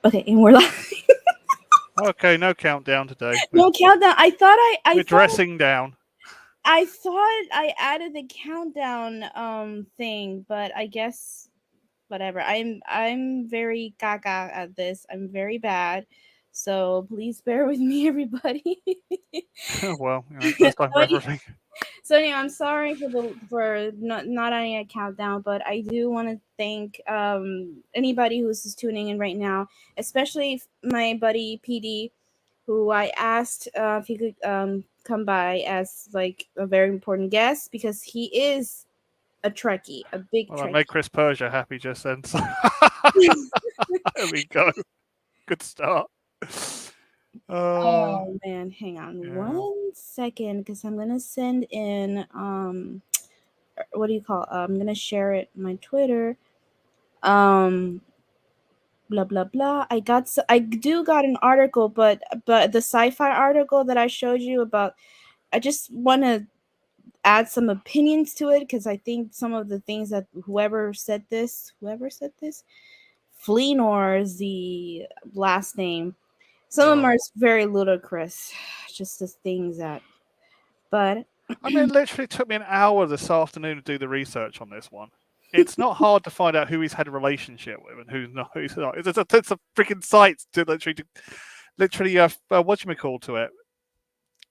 Okay, and we're live. Okay, no countdown today. We're, No countdown. we're dressing down. I thought I added the countdown thing, but I guess whatever. I'm very gaga at this. I'm very bad. So please bear with me, everybody. Well, first time for so, everything. so anyway, I'm sorry for not adding a countdown, but I do want to thank anybody who's just tuning in right now, especially my buddy PD, who I asked if he could come by as like a very important guest because he is a Trekkie, a big Well, I made Trekkie. Chris Persia happy just then. So there we go. Good start. Oh, Oh man, hang on yeah. 1 second because I'm gonna send in what do you call I'm gonna share it on my Twitter. Um blah blah blah. I do got an article, but the sci-fi article that I showed you about, I just want to add some opinions to it because I think some of the things that whoever said this, Fleenor is the last name. Some of them Oh. are very ludicrous, just the things that. But I mean, it literally took me an hour this afternoon to do the research on this one. It's not hard to find out who he's had a relationship with and who's not. Who's not. It's a freaking site to literally, what you call to it.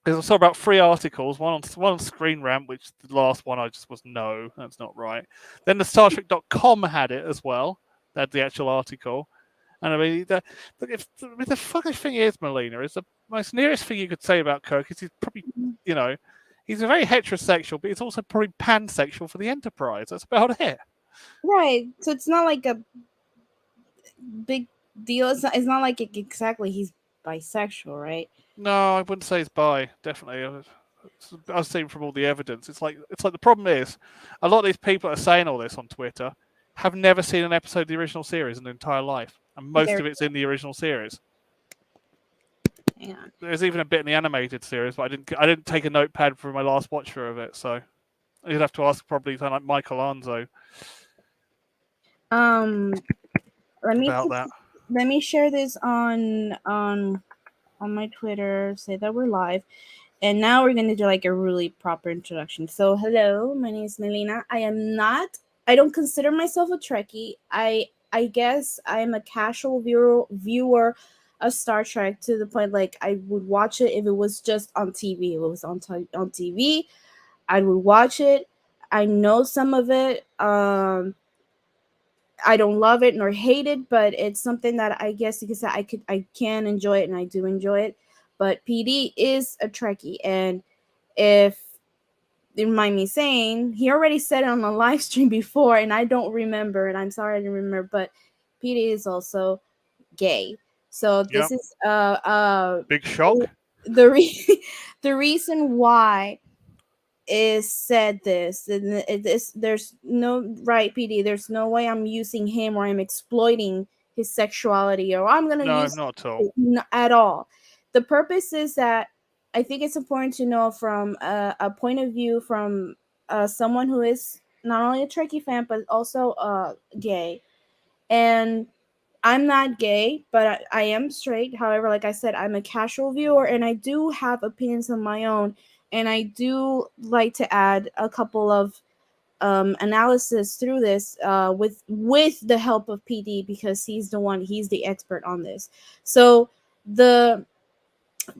I saw about 3 articles, one on Screen Rant, which the last one I just was no, that's not right. Then the StarTrek.com had it as well. They had the actual article. And I mean, the fucking thing is, Melina, is the most nearest thing you could say about Kirk is he's probably, you know, he's a very heterosexual, but he's also probably pansexual for the Enterprise. That's about it. right, so it's not like a big deal. It's not like exactly he's bisexual, right? No, I wouldn't say he's bi. Definitely, I've seen from all the evidence. It's like the problem is, a lot of these people that are saying all this on Twitter have never seen an episode of the original series in their entire life, and most There, of it's in the original series. hang on. There's even a bit in the animated series, but I didn't take a notepad for my last watch through of it, so you'd have to ask probably someone like Michael Anzo Um, let me about put, that. let me share this on my Twitter. Say that we're live. And now we're gonna do like a really proper introduction. So, hello, my name is Melina. I don't consider myself a Trekkie. I guess I am a casual viewer of Star Trek to the point like I would watch it if it was just on TV. If it was on TV, I would watch it. I know some of it. I don't love it nor hate it, but it's something that I guess you could say I can enjoy it and I do enjoy it. But PD is a Trekkie, and if you mind me saying, he already said it on a live stream before, and I don't remember, and I'm sorry I didn't remember, but PD is also gay. So this Yep. is Big shock. the the reason why is said this, and there's no right, PD, there's no way I'm using him or I'm exploiting his sexuality or I'm gonna No, use not at all. at all. The purpose is that I think it's important to know from a point of view from someone who is not only a Trekkie fan but also gay. And I'm not gay, but I am straight. However, like I said, I'm a casual viewer and I do have opinions of my own. And I do like to add a couple of analysis through this with the help of PD because he's the expert on this. So the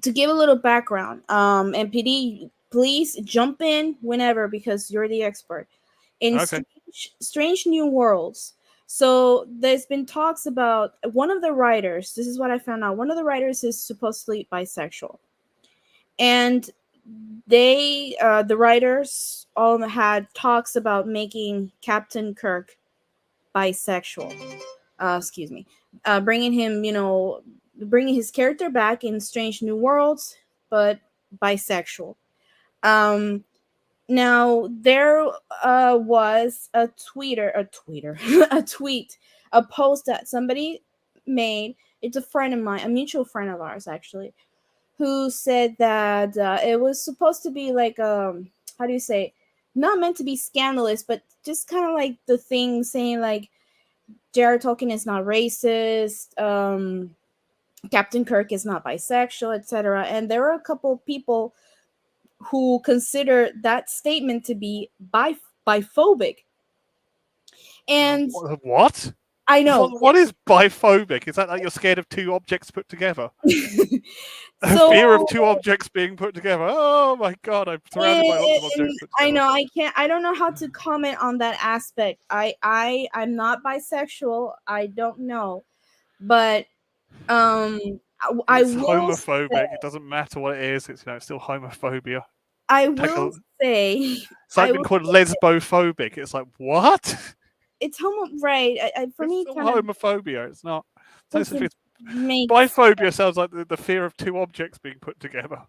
to give a little background, and PD, please jump in whenever because you're the expert in Okay. Strange New Worlds. So there's been talks about one of the writers. This is what I found out. One of the writers is supposedly bisexual, and the writers all had talks about making Captain Kirk bisexual. Excuse me, bringing him, bringing his character back in Strange New Worlds, but bisexual. Um, Now there was a tweet, a post that somebody made. It's a friend of mine, a mutual friend of ours actually, who said that it was supposed to be like how do you say, not meant to be scandalous, but just kind of like the thing saying like Jared Tolkien is not racist. Captain Kirk is not bisexual, etc. And there are a couple people who consider that statement to be biphobic. And What? I know. What is biphobic? Is that like you're scared of two objects put together? A So fear of two objects being put together. Oh my god, I'm surrounded by lots of objects put I together. know I don't know how to comment on that aspect. I'm not bisexual. I don't know. But I It's will say, homophobic. It doesn't matter what it is. It's it's still homophobia. I Take a, will say it's I like been will called lesbophobic. It's like what? it's homo right. For It's me still kind of homophobia. It's not. doesn't make Biphobia sounds like the fear of two objects being put together.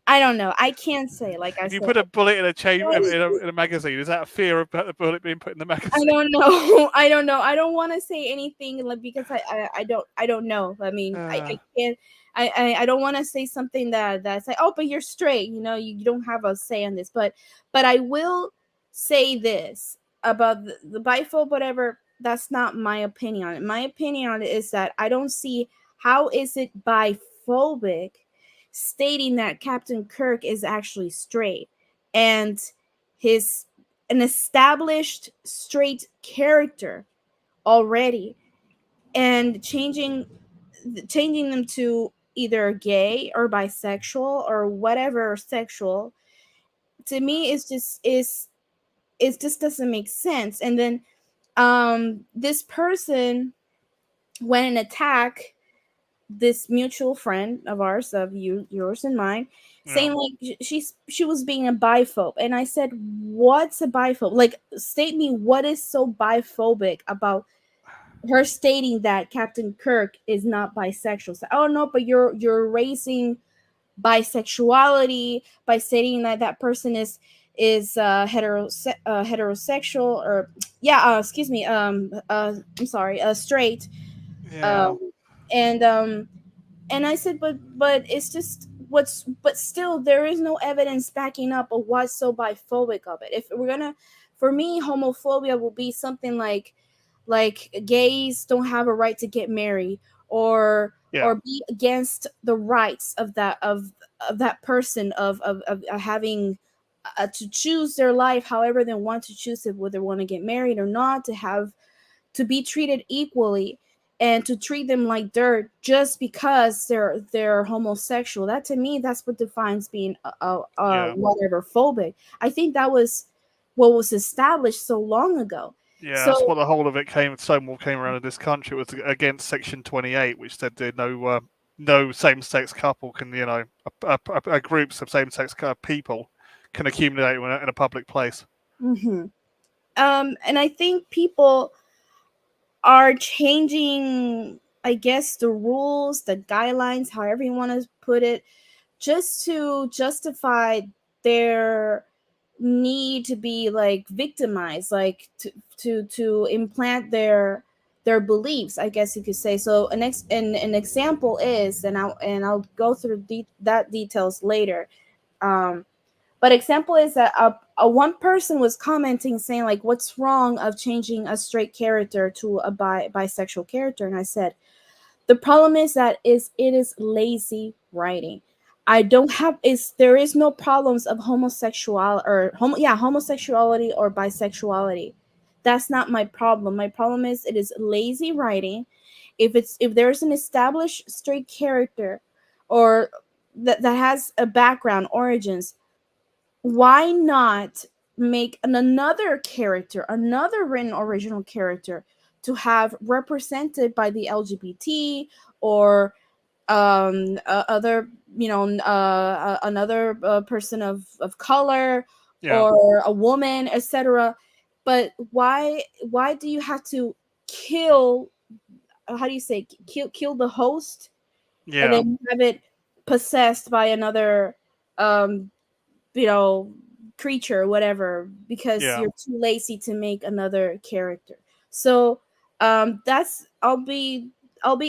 I don't know. I can't say. Like I If you said, put a bullet in a chain in a magazine, is that a fear of the bullet being put in the I magazine? don't know. I don't know. I don't want to say anything like because I don't know. I mean, I can't. I don't want to say something that's like, oh, but you're straight. You know, you don't have a say on this. But I will say this about the biphobe, whatever. That's not my opinion on it. My opinion on it is that I don't see how is it biphobic stating that Captain Kirk is actually straight and his an established straight character already and changing them to either gay or bisexual or whatever sexual to me is just doesn't make sense. And then this person went and attacked this mutual friend of ours, of yours and mine, saying like she was being a biphobe. And I said, what's a biphobe? Like, state me what is so biphobic about her stating that Captain Kirk is not bisexual. So, oh no, but you're raising bisexuality by stating that that person is heterosexual, or excuse me, I'm sorry, straight. Yeah. um and I said, but it's just but still there is no evidence backing up of what's so biphobic of it. If we're gonna, for me, homophobia will be something like gays don't have a right to get married, or be against the rights of that person of having to choose their life however they want to choose it, whether they want to get married or not, to be treated equally, and to treat them like dirt just because they're homosexual. That to me, that's what defines being whatever phobic. I think that was what was established so long ago. Yeah, that's So what the whole of it Stonewall came around in this country. It was against Section 28, which said that no same-sex couple can, groups of same-sex people can accumulate in a public place. and I think people are changing, I guess, the rules, the guidelines, however you want to put it, just to justify their need to be like victimized, like to implant their beliefs, I guess you could say. So an example is, and I'll go through that details later. um but example is that a one person was commenting saying like, what's wrong of changing a straight character to a bisexual character? And I said, the problem is that it is lazy writing. I don't have is there is no problems of homosexuality or bisexuality. That's not my problem. My problem is it is lazy writing. If there's an established straight character, or that has a background, origins, why not make another character, another written original character, to have represented by the LGBT, or other, another person of color, Yeah, or a woman, etc. But why do you have to kill, how do you say, kill the host, and yeah, then have it possessed by another um you know creature, whatever, because yeah, you're too lazy to make another character? So that's I'll be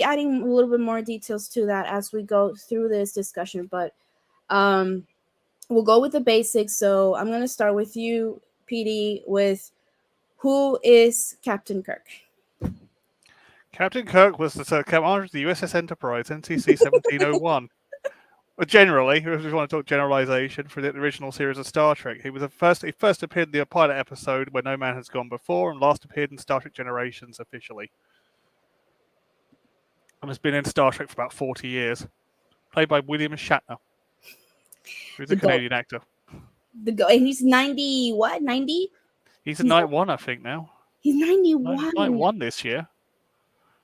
adding a little bit more details to that as we go through this discussion. But um we'll go with the basics. So I'm going to start with you, PD, with who is Captain Kirk? Captain Kirk was the commander of the USS Enterprise, NCC 1701. Well, generally, if we want to talk generalization for the original series of Star Trek, he first appeared in the pilot episode Where No Man Has Gone Before, and last appeared in Star Trek Generations officially. And has been in Star Trek for about 40 years. Played by William Shatner, who's The a goat. Canadian actor. The goat. And he's 90, what? 90? He's a He's 91, I think now. he's 91. 91 this year.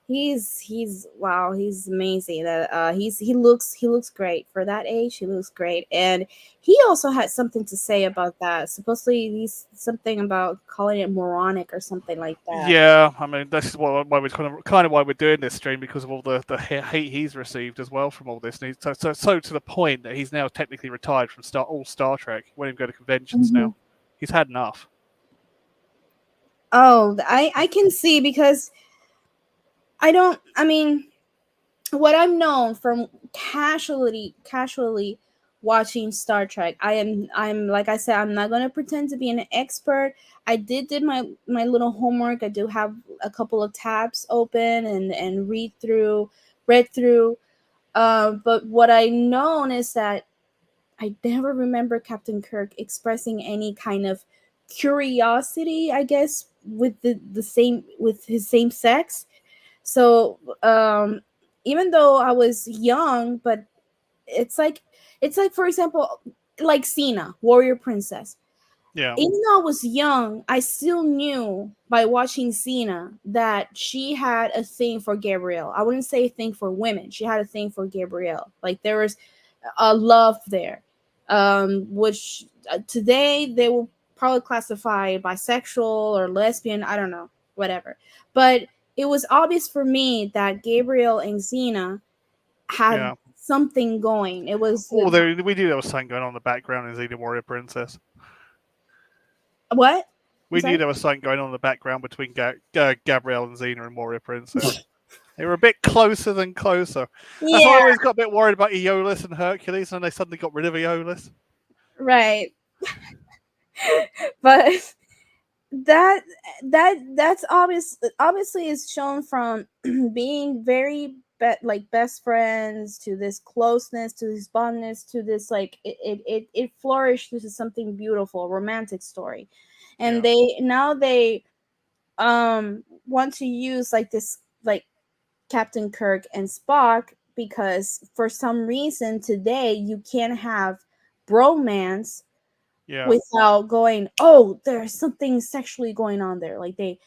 He's wow, he's amazing. That he looks great for that age. He looks great, and he also had something to say about that. Supposedly, he's something about calling it moronic or something like that. Yeah, I mean this is why we're kind of why we're doing this stream, because of all the hate he's received as well from all this. And so to the point that he's now technically retired from all Star Trek. He won't even go to conventions Mhm. now. He's had enough. Oh, I can see because I don't. I mean, what I'm known from casually watching Star Trek. I'm like I said, I'm not gonna pretend to be an expert. I did my little homework. I do have a couple of tabs open and read through. But what I known is that I never remember Captain Kirk expressing any kind of curiosity, I guess, with the same with his same sex. So even though I was young, but it's like for example, like Cena, Warrior Princess. Yeah, Even though I was young, I still knew by watching Cena that she had a thing for Gabrielle. I wouldn't say a thing for women. She had a thing for Gabrielle. Like there was a love there, which today they will probably classify bisexual or lesbian. I don't know, whatever. But it was obvious for me that Gabrielle and Xena had yeah. something going. It was Oh, we knew there was something going on in the background in Xena Warrior Princess. what? I'm We knew sorry. there was something going on in the background between Gabrielle and Xena and Warrior Princess. They were a bit closer than closer. That's why I Yeah, always got a bit worried about Aeolus and Hercules, and they suddenly got rid of Aeolus. right. But that that's obviously is shown from being very like best friends to this closeness to this bondness to this like it flourished into something beautiful, a romantic story. And Yeah, they want to use like this like Captain Kirk and Spock because for some reason today you can't have bromance yeah, without going, oh, there's something sexually going on there. Like they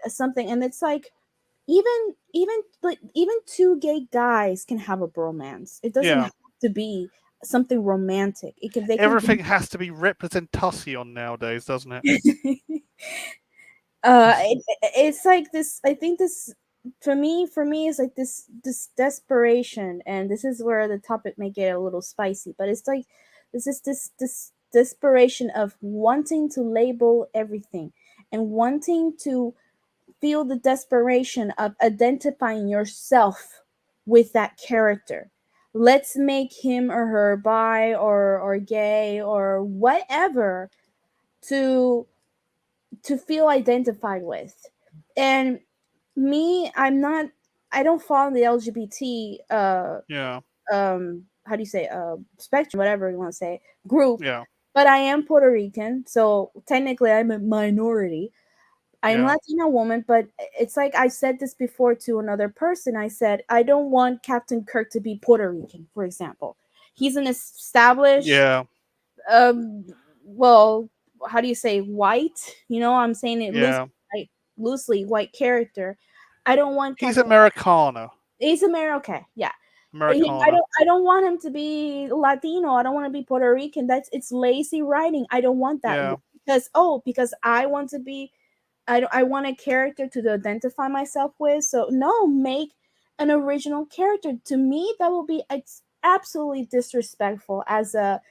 something, and it's like even two gay guys can have a bromance. It doesn't yeah. have to be something romantic. It can they can Everything has to be representation nowadays, doesn't it? it's like this. I think this for me is like this desperation, and this is where the topic may get a little spicy, but it's like this desperation of wanting to label everything and wanting to feel the desperation of identifying yourself with that character. Let's make him or her bi or gay or whatever to feel identified with. And me, I don't fall in the LGBT Yeah, how do you say spectrum, whatever you want to say, group, yeah, but I am Puerto Rican, so technically I'm a minority. I'm yeah, Latina woman, but it's like I said this before to another person. I said I don't want Captain Kirk to be Puerto Rican, for example. He's an established yeah, um well, how do you say white? I'm saying it loosely, yeah. like loosely white character. I don't want He's Captain. Americana. He's American, okay, yeah. I Americana. don't want him to be Latino. I don't want to be Puerto Rican. It's lazy writing. I don't want that Yeah, because I want to be. I want a character to identify myself with. So no, make an original character. To me, that will be it's absolutely disrespectful as a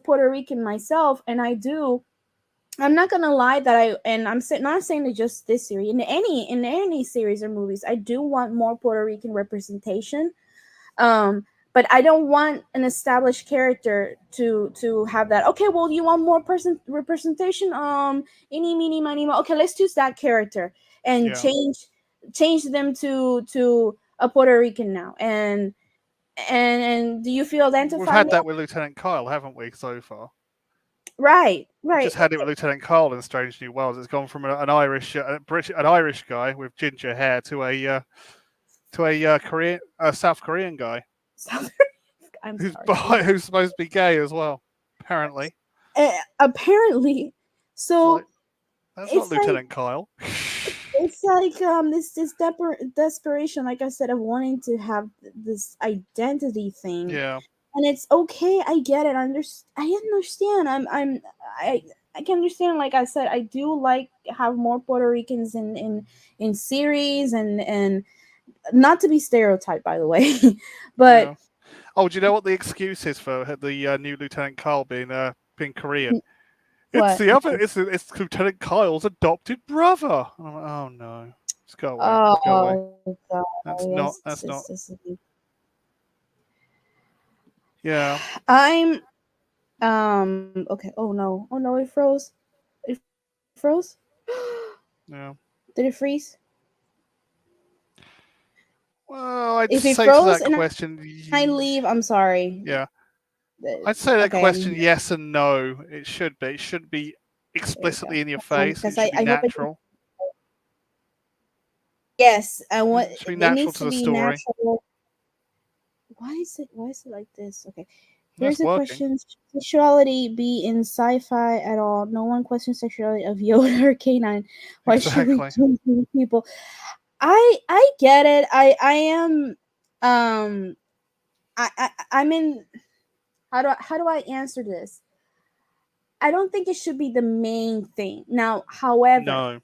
Puerto Rican myself, and I'm not gonna lie that not saying that just this series in any series or movies. I do want more Puerto Rican representation. But I don't want an established character to have that. Okay, well, you want more person representation? Any, meeny, miny, mo. Okay, let's choose that character and yeah. change changed them to a Puerto Rican now, and do you feel We've identified had now? that with Lieutenant Kyle, haven't we, so far? Right, We right. just had it with Lieutenant Kyle in Strange New Worlds. It's gone from an Irish, an Irish guy with ginger hair to a Korean, a South Korean guy South- I'm who's sorry. bi, who's supposed to be gay as well. Apparently, Apparently, it's so like that's not it's like Lieutenant Kyle. this desperation, like I said, of wanting to have this identity thing, Yeah, and it's okay. I get it. I understand. I I can understand. Like I said, I do like have more Puerto Ricans in series, and not to be stereotyped, by the way, but yeah. Oh, do you know what the excuse is for the new Lieutenant Kyle being Korean? It's what? the other. It's Lieutenant Kyle's adopted brother. I'm like, oh no, just go away. Just go away. Oh God, That's not. yes, That's not. this is. Yeah. I'm okay. Oh no. Oh no, it froze. It froze. Yeah. Did it freeze? Well, I'd If it say to froze that and question, I leave, I'm sorry. yeah. I'd say that Okay, I'm question, here. yes and no. It should be. It shouldn't be There we explicitly go. in your Hold on, face. It because should be I hope it. natural. Yes, I want. It should be It natural needs to to the be story. natural. Why is it? Why is it like this? Okay. That's Here's a working. question: should sexuality be in sci-fi at all? No one questions sexuality of Yoda or K9. Why should we Exactly. choose people? I get it. I am I'm in. How do I answer this? I don't think it should be the main thing. Now, No.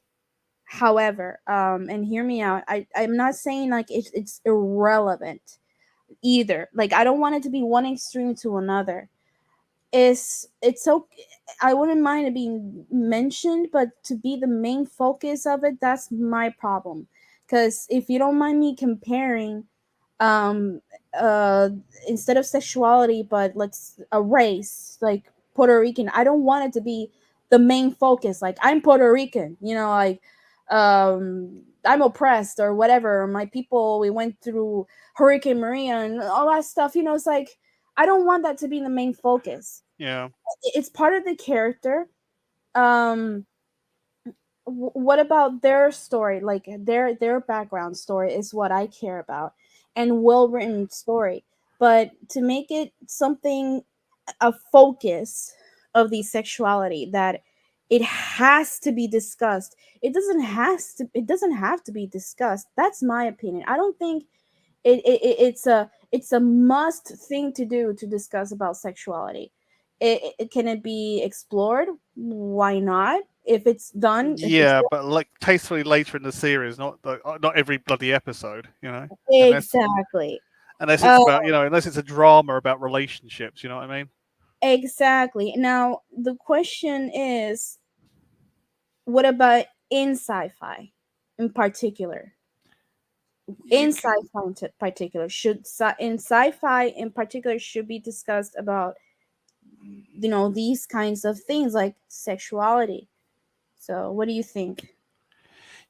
and hear me out. I'm not saying like it's irrelevant either. Like I don't want it to be one extreme to another. It's okay. I wouldn't mind it being mentioned, but to be the main focus of it, that's my problem. Because if you don't mind me comparing, um uh instead of sexuality, but let's a race like Puerto Rican, I don't want it to be the main focus. Like I'm Puerto Rican, like I'm oppressed or whatever. My people, we went through Hurricane Maria and all that stuff. It's like I don't want that to be the main focus. Yeah. It's part of the character. um what about their story, like their background story is what I care about, and well written story. But to make it something, a focus of the sexuality, that it has to be discussed, it doesn't have to be discussed. That's my opinion. I don't think it's a must thing to do to discuss about sexuality. Can it be explored? Why not? If it's done, if it's Yeah, but like tastefully later in the series, not every bloody episode. Unless exactly. unless it's uh, about unless it's a drama about relationships. You know what I mean? exactly. Now the question is, what about in sci-fi in particular? You In can, sci-fi in particular, in sci-fi in particular should be discussed about these kinds of things like sexuality. So what do you think?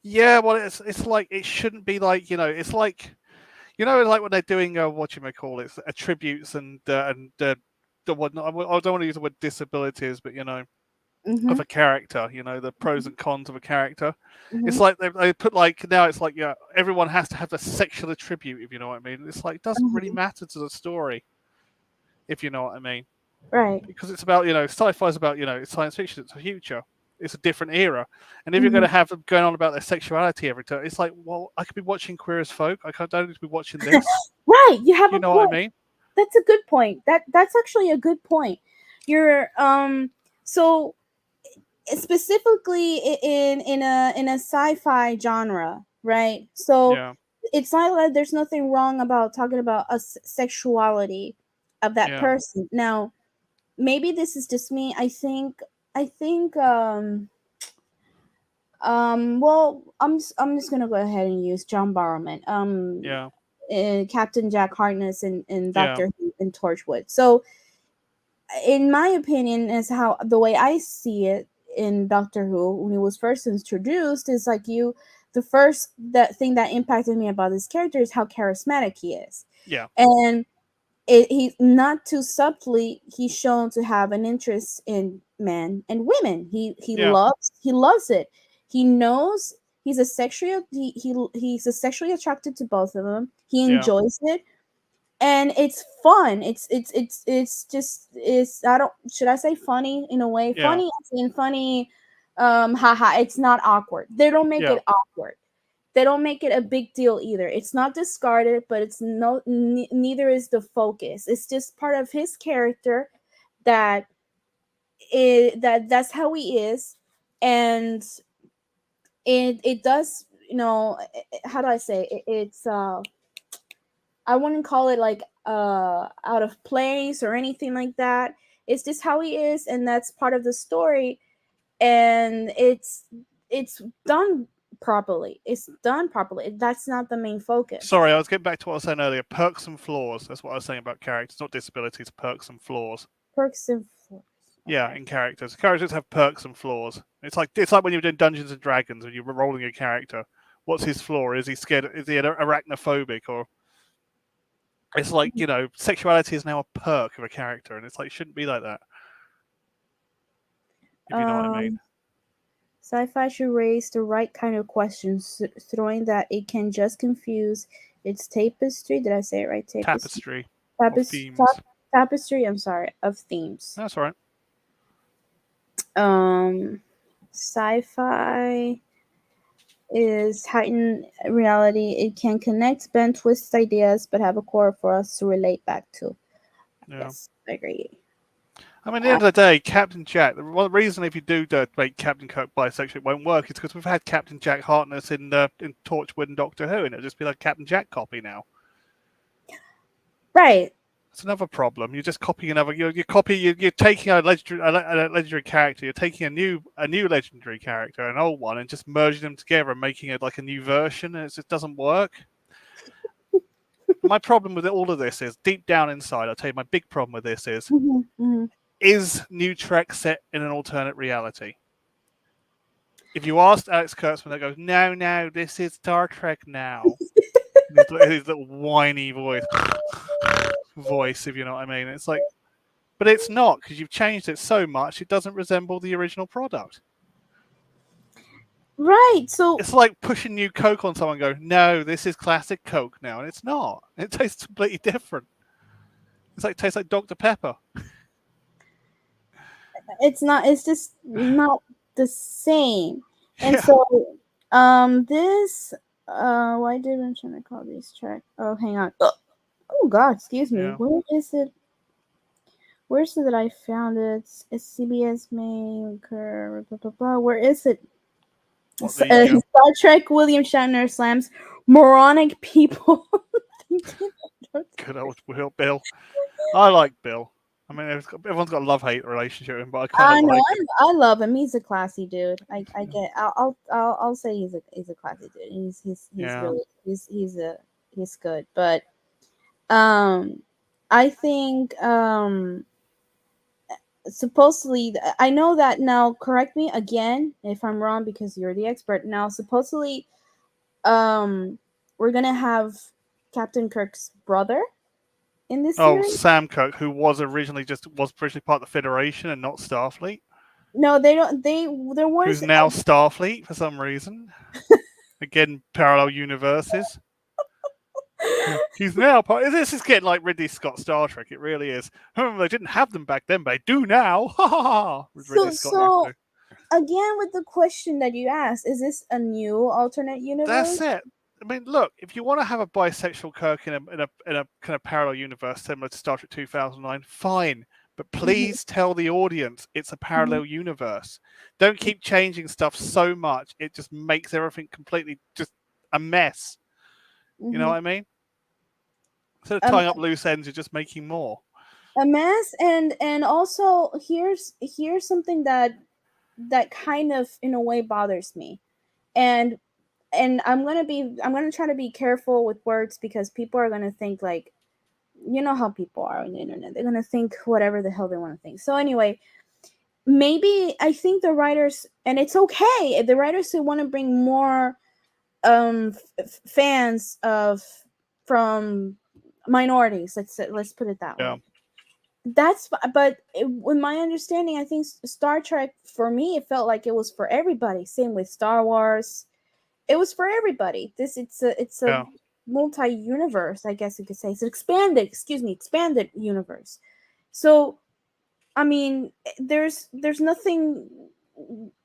yeah. Well, it's like it shouldn't be like it's like like when they're doing what you may call it, attributes and the whatnot. I don't want to use the word disabilities, but of Mm-hmm. a character, the pros and cons of a character. It's Mm-hmm. like they put like now it's like everyone has to have a sexual attribute, if you know what I mean. It's like it doesn't really Hmm. matter to the story, if you know what I mean, Right. because it's about sci-fi is about it's science fiction, it's a future, it's a different era, and if you're going Hmm. to have them going on about their sexuality every time, it's like, well, I could be watching Queer as Folk, don't need to be watching this. Right. You have You a know what I point. mean? That's a good point. That's actually a good point. You're so specifically in a sci-fi genre, right? So Yeah, it's not like there's nothing wrong about talking about a sexuality of that yeah, person. Now, maybe this is just me. I think well, I'm just gonna go ahead and use John Barrowman, yeah, Captain Jack Harkness in yeah, Doctor Who and Torchwood. So in my opinion, is how the way I see it in Doctor Who when it was first introduced is like the first that thing that impacted me about this character is how charismatic he is. Yeah. And he's not too subtly, he's shown to have an interest in men and women. Yeah. He loves it. He knows he's a he's a sexually attracted to both of them. He Yeah. enjoys it, and it's fun. It's just it's I don't should I say funny in a way? Yeah. Funny as in funny, haha. It's not awkward. They don't make Yeah. it awkward. They don't make it a big deal either. It's not discarded, but it's neither is the focus. It's just part of his character that that's how he is, and it does, how do I say it, it's I wouldn't call it like out of place or anything like that. It's just how he is, and that's part of the story, and it's done properly. It's done properly. That's not the main focus. Sorry, I was getting back to what I was saying earlier. Perks and flaws. That's what I was saying about characters, not disabilities. Perks and flaws. Perks and flaws. Yeah, in characters. Characters have perks and flaws. It's like when you're doing Dungeons and Dragons and you're rolling a character. What's his flaw? Is he scared? Is he arachnophobic? Or it's like, sexuality is now a perk of a character, and it's like shouldn't be like that. If you know what I mean. Sci-fi should raise the right kind of questions, throwing that it can just confuse its tapestry. Did I say it right? Tapestry. Tapestry. I'm sorry, of themes. That's all right. Sci-fi is heightened reality. It can connect, bend, twist ideas, but have a core for us to relate back to. Yeah. Yes, I agree. I mean, at the end of the day, Captain Jack, the reason if you do make Captain Kirk bisexual, it won't work is because we've had Captain Jack Harkness in Torchwood and Doctor Who, and it'll just be like Captain Jack copy now. Right. It's another problem. You're just copying another. You're taking a legendary character. You're taking a new legendary character, an old one, and just merging them together and making it like a new version, and it just doesn't work. My problem with all of this is deep down inside. I'll tell you, my big problem with this is. Is New Trek set in an alternate reality? If you asked Alex Kurtzman, that goes, no, this is Star Trek now. his little whiny voice, if you know what I mean. It's like, but it's not, because you've changed it so much, it doesn't resemble the original product. Right, so... It's like pushing new Coke on someone and go, no, this is classic Coke now, and it's not. It tastes completely different. It tastes like Dr. Pepper. It's just not the same. And so this why did I trying to call these track? Oh, hang on. Oh god, excuse me. Yeah. Where is it that I found it? It's CBS main blah blah blah. Where is it? Star Trek William Shatner slams moronic people. Good old Bill. I like Bill. I mean, everyone's got a love-hate relationship with him, but I kind of like him. I love him. He's a classy dude. I get. I'll say he's a classy dude. He's really he's good. But I think supposedly I know that now. Correct me again if I'm wrong because you're the expert. Now supposedly, we're gonna have Captain Kirk's brother. In this series? Sam Kirk, who was originally part of the Federation and not Starfleet. No, they don't. There was who's now Starfleet for some reason. Again, parallel universes. He's now part. This is getting like Ridley Scott Star Trek. It really is. They didn't have them back then, but they do now. Ha ha ha! So again, with the question that you asked, is this a new alternate universe? That's it. I mean, look, if you want to have a bisexual Kirk in a kind of parallel universe similar to Star Trek 2009, fine. But please tell the audience it's a parallel universe. Don't keep changing stuff so much. It just makes everything completely just a mess. You know what I mean? Instead of tying up loose ends, you're just making more. A mess, and also here's something that kind of in a way bothers me. And I'm gonna try to be careful with words because people are gonna think like, you know how people are on the internet. They're gonna think whatever the hell they want to think. So anyway, maybe I think the writers, and it's okay if the writers want to bring more fans of from minorities. Let's put it that Yeah. way. With my understanding, I think Star Trek, for me, it felt like it was for everybody. Same with Star Wars, it was for everybody. It's a Yeah. multi-universe, I guess you could say. It's expanded, excuse me, expanded universe. So I mean, there's nothing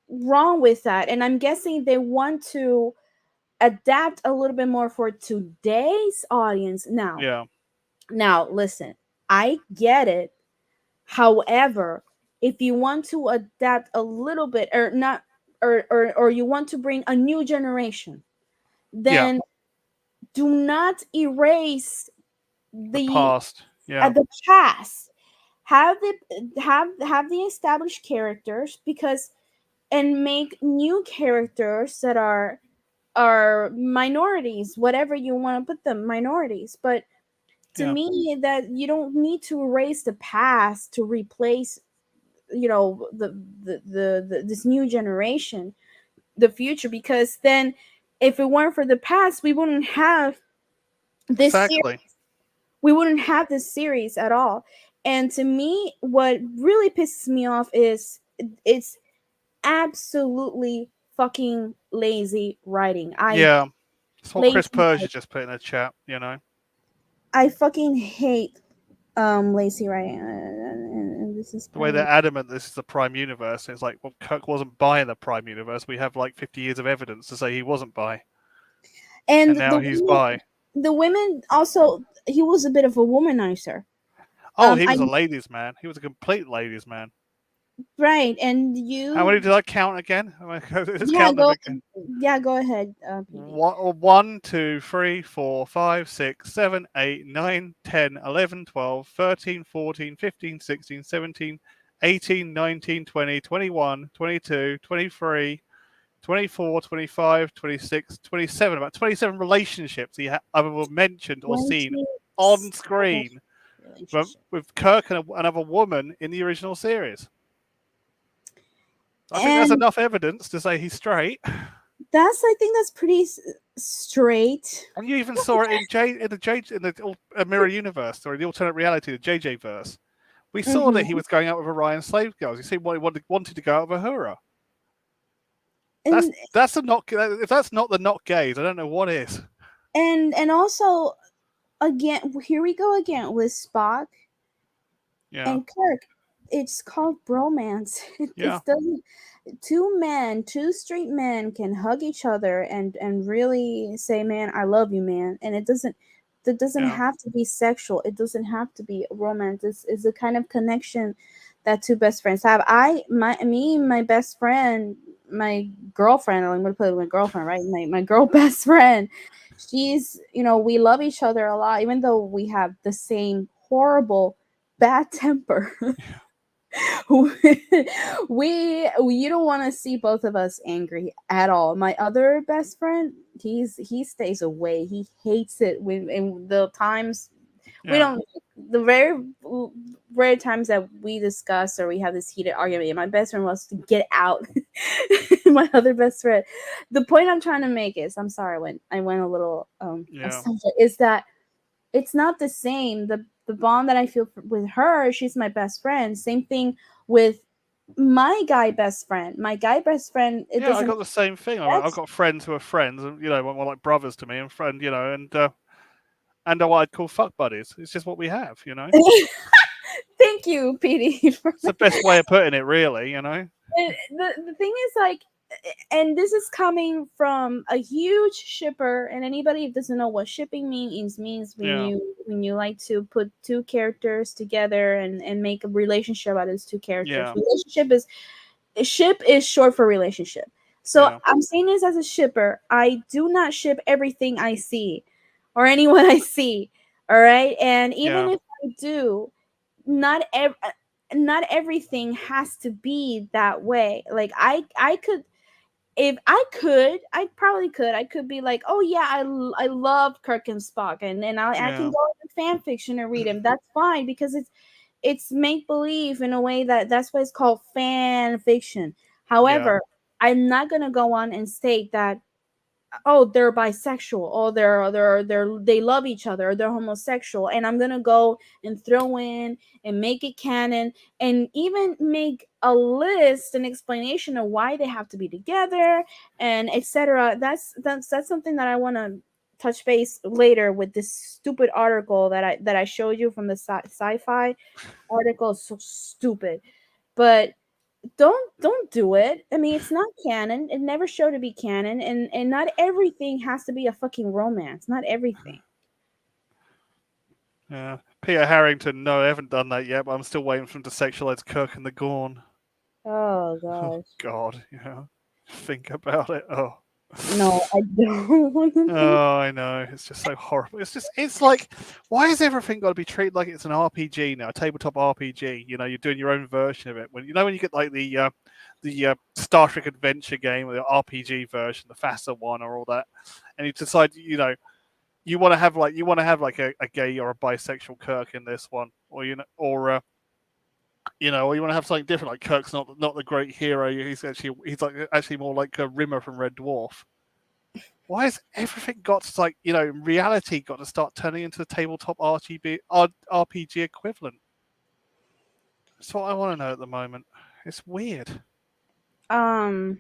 wrong with that, and I'm guessing they want to adapt a little bit more for today's audience now. Yeah. Now, listen, I get it. However, if you want to adapt a little bit, or not, or you want to bring a new generation, Yeah. then do not erase The the past. Yeah. the past. Have the established characters, because and make new characters that are minorities, whatever you want to put them, minorities. But to Yeah. me, that you don't need to erase the past to replace, the this new generation, the future, because then if it weren't for the past, this series Exactly. we wouldn't have this series at all. And to me, what really pisses me off is it's absolutely fucking lazy writing. Yeah. That's what Chris Lazy Persia writing. just put in the chat. I fucking hate lazy writing, and this is The way kind they're of adamant this is the Prime Universe. It's like, well, Kirk wasn't by the Prime Universe. We have like 50 years of evidence to say he wasn't by, and and now he's by. the women also, he was a bit of a womanizer. Oh, he I was a ladies' man. He was a complete ladies' man. Right, and How you, many did I count again? Let's yeah, count them go, again. yeah, go ahead, PD. 1, 2, 3, 4, 5, 6, 7, 8, 9, 10, 11, 12, 13, 14, 15, 16, 17, 18, 19, 20, 21, 22, 23, 24, 25, 26, 27. About 27 relationships he either mentioned or seen 27 on screen relationship. with Kirk and another woman in the original series. I think that's And enough evidence to say he's straight. I think that's pretty straight. And you even saw it in the mirror universe, or in the alternate reality, the JJ verse. We saw that he Hmm. was going out with Orion slave girls. You see why he wanted to go out with Uhura. And That's a not. If that's not the not gays, I don't know what is. and also, again, here we go again with Spock Yeah, and Kirk. It's called bromance. It yeah, doesn't. Two straight men can hug each other and really say, "Man, I love you, man." And it doesn't. That doesn't yeah, have to be sexual. It doesn't have to be romance. It's the kind of connection that two best friends have. My best friend, my girlfriend. I'm gonna put it with my girlfriend, right? My girl best friend. She's, we love each other a lot, even though we have the same horrible bad temper. We you don't want to see both of us angry at all. My other best friend, he stays away. He hates it when in the times we yeah, don't the very rare times that we discuss or we have this heated argument. My best friend wants to get out. My other best friend. The point I'm trying to make is, I'm sorry when I went a little yeah, is that it's not the same. The bond that I feel with her, she's my best friend. Same thing with my guy best friend. My guy best friend, it yeah. I doesn't got the same thing. I've that's got friends who are friends, and more like brothers to me, and and what I'd call fuck buddies. It's just what we have. Thank you, PD. It's the best way of putting it, really. The thing is, like, and this is coming from a huge shipper, and anybody who doesn't know what shipping means when Yeah, you like to put two characters together and make a relationship out of those two characters. yeah, Ship is short for relationship. So yeah, I'm saying this as a shipper. I do not ship everything I see or anyone I see. All right. And even yeah, if I do, not ev- not everything has to be that way. Like I could, if I could, I probably could. I could be like, oh yeah, I love Kirk and Spock, and I can yeah, go into fan fiction and read him. That's fine, because it's make believe in a way that's why it's called fan fiction. yeah, However, I'm not gonna go on and state that oh, they're bisexual, oh, they love each other, or they're homosexual, and I'm gonna go and throw in and make it canon, and even make a list and explanation of why they have to be together, and etc. That's something that I want to touch base later with this stupid article that I showed you from the sci-fi article. Is so stupid, but don't do it. I mean, it's not canon. It never showed to be canon, and not everything has to be a fucking romance. Not everything. Yeah. Peter Harrington, no, I haven't done that yet, but I'm still waiting for him to sexualize Kirk and the Gorn. Oh Oh, gosh. God, think about it. Oh. No, I don't want to think. Oh, I know. It's just so horrible. It's like, why has everything got to be treated like it's an RPG now, a tabletop RPG? You're doing your own version of it. When you get like the Star Trek Adventure game, or the RPG version, the faster one, or all that, and you decide, you want to have like a gay or a bisexual Kirk in this one, or or you want to have something different. Like Kirk's not the great hero. He's actually more like a Rimmer from Red Dwarf. Why has everything got to in reality got to start turning into the tabletop RPG equivalent? That's what I want to know at the moment. It's weird. Um,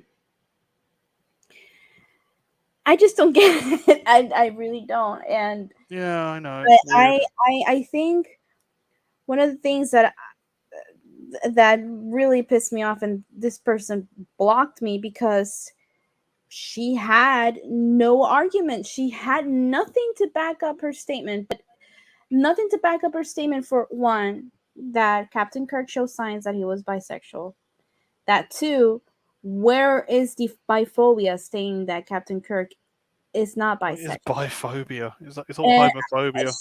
I just don't get it. I really don't. And Yeah, I know but it's weird. I think one of the things that really pissed me off, and this person blocked me because she had no argument. She had nothing to back up her statement, but nothing to back up her statement for one, that Captain Kirk shows signs that he was bisexual. That two, where is the biphobia stating that Captain Kirk is not What is bisexual? biphobia? It's all And homophobia.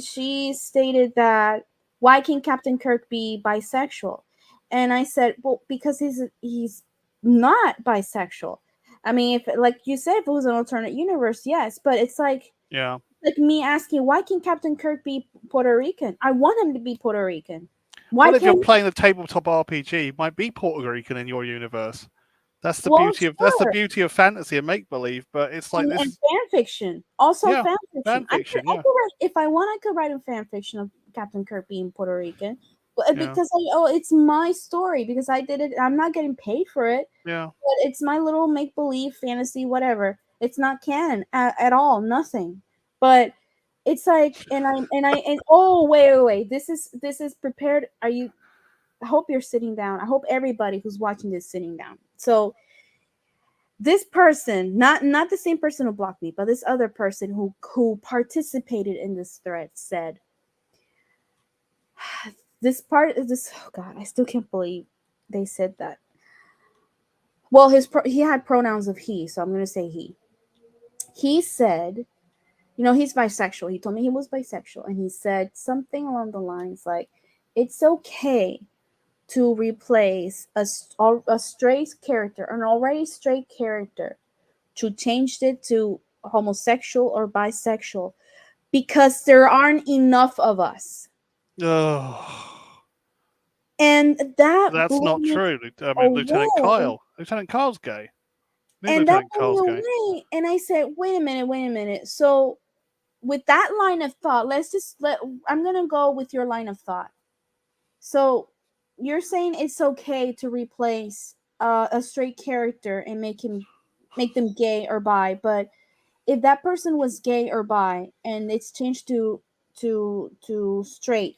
she stated that why can Captain Kirk be bisexual? And I said, well, because he's not bisexual. I mean, if like you said, if it was an alternate universe, yes, but it's Yeah. like me asking, why can Captain Kirk be Puerto Rican? I want him to be Puerto Rican. Why Well, if you're can't playing a tabletop RPG, it might be Puerto Rican in your universe. That's the well, beauty of that's the sure. beauty of fantasy and make believe. But it's like this And is fan fiction, also yeah, fan fiction. fan fiction. I Yeah, could write if I want. I could write a fan fiction of Captain Kirk being Puerto Rican, but yeah, because it's my story because I did it. I'm not getting paid for it, yeah. but it's my little make believe fantasy, whatever. It's not canon at all, nothing. But it's like, and oh wait. This is prepared. Are you? I hope you're sitting down. I hope everybody who's watching this sitting down. So this person, not the same person who blocked me, but this other person who participated in this thread said this, oh god, I still can't believe they said that. Well, he had pronouns of he, so I'm going to say he said, he's bisexual. He told me he was bisexual, and he said something along the lines like, it's okay to replace a straight character, an already straight character, to change it to homosexual or bisexual because there aren't enough of us. Oh, And that that's blew not me true. I mean, Lieutenant away. Kyle. Lieutenant Kyle's gay. New And that Lieutenant blew me Kyle's gay. away. And I said, wait a minute. So with that line of thought, I'm gonna go with your line of thought. So you're saying it's okay to replace a straight character and make them gay or bi, but if that person was gay or bi and it's changed to straight,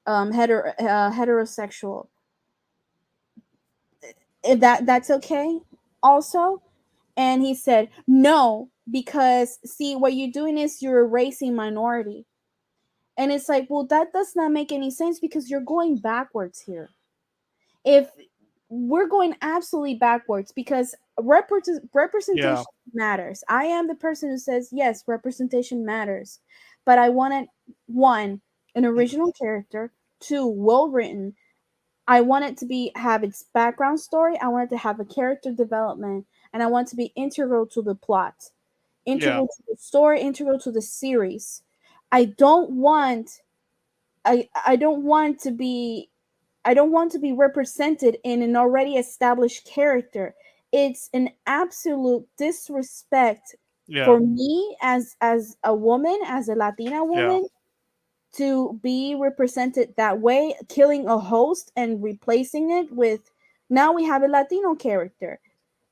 heterosexual, if that's okay also. And he said no, because see, what you're doing is you're erasing minority. And it's like, well, that does not make any sense because you're going backwards here. If we're going absolutely backwards, because Yeah, representation matters. I am the person who says yes, representation matters, but I wanted one, an original character, two, well written. I want it to be have its background story. I want it to have a character development, and I want it to be integral to the plot, yeah, integral to the story, integral to the series. I don't want I don't want to be I don't want to be represented in an already established character it's an absolute disrespect Yeah, for me as a woman, as a Latina yeah, woman, to be represented that way, killing a host and replacing it with, now we have a Latino character.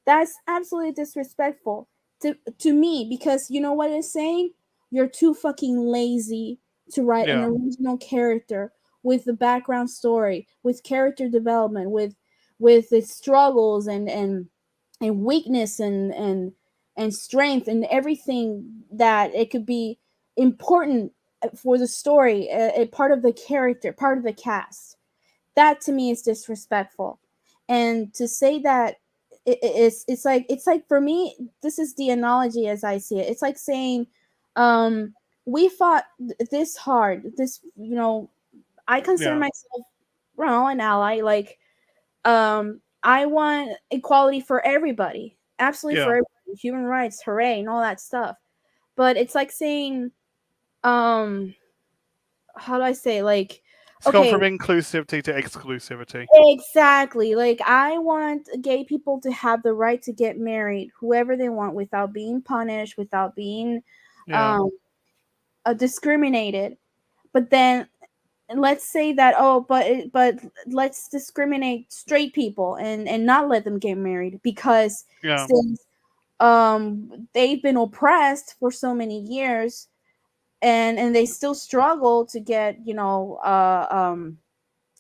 That's absolutely disrespectful to me, because you know what it's saying? You're too fucking lazy to write an yeah, original character with the background story, with character development, with its struggles and weakness and strength and everything that it could be important for the story, a part of the character, part of the cast. That to me is disrespectful. And to say that it's like for me, this is the analogy as I see it. It's like saying, um we fought this hard, this, I consider yeah, myself, well, an ally. Like, I want equality for everybody, absolutely for yeah. everybody, human rights, hooray, and all that stuff. But it's like saying, um how do I say, like, It's gone okay, from inclusivity to exclusivity. exactly. Like, I want gay people to have the right to get married, whoever they want, without being punished, without being Yeah, um, discriminated. But then let's say that, oh, but let's discriminate straight people and not let them get married, because yeah, since they've been oppressed for so many years, and they still struggle to get,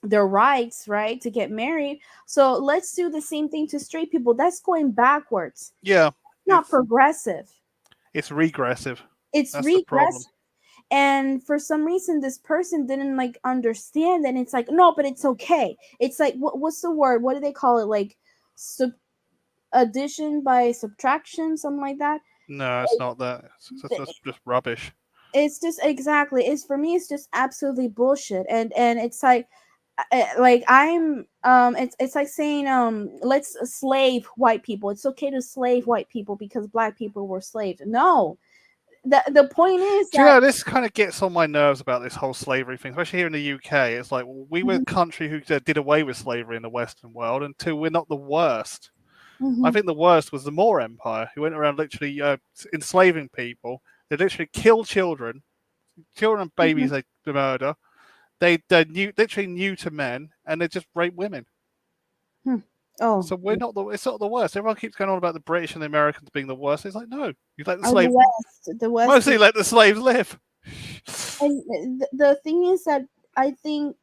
their rights, right, to get married. So let's do the same thing to straight people. That's going backwards, yeah. not It's progressive. it's regressive. It's That's the problem. regressive. And for some reason this person didn't like understand, and it's like, no, but it's okay. It's like, what's the word, what do they call it, like, sub addition by subtraction, something like that. No, it's not that. That's just rubbish. It's just, exactly, it's, for me, it's just absolutely bullshit. And it's like I'm it's like saying, let's slave white people. It's okay to slave white people because black people were slaved. No, the point is Do you that, know, this kind of gets on my nerves about this whole slavery thing, especially here in the UK. It's like, well, we were mhm, the country who did away with slavery in the Western world, and two, we're not the worst. I mhm, think the worst was the Moor Empire, who went around literally enslaving people. They literally killed children, children and mhm, babies they murder. Literally neuter men, and they just rape women. hmm. Oh, So we're not the. It's not the worst. Everyone keeps going on about the British and the Americans being the worst. It's like, no, you let the oh, the slave West, the West mostly is, let the slaves live. and the thing is that I think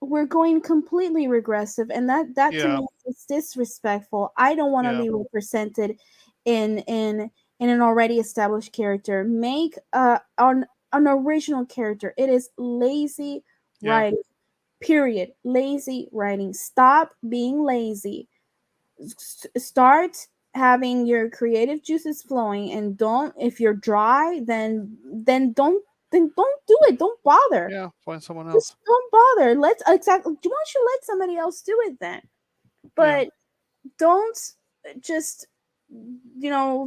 we're going completely regressive, and that to Yeah, me is disrespectful. I don't want to yeah, be represented in an already established character. Make an original character. It is lazy yeah, writing, period. Lazy writing. Stop being lazy. Start having your creative juices flowing, and don't, if you're dry, then don't do it. Don't bother. yeah. Find someone Just else. don't bother. Let's, exactly. Why don't you let somebody else do it then? Yeah, But don't just,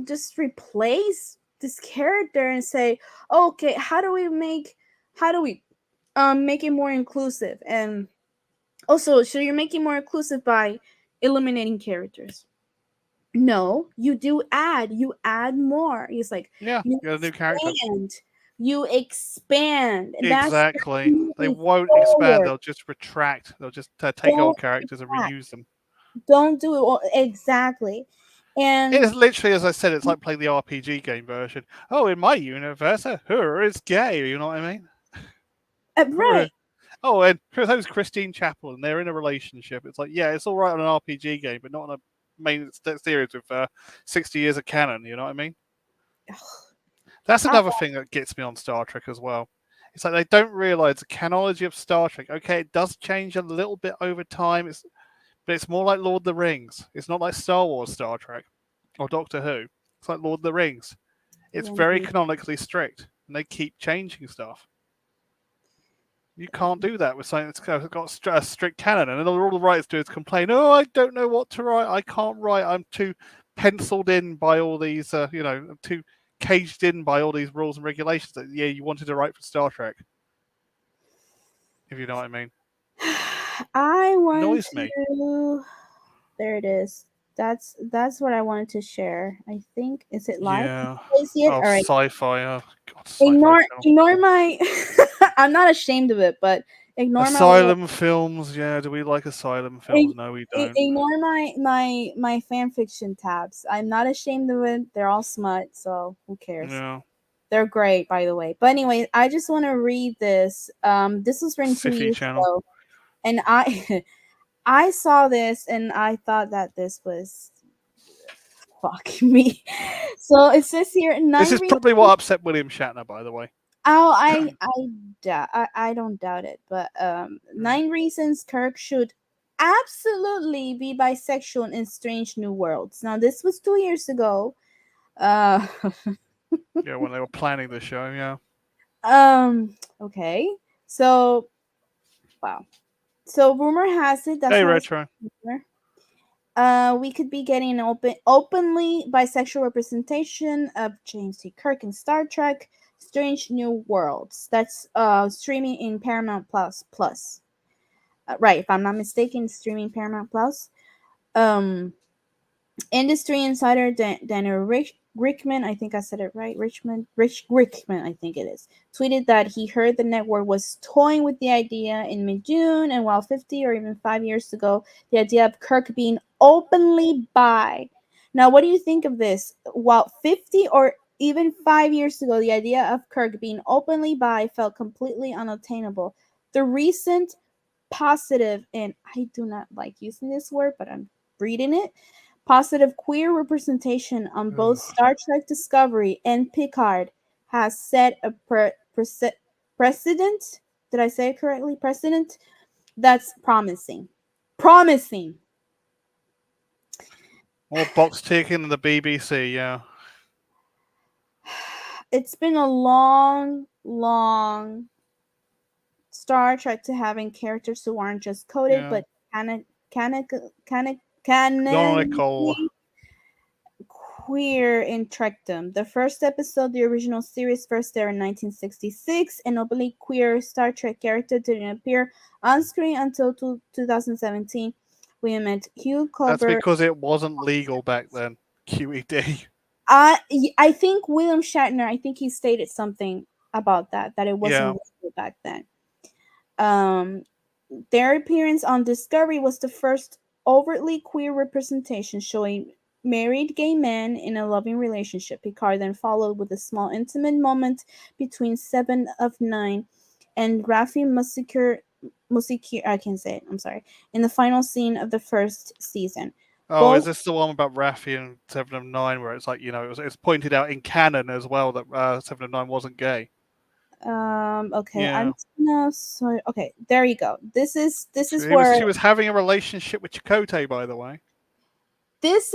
just replace this character and say, oh, okay, how do we make it more inclusive? And also, so you're making more inclusive by eliminating characters. No, you add more. It's like, yeah. you You got a new character. expand, and that's Exactly. They moving won't expand. forward. They'll just retract. They'll just take Don't old characters and retract. reuse them. Don't do it. Well, exactly. It And is literally, as I said, it's like playing the RPG game version. Oh, in my universe, a her is gay. You know what I mean? right. Her. Oh, and who's Christine Chapel, and they're in a relationship. It's like, yeah, it's all right on an RPG game, but not on a main series with 60 years of canon. You know what I mean? That's I, another thing that gets me on Star Trek as well. It's like they don't realize the canonology of Star Trek. Okay, it does change a little bit over time. But it's more like Lord of the Rings. It's not like Star Wars Star Trek or Doctor Who. It's like Lord of the Rings. It's very indeed. canonically strict, and they keep changing stuff. You can't do that with something that's got a strict canon, and then all the writers do is complain. Oh, I don't know what to write. I can't write. I'm too penciled in by all these. I'm too caged in by all these rules and regulations that yeah, you wanted to write for Star Trek. If you know what I mean. I want Annoys me. to. There it is. that's what I wanted to share. I think, is it live? Yeah. Can you see it? Oh, All right. sci-fi. Oh, God, sci-fi Ignore channel. ignore my I'm not ashamed of it, but ignore my little Asylum films. Yeah. Do we like asylum films? ig- No, we don't. ignore my fan fiction tabs. I'm not ashamed of it. They're all smut, so who cares? Yeah. They're great, by the way. But anyway, I just want to read this. This was written two Sci-fi years channel. ago, and I I saw this and I thought that this was fuck me. So it says here This nine is reasons. probably what upset William Shatner, by the way. Oh, I don't doubt it, but Mm. 9 reasons Kirk should absolutely be bisexual in Strange New Worlds. Now this was 2 years ago. Uh, Yeah, when they were planning the show. Yeah. okay. So wow. So rumor has it that's Hey, why I said retro. rumor. We could be getting an openly bisexual representation of James T. Kirk in Star Trek Strange New Worlds. That's streaming in Paramount Plus. Right, if I'm not mistaken, streaming Paramount Plus. Um, Industry insider Daniel Rickman, I think I said it right, Rich Rickman, I think it is, tweeted that he heard the network was toying with the idea in mid-June, and while 50 or even 5 years ago, the idea of Kirk being openly bi. Now, what do you think of this? While 50 or even 5 years ago, the idea of Kirk being openly bi felt completely unattainable. The recent positive, and I do not like using this word, but I'm reading it. Positive queer representation on both Ugh. Star Trek Discovery and Picard has set a precedent. Did I say it correctly? Precedent that's promising. Promising. More box ticking than the BBC. Yeah. It's been a long, long Star Trek to having characters who aren't just coded, Yeah. but Canonical. canonically queer in Trekdom. The first episode, the original series, first aired in 1966. An openly queer Star Trek character didn't appear on screen until 2017. We met Hugh That's Culber. because it wasn't legal back then. QED. I think William Shatner, I think he stated something about that it Yeah. wasn't legal back then. Um, their appearance on Discovery was the first overtly queer representation, showing married gay men in a loving relationship. Picard then followed with a small intimate moment between Seven of Nine and Raffi Musicir, I can't say it, I'm sorry, in the final scene of the first season. Oh, is Both this the one about Raffi and Seven of Nine, where it's like it's pointed out in canon as well that Seven of Nine wasn't gay? okay, I'm Yeah. no sorry. Okay, there you go. This is She was where she was having a relationship with Chakotay, by the way. this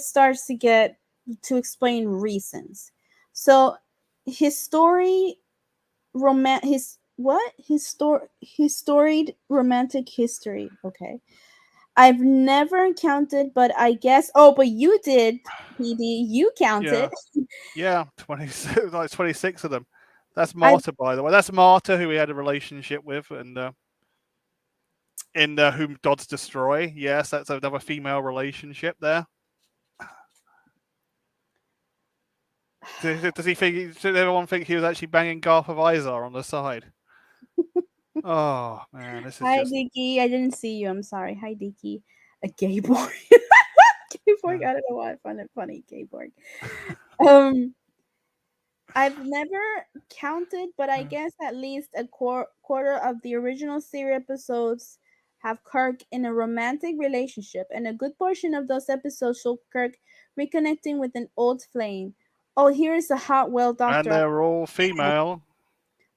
starts to get to explain reasons. So his story his what his storied romantic history. Okay, I've never counted, but I guess, oh, but you did, PD, you counted. Yeah. Yeah. 20, like 26 of them. That's I Marta, by the way. That's Marta, who he had a relationship with, and in Whom Gods Destroy. Yes, that's another female relationship there. Does he think? Does everyone think he was actually banging Garth of Izar on the side? Oh man, this is Hi just. Dicky, I didn't see you, I'm sorry. Hi Dicky. A gay boy. Gay Borg, I don't know why I find it funny, gay Borg. um I've never counted, but I guess at least a quarter of the original series episodes have Kirk in a romantic relationship, and a good portion of those episodes show Kirk reconnecting with an old flame. Oh, here's a hot well And doctor. they're all female.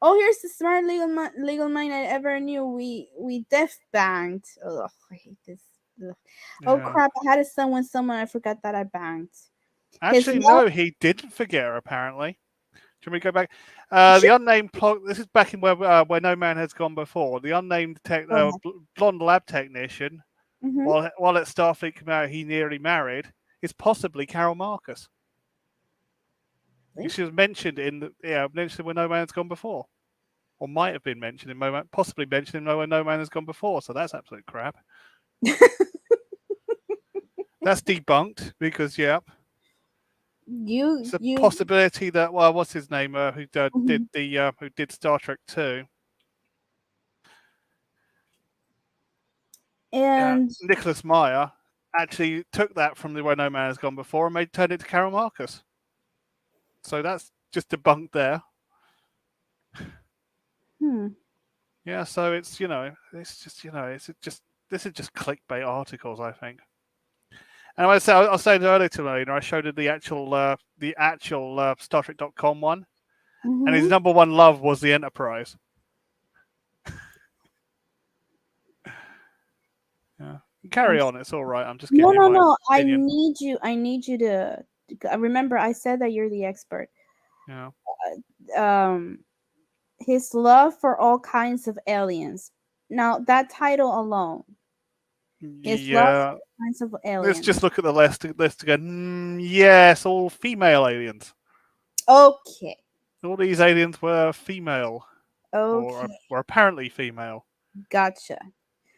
Oh, here's the smart legal mind I ever knew. We deaf banged. Ugh, I hate this. Ugh. Oh Yeah. crap! I had a son with someone. I forgot that I banged. His Actually, love. no, he didn't forget her. Apparently. Should we go back? Shit. The unnamed plot. This is back in where no man has gone before. The unnamed Go ahead. blonde lab technician, Mm-hmm. while at Starfleet Command he nearly married, is possibly Carol Marcus. Really? She was mentioned mentioned when no man has gone before, or might have been mentioned possibly mentioned in when no man has gone before. So that's absolute crap. That's debunked because You it's a you possibility that what's his name mhm. who did Star Trek 2, And Nicholas Meyer actually took that from the Where No Man Has Gone Before and turned it to Carol Marcus. So that's just debunked there. hmm. Yeah, so it's just this is just clickbait articles, I think. And I was saying earlier to Melina, I showed her the actual StarTrek.com one, and his Mm-hmm. number one love was the Enterprise. Yeah, carry on. It's all right. I'm just No, giving you no, my no. opinion. I need you to remember I said that you're the expert. Yeah, Um his love for all kinds of aliens. Now, that title alone, his love for yeah. all kinds of Let's aliens. just look at the list again. Yes, all female aliens. Okay. All these aliens were female, or Okay. were apparently female. Gotcha.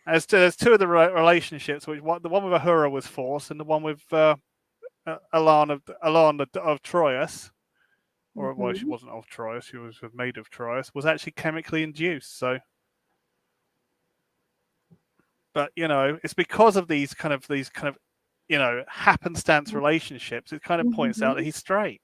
There's two of the relationships. The one with Ahura was forced, and the one with Alana of Troyes, or well, she Mm-hmm. wasn't of Troyes. She was made of Troyes. Was actually chemically induced. So, but it's because of these kind of happenstance relationships. It kind of points out that Mm-hmm. he's straight.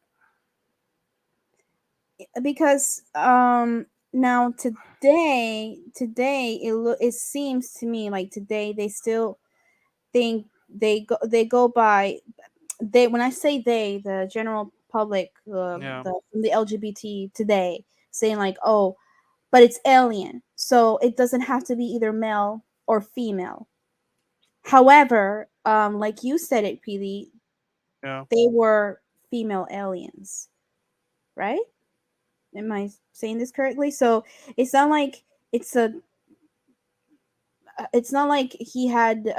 Because now today it seems to me like today they still think they go by they when I say they, the general public, Yeah, the LGBT today, saying like, oh, but it's alien, so it doesn't have to be either male or female. However, like you said it, PD, yeah. they were female aliens, right? Am I saying this correctly? So it's not like it's a it's not like he had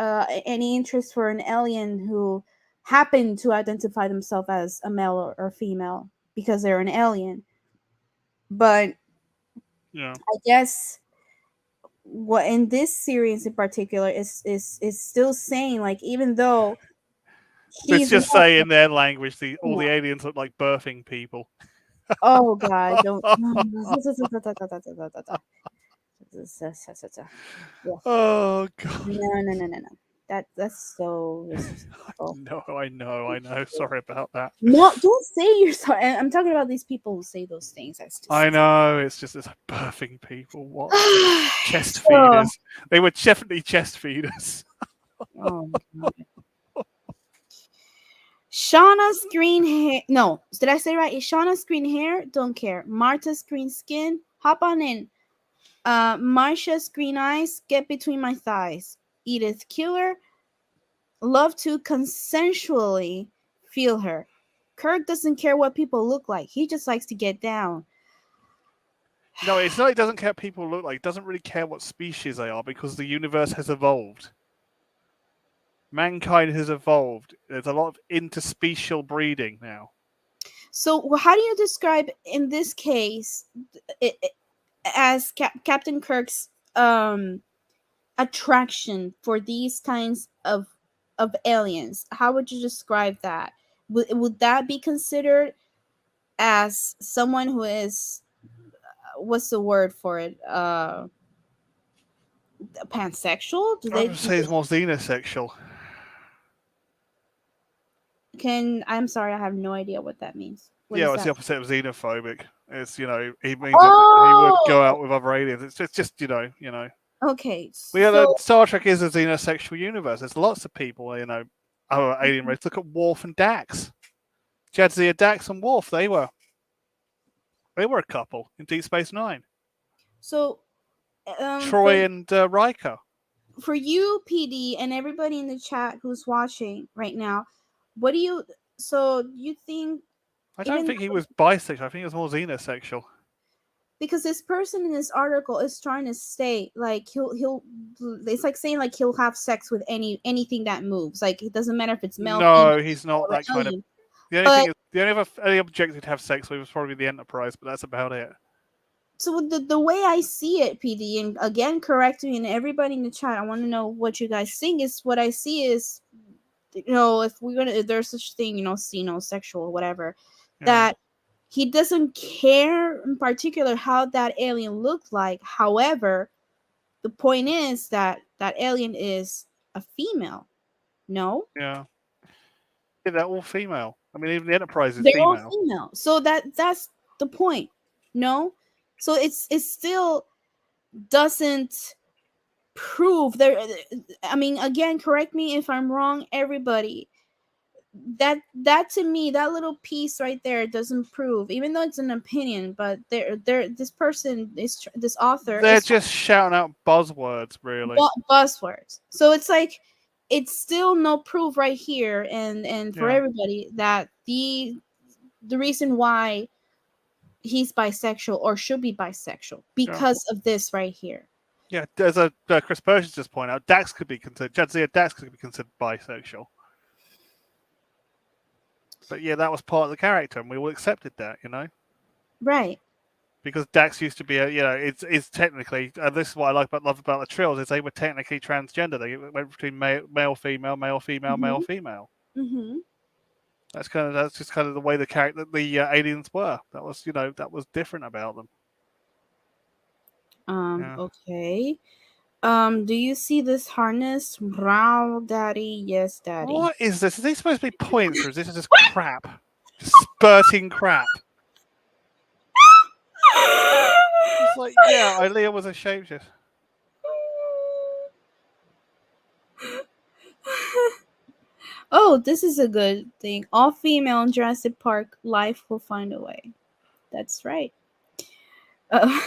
any interest for an alien who happened to identify themselves as a male or female because they're an alien. But Yeah. I guess what in this series in particular is still saying like even though Let's he's just not say in their language, all female. the aliens look like birthing people. Oh God, don't. Yeah. Oh God. No, no, no, no, no. That's so disrespectful. No, I know, I know. Sorry about that. No, don't say you're sorry. I'm talking about these people who say those things. That's I just know. It's like birthing people. What chest so. feeders? They were definitely chest feeders. Oh my God. Shauna's green hair. No, did I say right? Is Shauna's green hair? Don't care. Marta's green skin. Hop on in. Marsha's green eyes. Get between my thighs. Edith Killer. Love to consensually feel her. Kirk doesn't care what people look like. He just likes to get down. No, it's not. He doesn't care what people look like. He doesn't really care what species they are because the universe has evolved. Mankind has evolved. There's a lot of interspecial breeding now. So, how do you describe in this case as Captain Kirk's attraction for these kinds of aliens? How would you describe that? Would that be considered as someone who is what's the word for it? Pansexual? I would say it's more xenosexual. Can I'm sorry, I have no idea what that means. What Yeah, is well, it's the that? opposite of xenophobic. It's he means that he would Oh, go out with other aliens. It's just okay. Star Trek is a xenosexual universe. There's lots of people, other alien race. Look at Worf and Dax. Jadzia, Dax, and Worf. They were a couple in Deep Space Nine. So, for Troy and Riker. for you, PD, and everybody in the chat who's watching right now, what do you? So you think I don't even think he was bisexual. I think he was more xenosexual. because this person in this article is trying to state like he'll it's like saying like he'll have sex with anything that moves. Like it doesn't matter if it's male, female, No, he's not or that kind of. alien. The only But thing is, any object he'd have sex with was probably the Enterprise, but that's about it. so the way I see it, PD, and again correct me and everybody in the chat, I want to know what you guys think. Is what I see is if we're gonna, if there's such thing, xenosexual, whatever, Yeah. that he doesn't care in particular how that alien looked like. However, the point is that that alien is a female. No, Yeah. Yeah, they're all female. I mean, even the Enterprise is they're all female. female. So that's the point. No, so it still doesn't prove there. I mean, again, correct me if I'm wrong, everybody. That to me, that little piece right there doesn't prove, even though it's an opinion, but there this person is, this author They're is just shouting out buzzwords, really. buzzwords. So it's like, it's still no proof right here, and for Yeah. everybody, that the reason why he's bisexual or should be bisexual Yeah. because of this right here. Yeah. There's a Chris Pershing just point out, Dax could be considered. Jadzia Dax could be considered bisexual. But yeah, that was part of the character, and we all accepted that, Right. because Dax used to be it's technically, this is what I love about the Trills, is they were technically transgender. They went between male, female, male, female, male, Mhm. female. Mhm. That's just kind of the way the aliens were. That was that was different about them. Yeah. Okay. Do you see this harness? Wow, daddy. Yes, daddy. What is this? Are these supposed to be points, or is this just crap? Just spurting crap. It's like, yeah, Ilea was a shapeshift. Oh, this is a good thing. All female in Jurassic Park, life will find a way. That's right. I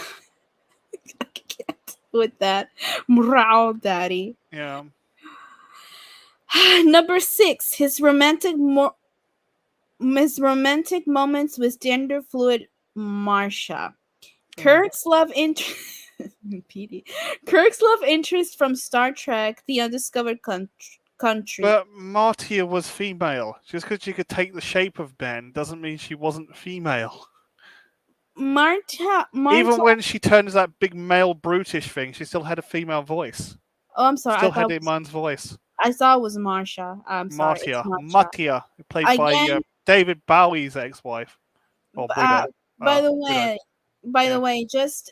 can't with that. Morale, daddy. Yeah. Number 6, his romantic moments with gender fluid Marsha. Kirk's love interest. PD. Kirk's love interest from Star Trek: The Undiscovered Country. But Martia was female. Just because she could take the shape of Ben doesn't mean she wasn't female. Marta. Even when she turned into that big male brutish thing, she still had a female voice. Oh, I'm sorry. Still had Iman's voice. I thought it was Marsha. I'm sorry. It's Matia, played by David Bowie's ex-wife or widow. By the way, just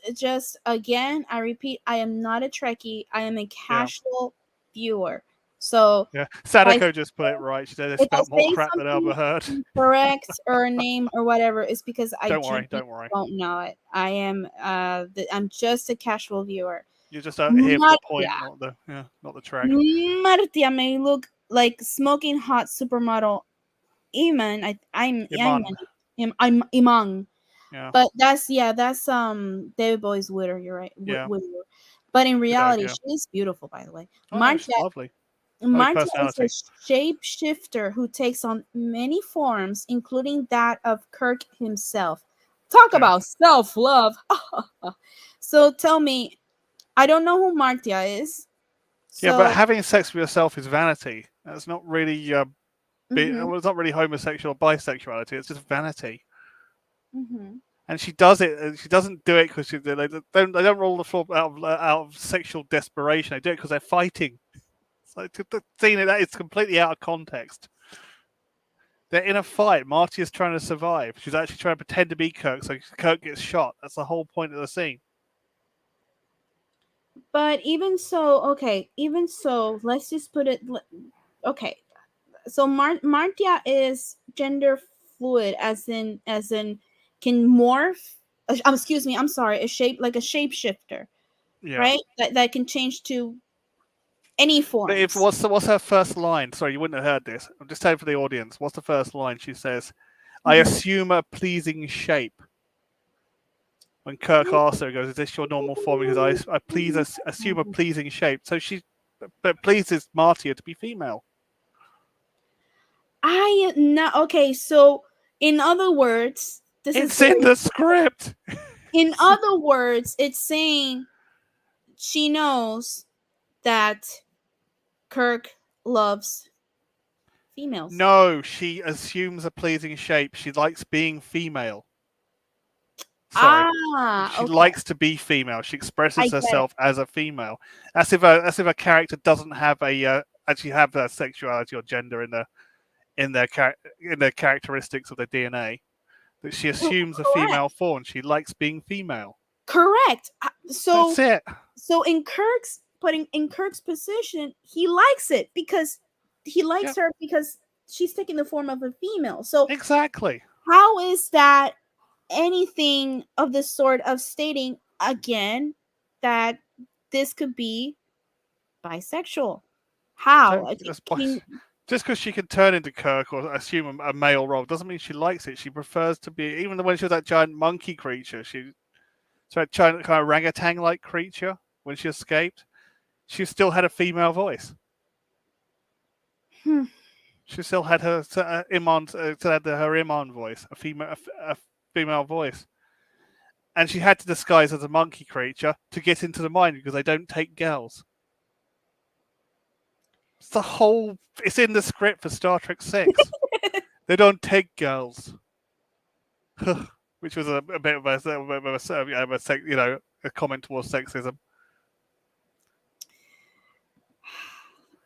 again, I repeat, I am not a Trekkie. I am a casual viewer. So yeah, Sadako just put it right. She said they spelled more crap than I ever heard. Correct or name or whatever is because I don't know it. I am I'm just a casual viewer. You're just here for the point, not the track. Martia may look like smoking hot supermodel Iman. I'm Iman. Yeah. But that's David Bowie's widow. You're right. Yeah. But in reality, she's beautiful, by the way. Martia, lovely. Martia is a shapeshifter who takes on many forms, including that of Kirk himself. Talk about self-love. So tell me, I don't know who Martia is. So... Yeah, but having sex with yourself is vanity. That's not really it's not really homosexual or bisexuality. It's just vanity. Mm-hmm. And she does it. And she doesn't do it because they don't roll the floor out of sexual desperation. They do it because they're fighting. So seeing that is completely out of context. They're in a fight. Marty is trying to survive. She's actually trying to pretend to be Kirk, so Kirk gets shot. That's the whole point of the scene. But even so, let's just put it. Okay, so Martia is gender fluid, as in can morph. Excuse me, I'm sorry. A shapeshifter, right? That can change to any form. What's her first line? Sorry, you wouldn't have heard this. I'm just telling for the audience. What's the first line? She says, "I assume a pleasing shape." When Kirk asks her, he goes, "Is this your normal form?" Because I assume a pleasing shape. So she pleases Martia to be female. Okay, so in other words, it's in the script. In other words, it's saying she knows that Kirk loves females. No, she assumes a pleasing shape. She likes being female. Sorry. She likes to be female. She expresses herself as a female. That's if a character doesn't have a actually have their sexuality or gender in their characteristics of their DNA. That she assumes a Correct. female form. She likes being female. Correct. That's it. So in Kirk's position, he likes it because he Yeah, likes her because she's taking the form of a female. So exactly. how is that anything of the sort of stating again that this could be bisexual? How? Don't Like, just can you, just because she can turn into Kirk or assume a male role doesn't mean she likes it. She prefers to be, even when she was that giant monkey creature, that giant kind of orangutan like creature when she escaped, she still had a female voice. hmm, She still had her her Iman voice, a female voice, and she had to disguise as a monkey creature to get into the mine because they don't take girls. It's the whole. It's in the script for Star Trek 6. They don't take girls, which was a bit of a comment towards sexism.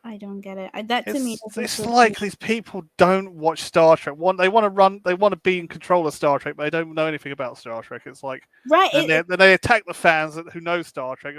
I don't get it. That to me doesn't It's fit like these people don't watch Star Trek. They want to be in control of Star Trek, but they don't know anything about Star Trek. It's like, right. and then they attack the fans who know Star Trek.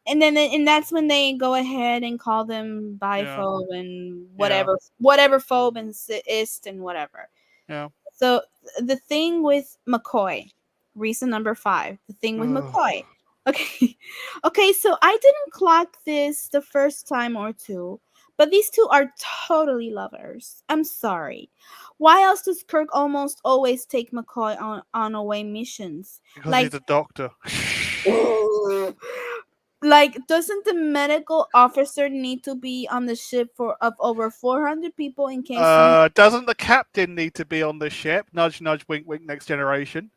And that's when they go ahead and call them Yeah, biphobe and yeah, whatever phobe and ist and whatever. yeah. So the thing with McCoy, reason number 5, the thing with Ugh. McCoy. Okay. Okay, so I didn't clock this the first time or two, but these two are totally lovers. I'm sorry. Why else does Kirk almost always take McCoy on away missions? Because Like, he's a doctor. like, doesn't the medical officer need to be on the ship of over 400 people in case some? Doesn't the captain need to be on the ship? Nudge, nudge, wink, wink. Next Generation.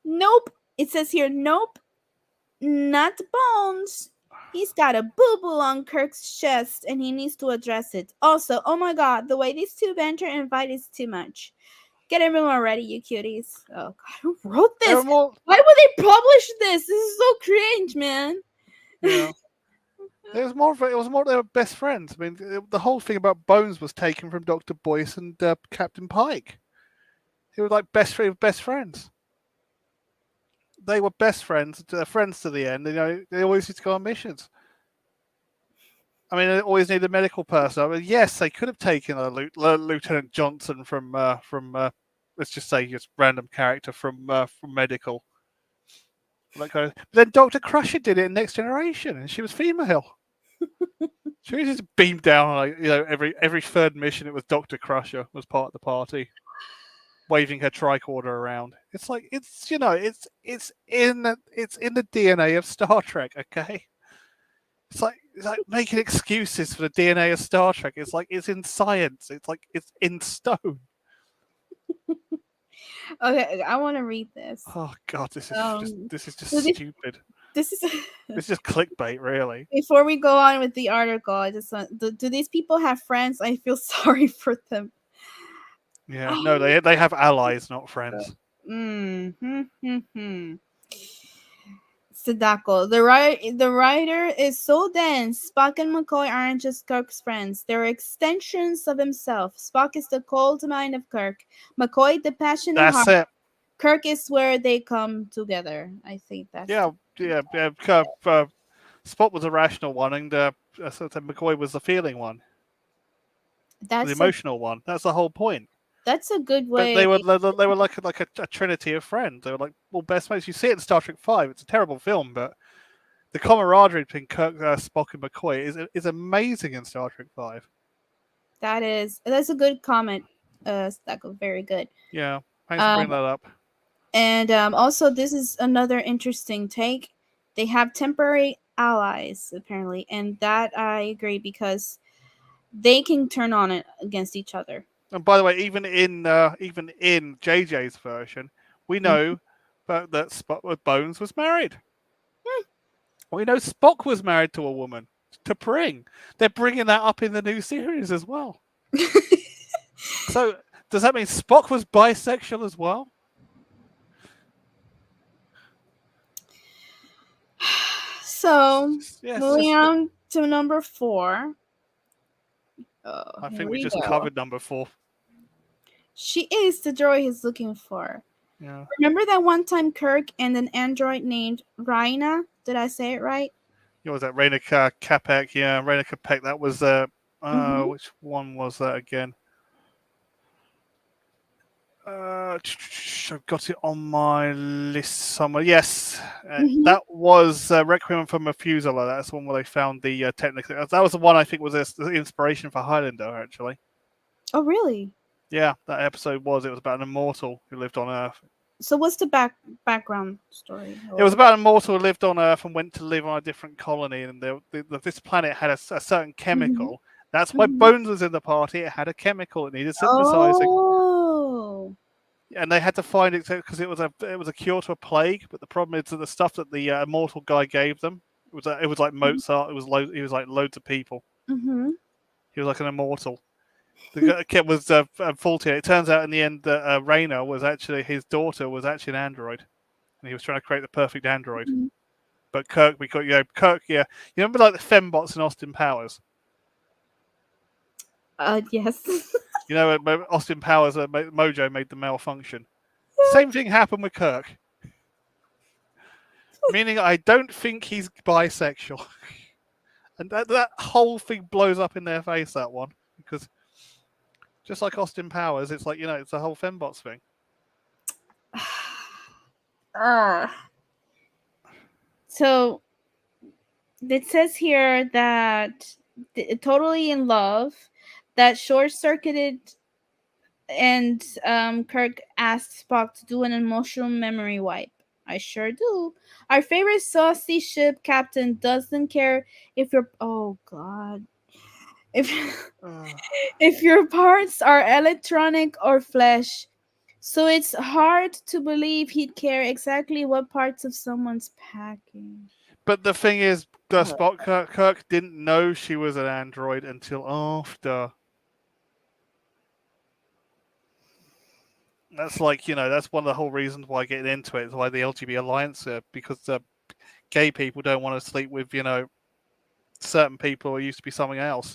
Nope. It says here, nope, not Bones. He's got a boo boo on Kirk's chest and he needs to address it. Also, oh my god, the way these two banter and fight is too much. Get everyone ready, you cuties. Oh god, who wrote There this? were more. Why would they publish this? This is so cringe, man. Yeah. It was more. It was more. They were best friends. I mean, the whole thing about Bones was taken from Dr. Boyce and Captain Pike. They were like best friends. They were best friends. They're friends to the end. You know, they always used to go on missions. I mean, they always needed a medical person. I mean, yes, they could have taken a Lieutenant Johnson from let's just say just random character from medical. Like, but then Dr. Crusher did it in Next Generation, and she was female. She was just beamed down, like, you know, every third mission. It was Dr. Crusher was part of the party, waving her tricorder around. It's like it's in the DNA of Star Trek. Okay, it's like making excuses for the DNA of Star Trek. It's like it's in science. It's like it's in stone. Okay, I want to read this. Oh God, this is just so stupid. This is It's just clickbait, really. before we go on with the article. I just want do these people have friends? I feel sorry for them. Yeah, no, they have allies, not friends. Sadako. The writer is so dense. Spock and McCoy aren't just Kirk's friends. They're extensions of himself. Spock is the cold mind of Kirk. McCoy the passionate That's heart. it. Kirk is where they come together. I think that's Yeah. Spot was a rational one, and McCoy was the feeling one, the emotional one. That's the whole point. That's a good But way. they were like a trinity of friends. They were like best mates. You see it in Star Trek 5. It's a terrible film, but the camaraderie between Kirk, Spock, and McCoy is amazing in Star Trek 5. That's a good comment. Sadako, very good. Yeah, thanks for bringing that up. And also, this is another interesting take. They have temporary allies, apparently, and that I agree because they can turn on it against each other. And by the way, even in JJ's version, we know that Spock with Bones was married. We know Spock was married to a woman, to Pring. They're bringing that up in the new series as well. So does that mean Spock was bisexual as well? So, moving on to number 4. I Here think we we just go. covered number 4. She is the droid he's looking for. Yeah. Remember that one time Kirk and an android named Raina? Did I say it right? What was that? Raina Capek. Yeah, Raina Capek. That was Mm-hmm. which one was that again? I've got it on my list somewhere. Yes, Mm-hmm. that was Requiem for Methuselah. That's the one where they found the technical. That was the one I think was the inspiration for Highlander, actually. Oh, really? Yeah, that episode was. It was about an immortal who lived on Earth. So what's the background story? It was Or about an immortal who lived on Earth and went to live on a different colony, and this planet had a certain mm-hmm. chemical. That's why Mm-hmm. Bones was in the party. It had a chemical it needed synthesizing. Oh. And they had to find it because it was a cure to a plague. But the problem is that the stuff that the immortal guy gave them it was like Mozart. He was like loads of people. Mm-hmm. He was like an immortal. The kid was faulty. It turns out in the end that Raina was actually his daughter was actually an android, and he was trying to create the perfect android. But Kirk, Kirk, yeah. You remember like the fembots in Austin Powers? Yes. You know, Austin Powers, Mojo made the malfunction. Same thing happened with Kirk. Meaning, I don't think he's bisexual. And that whole thing blows up in their face, that one. Because just like Austin Powers, it's like, it's the whole fembots thing. So it says here that totally in love, that short circuited, and Kirk asked Spock to do an emotional memory wipe. I sure do. Our favorite saucy ship captain doesn't care if you're. Oh God. If if your parts are electronic or flesh. So it's hard to believe he'd care exactly what parts of someone's packing. But the thing is, Kirk didn't know she was an android until after. That's like, that's one of the whole reasons why getting into it is why the LGBT alliance, because gay people don't want to sleep with, certain people who used to be something else,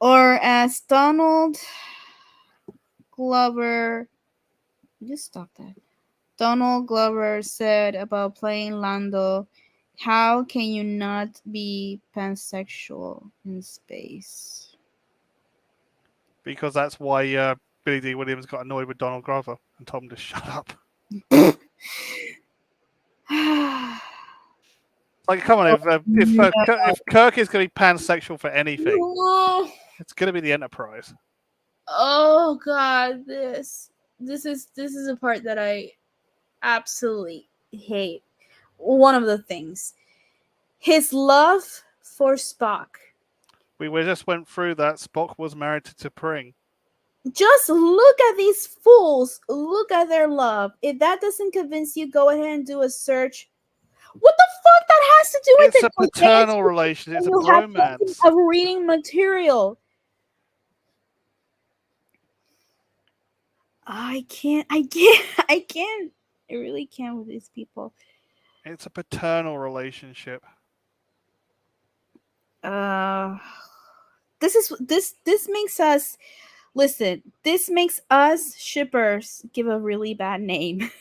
Or as Donald Glover, just stop that. Donald Glover said about playing Lando, how can you not be pansexual in space? Because that's why Billy D. Williams got annoyed with Donald Glover and told him to shut up. Like, come on, if Kirk is going to be pansexual for anything, it's going to be the Enterprise. Oh God, this is a part that I absolutely hate. One of the things, his love for Spock. We just went through that. Spock was married to T'Pring. Just look at these fools. Look at their love. If that doesn't convince you, go ahead and do a search. What the fuck that has to do with It's it? a paternal relationship. It's a bromance. Of reading material. I can't. I really can't with these people. It's a paternal relationship. This makes us listen. This makes us shippers give a really bad name.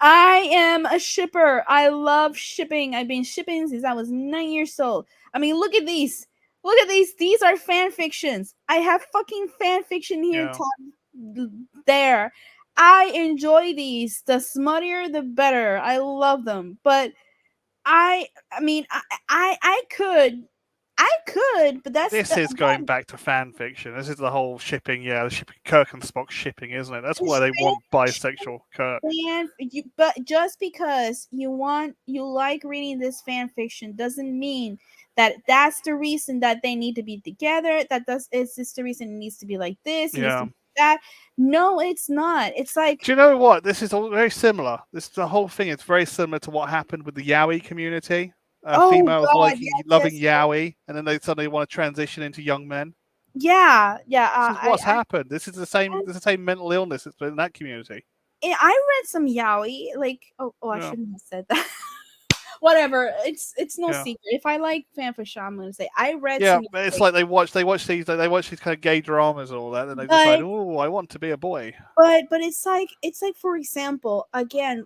I am a shipper. I love shipping. I've been shipping since I was 9 years old. I mean, look at these. Look at these. These are fan fictions. I have fucking fan fiction here. Yeah. There. I enjoy these. The smuttier, the better. I love them. But I mean, I could, but this is going back to fan fiction. This is the whole shipping, the shipping Kirk and Spock shipping, isn't it? That's why they want bisexual Kirk. But just because you like reading this fan fiction doesn't mean that that's the reason that they need to be together. It's just the reason it needs to be like this. Yeah. That no, it's not. It's like, do you know what? This is all very similar. The whole thing is very similar to what happened with the Yowie community. Females loving Yowie, and then they suddenly want to transition into young men. Yeah. This is what's happened. This is the same mental illness that's been in that community. I read some Yowie, like I shouldn't have said that. Whatever. It's no Yeah. secret. If I like fanfiction, I'm gonna say I read Yeah, some, but it's like they watch these kind of gay dramas and all that, and they decide, but oh, I want to be a boy. but it's like for example, again,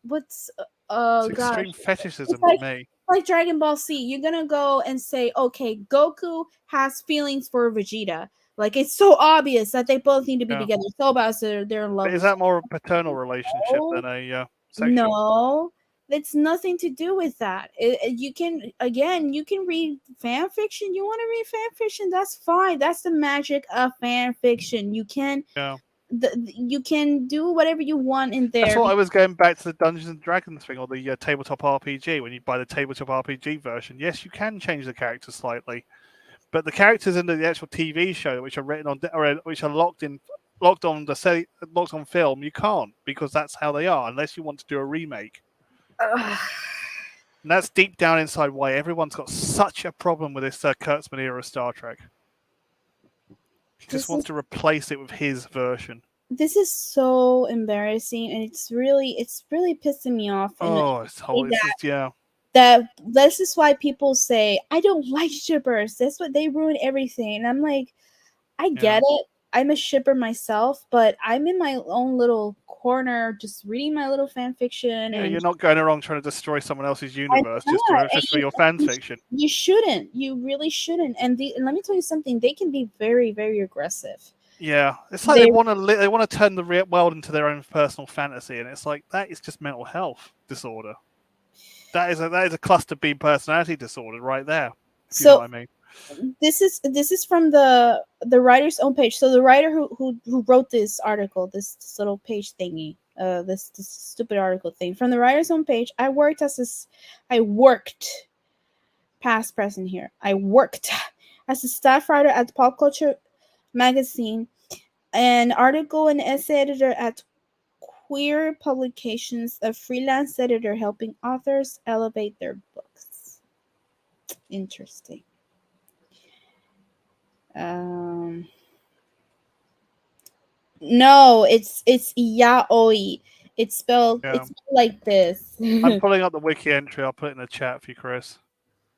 what's It's gosh, extreme it's fetishism to like me. Dragon Ball Z. You're gonna go and say, okay, Goku has feelings for Vegeta. Like it's so obvious that they both need to be Yeah, together. So obvious they're in love but is with each that more a paternal relationship other. than a sexual? No, it's nothing to do with that. You can, again, you can read fan fiction. You want to read fan fiction? That's fine. That's the magic of fan fiction. Yeah, You can do whatever you want in that's there. what I was going back to the Dungeons and Dragons thing or the tabletop RPG. When you buy the tabletop RPG version, yes, you can change the characters slightly, but the characters in the actual TV show, which are written on or which are locked on film, you can't because that's how they are, unless you want to do a remake. Ugh. And that's deep down inside why everyone's got such a problem with this Kurtzman era Star Trek. He just This wants is to replace it with his version. this is so embarrassing, and it's really pissing me off. And Oh, it's just, yeah. that this is why people say I don't like shippers. That's what they ruin everything. And I'm like, I Yeah. get it. I'm a shipper myself, but I'm in my own little corner, just reading my little fan fiction, Yeah, and you're not going around trying to destroy someone else's I'm universe not. And just for your fan you, fiction. you shouldn't. You really shouldn't. And let me tell you something. They can be very, very aggressive. Yeah, it's like They they want to turn the real world into their own personal fantasy, and it's like that is just mental health disorder. That is a cluster B personality disorder right there. If you know what so I mean. this is from the writer's own page. So the writer who wrote this article, this little page thingy, this stupid article thing from the writer's own page. I worked past present here. I worked as a staff writer at Pop Culture magazine, an article and essay editor at Queer Publications, a freelance editor helping authors elevate their books. Interesting. Um, no, it's yaoi. Yeah, It's spelled like this. I'm pulling up the wiki entry. I'll put it in the chat for you, Chris.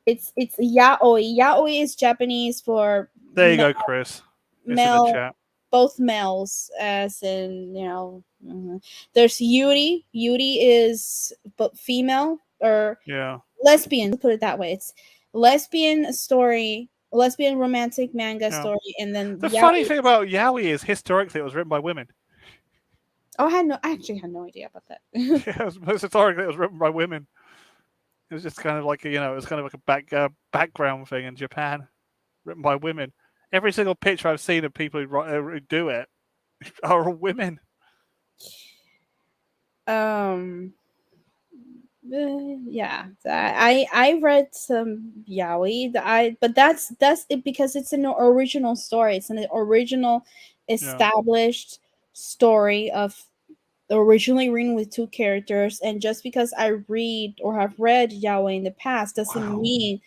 It's yaoi. Yaoi is Japanese for There you go, Chris. It's in the male, chat. both males, as in, there's yuri. Yuri is but female or Yeah. lesbian. Let's put it that way. It's lesbian story, lesbian romantic manga Yeah. story, and then The funny yaoi. thing about yaoi is historically it was written by women. Oh, I actually had no idea about that. Yeah, historically it was written by women. It was just kind of like it was kind of like a background thing in Japan, written by women. Every single picture I've seen of people who do it are all women. um yeah, I read some yaoi that I but that's it because it's an original story. It's an original Yeah. established story of originally written with two characters. And just because I read or have read yaoi in the past doesn't Wow. mean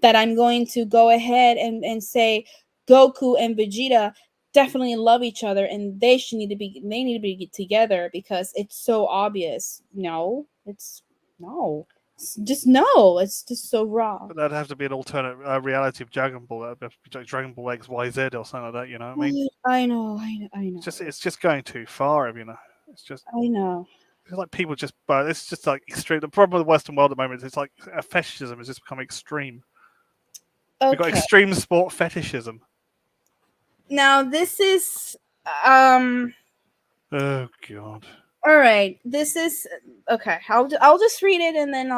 that I'm going to go ahead and say Goku and Vegeta definitely love each other and they need to be together because it's so obvious. No, it's no. It's just no. It's just so wrong. But that'd have to be an alternate reality of Dragon Ball. That'd have to be like Dragon Ball XYZ or something like that. You know what I mean? I know, I know. It's just going too far. It's just I know. it's like people just. But it's just like extreme. The problem with the Western world at the moment is it's like fetishism has just become extreme. We've got Okay. extreme sport fetishism. Now this is um Oh god. all right. This is okay. I'll just read it and then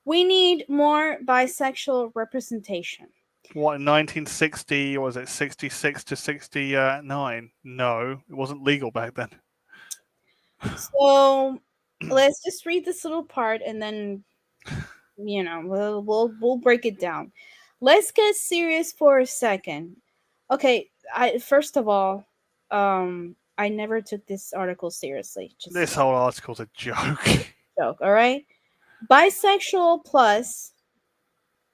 we need more bisexual representation. What in 1960 or was it 66 to 69? No, it wasn't legal back then. So let's just read this little part and then we'll break it down. Let's get serious for a second. Okay, I first of all, I never took this article seriously. Just This whole article's a joke. joke, all right? Bisexual plus.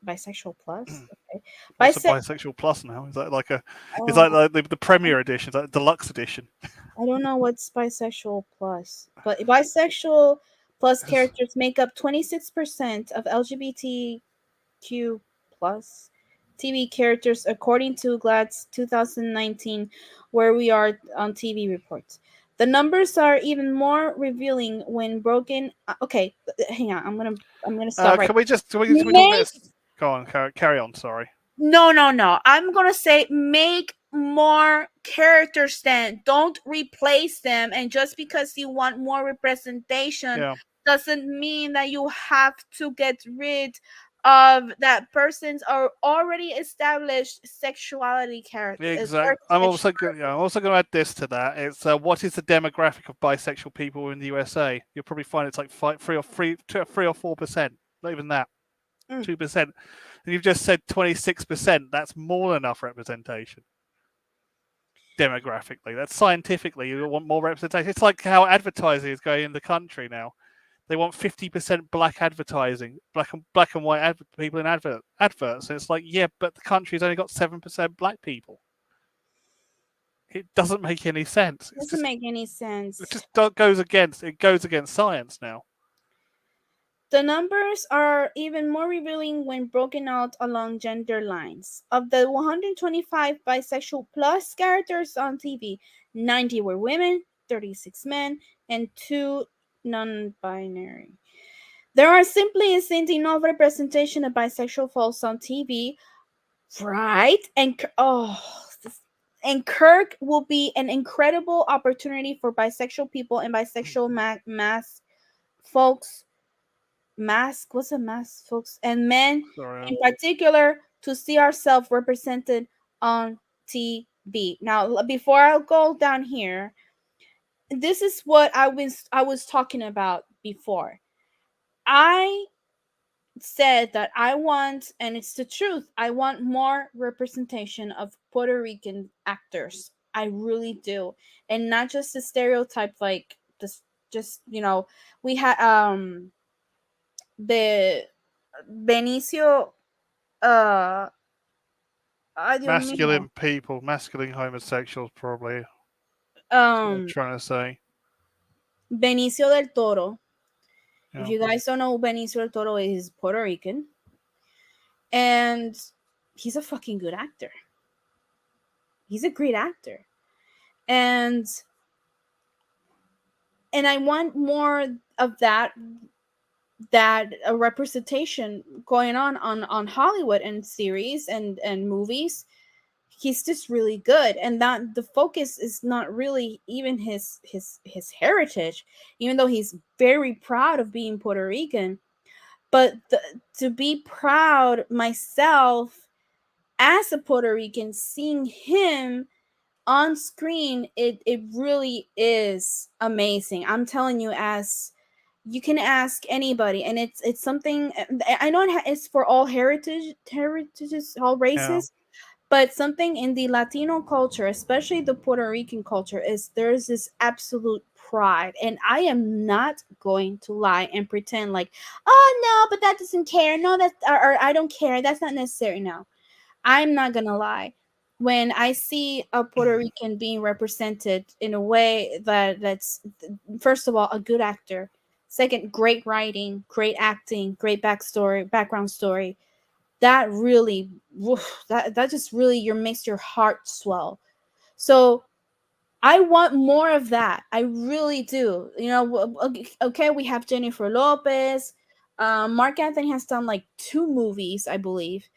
Bisexual plus? Okay. What's a bisexual plus now? Is that like a? It's Oh, like the premiere edition, it's like deluxe edition. I don't know what's bisexual plus, but bisexual plus characters make up 26% of LGBTQ plus TV characters, according to GLAAD's 2019 Where We Are on TV reports. The numbers are even more revealing when broken. Okay, hang on. I'm gonna stop right. Can we talk about Make this? Go on, carry on. Sorry. no. I'm gonna say make more characters then. Don't replace them. And just because you want more representation Yeah, doesn't mean that you have to get rid of that person's or already established sexuality character. exactly. I'm also going to add this to that. It's what is the demographic of bisexual people in the USA? You'll probably find it's like 3 or 4%. Not even that. 2%. And you've just said 26%. That's more than enough representation. Demographically, that's scientifically. You want more representation. It's like how advertising is going in the country now. They want 50% black advertising, black and white people in adverts. And it's like, yeah, but the country's only got 7% black people. It doesn't make any sense. It doesn't make any sense. It just goes against science now. The numbers are even more revealing when broken out along gender lines. Of the 125 bisexual plus characters on TV, 90 were women, 36 men, and 2 non-binary. There are simply isn't enough representation of bisexual folks on TV, right? And Kirk will be an incredible opportunity for bisexual people and bisexual mass folks what's a mask folks and men in particular to see ourselves represented on TV. Now before I go down here, this is what I was talking about before. I said that I want, and it's the truth, I want more representation of Puerto Rican actors. I really do. And not just the stereotype like this, just we had the Benicio, ay Dios mío, Masculine people, masculine homosexuals, probably. That's what I'm um, trying to say. Benicio del Toro. If Yeah. you guys don't know who Benicio del Toro is, he's Puerto Rican, and he's a fucking good actor. He's a great actor, and I want more of that a representation going on Hollywood and series and movies. He's just really good, and that the focus is not really even his heritage, even though he's very proud of being Puerto Rican. But to be proud myself as a Puerto Rican, seeing him on screen, it really is amazing. I'm telling you, as you can ask anybody, and it's something I know it's for all heritages, all races. Yeah. But something in the Latino culture, especially the Puerto Rican culture, is there's this absolute pride. And I am not going to lie and pretend like, oh no, but that doesn't care. No, that's or I don't care. That's not necessary. No, I'm not gonna lie. When I see a Puerto Rican being represented in a way that's first of all a good actor, second great writing, great acting, great background story, that really that just really makes your heart swell. So I want more of that. I really do. Okay, we have Jennifer Lopez. Mark Anthony has done like 2 movies, I believe.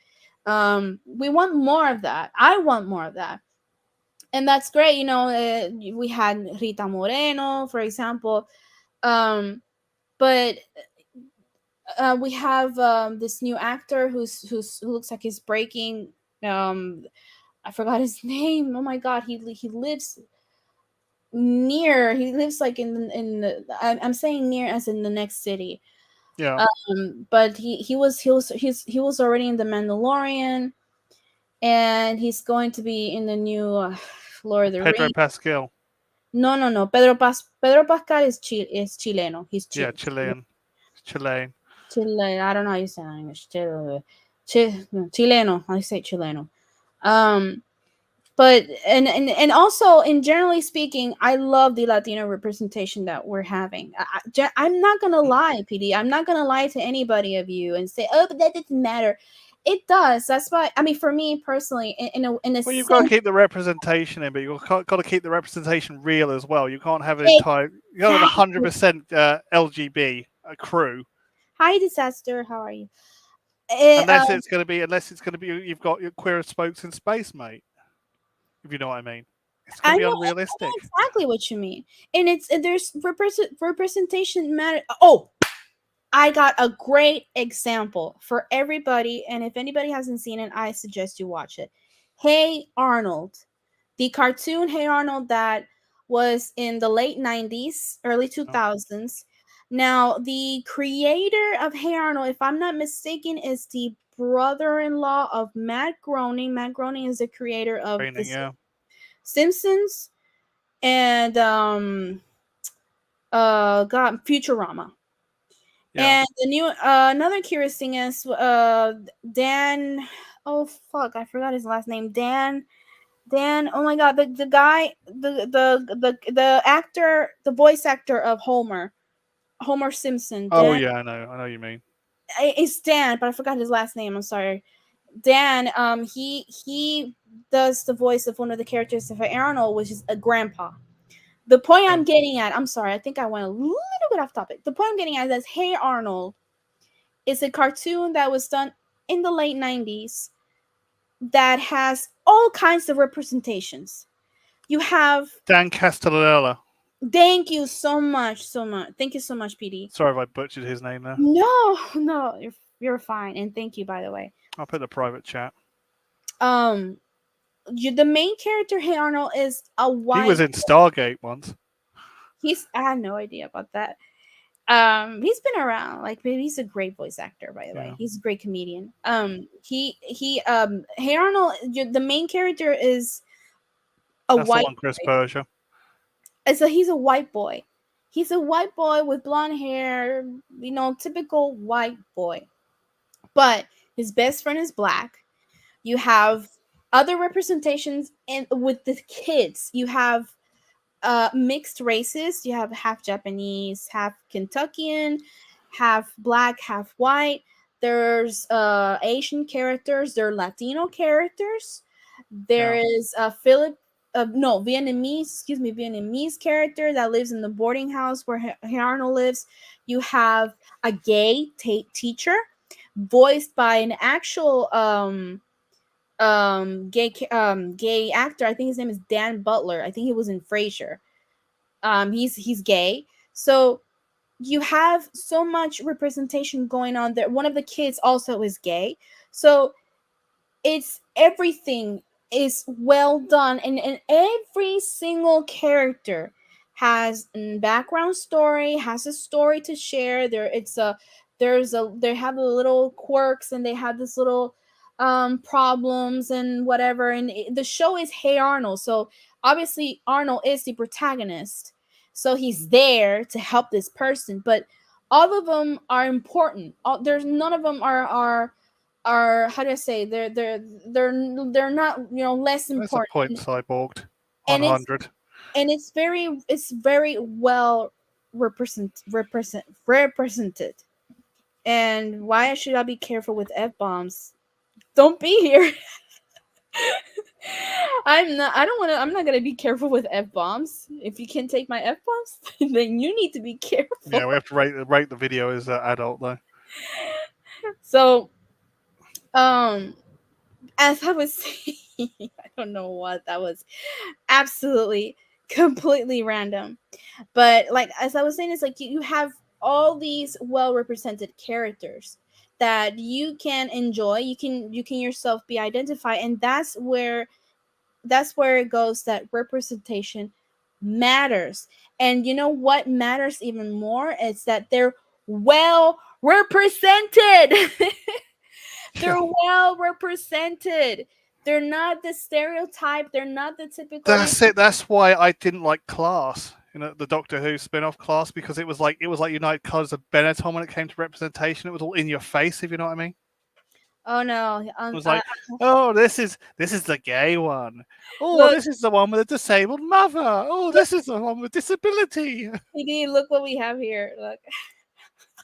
We want more of that. I want more of that. And that's great. We had Rita Moreno, for example. But we have this new actor who looks like he's breaking. I forgot his name. Oh my god, he lives near. He lives like I'm saying near as in the next city. Yeah. But he was already in the Mandalorian, and he's going to be in the new Lord of the Pedro Rings. Pascal. No. Pedro Pascal is Chileno. He's Yeah, Chilean. Chile. I don't know how you say it in English. Chileno. I say Chileno. But and also, in generally speaking, I love the Latino representation that we're having. I'm not gonna lie, PD. I'm not gonna lie to anybody of you and say, oh, but that doesn't matter. It does. That's why. I mean, for me personally, in a Well, you've got to sense, keep the representation in, but you've got to keep the representation real as well. You can't have an entire, you can't have exactly. 100% LGB crew Hi, disaster. How are you? Eh, unless it's going to be you've got your queer spokes in space, mate. If you know what I mean, it's going I to be know, I know unrealistic. exactly what you mean, and there's representation matter. Oh, I got a great example for everybody, and if anybody hasn't seen it, I suggest you watch it. Hey Arnold, the cartoon Hey Arnold that was in the late 90s, early No, 2000s. Now, the creator of Hey Arnold, if I'm not mistaken, is the brother-in-law of Matt Groening. Matt Groening is the creator of the training, yeah, Simpsons and God, Futurama. yeah. And the new another curious thing is Dan, oh fuck, I forgot his last name. Dan, oh my god, the guy, the actor, the voice actor of Homer Simpson. Oh Dan yeah, I know you mean. it's Dan, but I forgot his last name. I'm sorry. Dan, he does the voice of one of the characters of Arnold, which is a grandpa. The point Yeah, I'm getting at, I'm sorry, I think I went a little bit off topic. The point I'm getting at is Hey Arnold is a cartoon that was done in the late 90s that has all kinds of representations. You have, Dan Castellaneta. thank you so much, so much. Thank you so much, PD. Sorry if I butchered his name there. No, no, you're fine. And thank you, by the way. I'll put in a private chat. Um, the main character, Hey Arnold, is a He was white. in Stargate once. I had no idea about that. He's been around. Like, he's a great voice actor, by the way. Yeah, He's a great comedian. Hey Arnold, the main character is a that's the white one, Chris boy. Persia. He's a white boy. He's a white boy with blonde hair, typical white boy. But his best friend is black. You have other representations in with the kids. You have mixed races. You have half Japanese, half Kentuckian, half black, half white. There's Asian characters. There are Latino characters. There Yeah, is a Philip, no, Vietnamese, excuse me, Vietnamese character that lives in the boarding house where Arnold lives. You have a gay teacher voiced by an actual gay actor. I think his name is Dan Butler. I think he was in Frasier. He's gay. So you have so much representation going on there. One of the kids also is gay. So it's everything is well done, and every single character has a background story, has a story to share. They have the little quirks, and they have this little problems and whatever, and the show is Hey Arnold, so obviously Arnold is the protagonist, so he's there to help this person, but all of them are important. There's none of them are how do I say, they're not, less that's a point important. cyborged on And it's 100. very well represented. And why should I be careful with f-bombs? Don't be here. I'm not gonna be careful with f-bombs. If you can take my f-bombs, then you need to be Yeah, careful. we have to rate the video as adult though. So um as I was saying, I don't know what that was, absolutely completely random. But like as I was saying, it's like you have all these well represented characters that you can enjoy. You can yourself be identified, and that's where it goes, that representation matters. And you know what matters even more is that they're well represented. Yeah, They're well represented. They're not the stereotype. They're not the typical. that's it. That's why I didn't like Class. The Doctor Who spin-off Class, because it was like United Colors of Benetton when it came to representation. It was all in your face, if you know what I mean. Oh no. It was like, oh, this is the gay one. Oh, Look, this is the one with a disabled mother. Oh, look, this is the one with disability. PD, look what we have here. Look.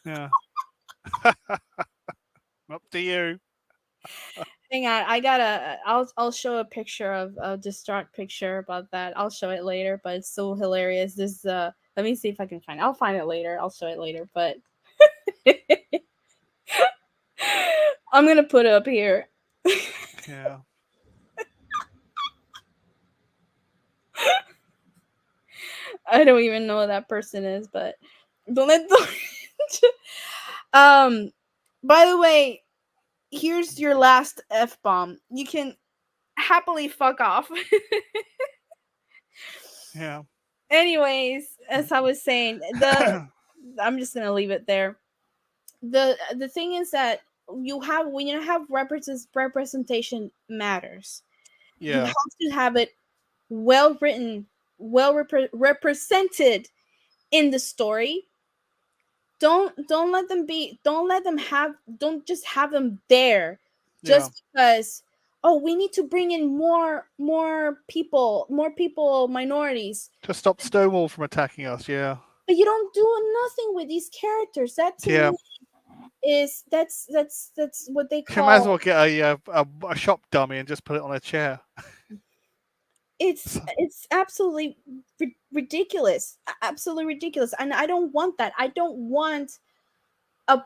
Yeah. Up to you. Hang on, I gotta. I'll show a picture of a distraught picture about that. I'll show it later, but it's so hilarious. This let me see if I can find. I'll find it later. I'll show it later, but I'm gonna put it up here. Yeah. I don't even know who that person is, but let's. um. By the way, here's your last f bomb. You can happily fuck off. Yeah. Anyways, as I was saying, I'm just gonna leave it there. The thing is that you have when you have representation matters. You Yeah. have to have it well written, represented in the story. Don't let them be. Don't let them have. Don't just have them there, Yeah. just because. Oh, we need to bring in more people, minorities. To stop Stonewall from attacking us. Yeah. But you don't do nothing with these characters. That to Yeah. me is that's what they You might as call well get a shop dummy and just put it on a chair. it's absolutely ridiculous, absolutely ridiculous, and I don't want that. I don't want a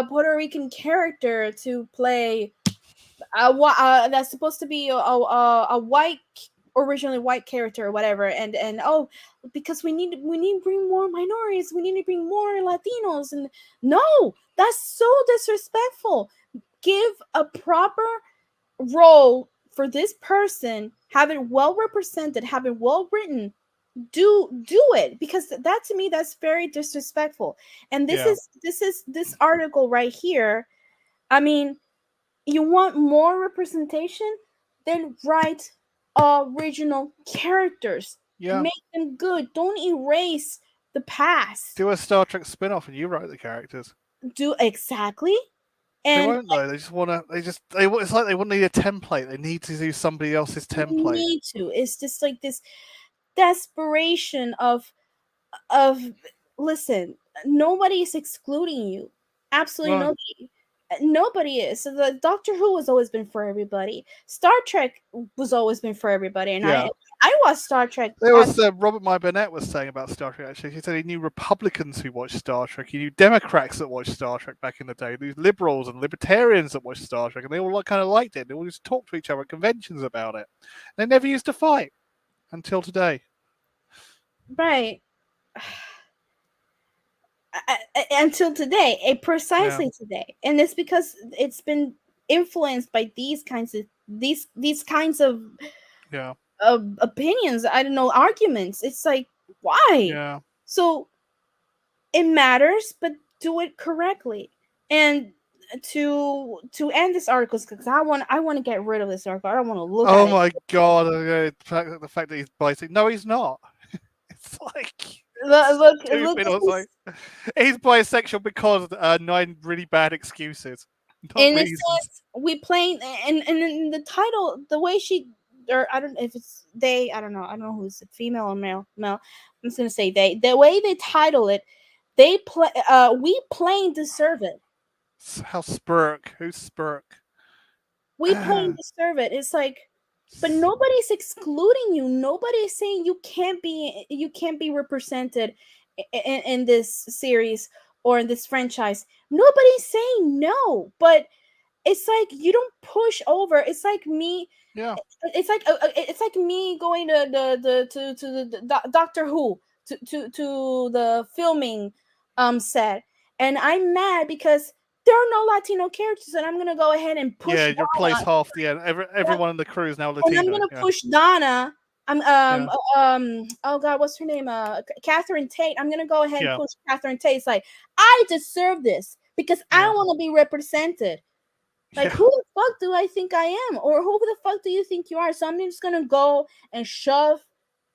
Puerto Rican character to play that's supposed to be a white originally white character or whatever, and oh, because we need to bring more minorities, we need to bring more Latinos, and no, that's so disrespectful. Give a proper role for this person, have it well represented, have it well written, do it, because that to me that's very disrespectful. And Yeah. this article right here, I mean, you want more representation, then write original characters, Yeah. make them good, don't erase the past. Do a Star Trek spin-off and you write the characters. Do exactly. They And won't though. They just wanna. It's like they wouldn't need a template. They need to do somebody else's template. need to, it's just like this desperation of listen, nobody is excluding you, absolutely Right. nobody is. So the Doctor Who has always been for everybody, Star Trek was always been for everybody, and Yeah. I watched Star Trek There was Robert My Burnett was saying about Star Trek. Actually, he said he knew Republicans who watched Star Trek. He knew Democrats that watched Star Trek back in the day. These liberals and libertarians that watched Star Trek, and they all kind of liked it. They all just talked to each other at conventions about it. They never used to fight until today. right. Until today, precisely today, and it's because it's been influenced by these kinds of Yeah. opinions, I don't know, arguments. It's like, why? Yeah. So it matters, but do it correctly. And to end this article, because I want to get rid of this article. I don't want to look Oh at it. my god! The fact that he's bisexual. No, he's not. It's like Look, stupid. this Also, he's bisexual because 9 really bad excuses, not and it reasons. says we playing, and in the title, the way she, or I don't know if it's they, I don't know who's female or male. I'm just gonna say they. The way they title it, they play. We plain deserve it. How Spurk? Who's Spurk? We plain deserve it. It's like, but nobody's excluding you. Nobody's saying you can't be represented in this series or in this franchise. Nobody's saying no, but it's like you don't push over. It's like me. Yeah. It's like me going to the Doctor Who to the filming set, and I'm mad because there are no Latino characters, and I'm gonna go ahead and push. Yeah, you replace half the end. Everyone in the crew is now And I'm Latino. gonna Yeah. push Donna. I'm Yeah. oh god, what's her name? Catherine Tate. I'm gonna go ahead and Yeah. push Catherine Tate. It's like, I deserve this because I Yeah. want to be represented. Like, Yeah. who the fuck do I think I am, or who the fuck do you think you are? So I'm just gonna go and shove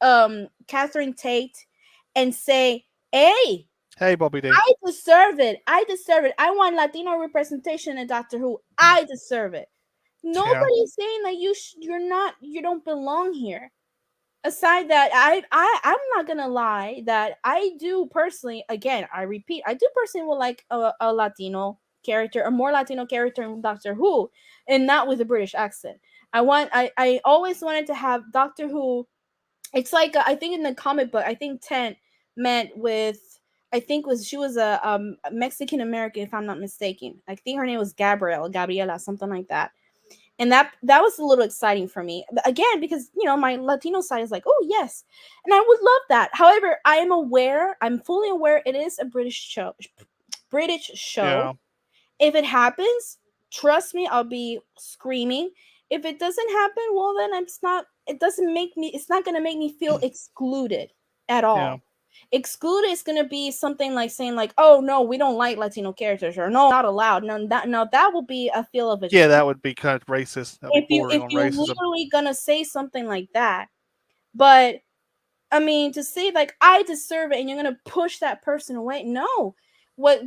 Catherine Tate and say, hey, Hey, Bobby D. I deserve it. I deserve it. I want Latino representation in Doctor Who. I deserve it. Yeah. Nobody's saying that you don't belong here. Aside that, I'm not gonna lie that I do personally. Again, I repeat, I do personally would like a Latino character, a more Latino character in Doctor Who, and not with a British accent. I always wanted to have Doctor Who. It's like I think in the comic book, I think Tent met with. I think was she was a Mexican American, if I'm not mistaken. I think her name was Gabriela, something like that, and that was a little exciting for me. But again, because my Latino side is like, oh yes, and I would love that. However, I'm fully aware it is a British show. Yeah. If it happens, trust me, I'll be screaming. If it doesn't happen, well then it's not going to make me feel excluded at Yeah. all. Excluded is going to be something like saying like, oh no, we don't like Latino characters, or no, not allowed. No, that will be a feel of Yeah, exclusion that would be kind of racist. That'd be if bordering on you racism. literally gonna say something like that. But I mean, to say like I deserve it and you're gonna push that person away, no. What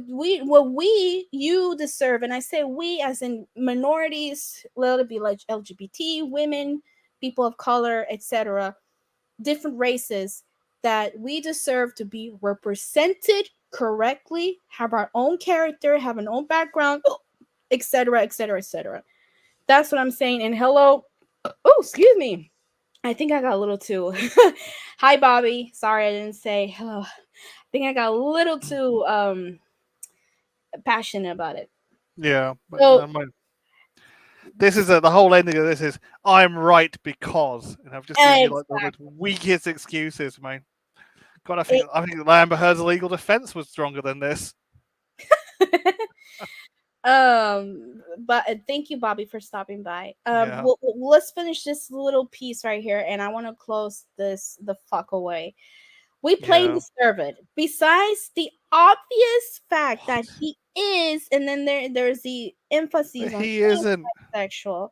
you deserve, and I say we as in minorities, let it be like LGBT, women, people of color, etc., different races, that we deserve to be represented correctly, have our own character, have an own background, etc., etc., etc. That's what I'm saying. And hello, oh, excuse me. I think I got a little too. Hi, Bobby. Sorry I didn't say hello. I think I got a little too passionate about it. Yeah, but So, this is the whole ending of this is I'm right because, and I've just given you like the exactly. weakest excuses, man. God, I think Amber Heard's legal defense was stronger than this. But thank you, Bobby, for stopping by. Yeah. Let's finish this little piece right here, and I want to close this the fuck away. We plain Yeah. deserve it. Besides the obvious fact that What? he is, and then there's the emphasis on He being isn't. bisexual.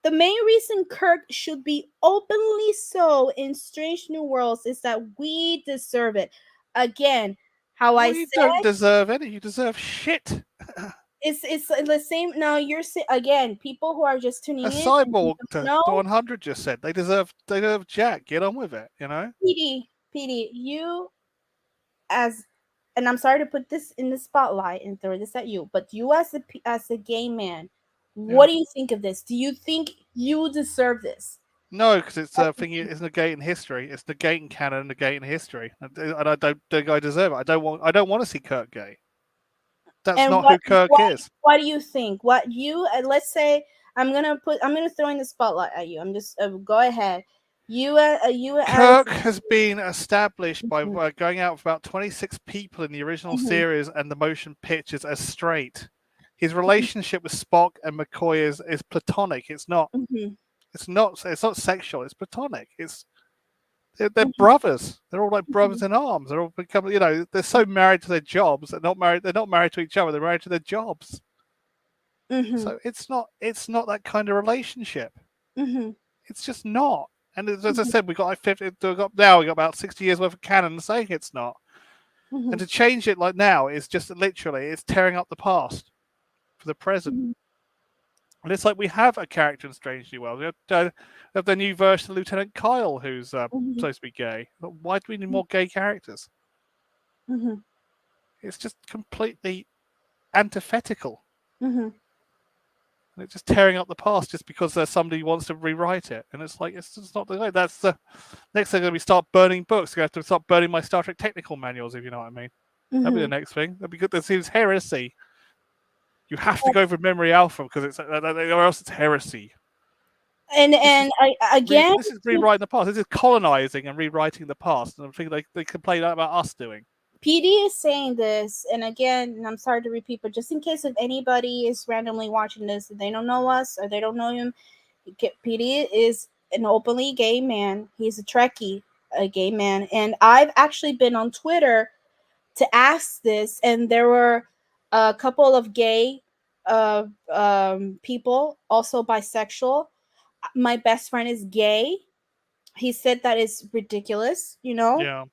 The main reason Kirk should be openly so in Strange New Worlds is that we deserve it. Again, how I Well, you said, don't deserve any. You deserve shit. it's the same. Now you're again, people who are just A tuning in and who cyborg don't to know, 100 just said they deserve Jack. Get on with it. You know. PD, you as, and I'm sorry to put this in the spotlight and throw this at you, but you as a gay man, Yeah. what do you think of this? Do you think you deserve this? No, because it's a thing. It's negating history. It's negating canon, negating history, and I don't think I deserve it. I don't want to see Kirk gay. That's And not who Kirk is. what do you think? What you let's say I'm gonna throw in the spotlight at you. I'm just go ahead. You as Kirk has been established by Mhm, going out with about 26 people in the original mhm, series and the motion pictures as straight. His relationship with Spock and McCoy is platonic. It's not. mhm, It's not. It's not sexual. It's platonic. They're mhm, brothers. They're all like mhm, brothers in arms. They're all become. They're so married to their jobs. They're not married. They're not married to each other. They're married to their jobs. mhm, So it's not. It's not that kind of relationship. mhm, It's just not. And as I mhm, said, we got like 50. We got about 60 years worth of canon saying it's not. And mhm, to change it like now is just literally it's tearing up the past for the present. mhm, And it's like we have a character in Strange New Worlds. We have the new version of Lieutenant Kyle who's mhm, supposed to be gay. But why do we need more gay characters? mhm, It's just completely antithetical. mhm, And it's just tearing up the past just because there's somebody who wants to rewrite it. And it's like, it's just not the way. That's the next thing. Going to be start burning books. We're going to have to start burning my Star Trek technical manuals, if you know what I mean. That'd be the mhm. next thing. That'd be good. That seems heresy. You have to go for memory alpha because or else it's heresy. This is Again, this is rewriting the past. This is colonizing and rewriting the past. And I think they complain about us doing. PD is saying this, and again, and I'm sorry to repeat, but just in case if anybody is randomly watching this and they don't know us or they don't know him, PD is an openly gay man. He's a Trekkie, a gay man, and I've actually been on Twitter to ask this, and there were a couple of gay people, also bisexual. My best friend is gay. He said that is ridiculous, Yeah,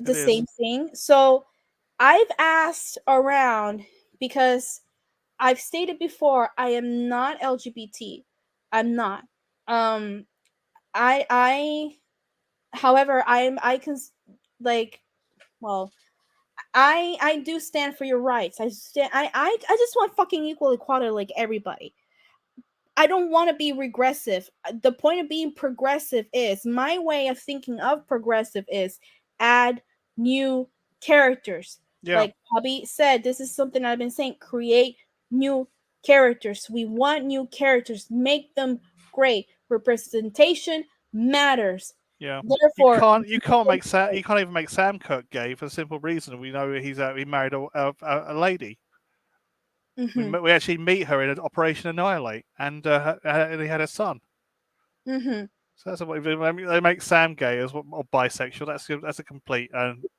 it the is. same thing. So I've asked around because I've stated before I am not LGBT. I'm not. Um, I however I can like well I do stand for your rights. I just want fucking equal equality like everybody. I don't want to be regressive. The point of being progressive is my way of thinking of progressive is add new characters. Yeah, Like Hubby said, this is something I've been saying. Create new characters. We want new characters. Make them great. Representation matters. yeah. Therefore, You can't even make Sam Kirk gay for the simple reason we know he married a lady. mm-hmm, We actually meet her in Operation Annihilate, and he had a son. mm-hmm. So that's what they make Sam gay or bisexual. That's a complete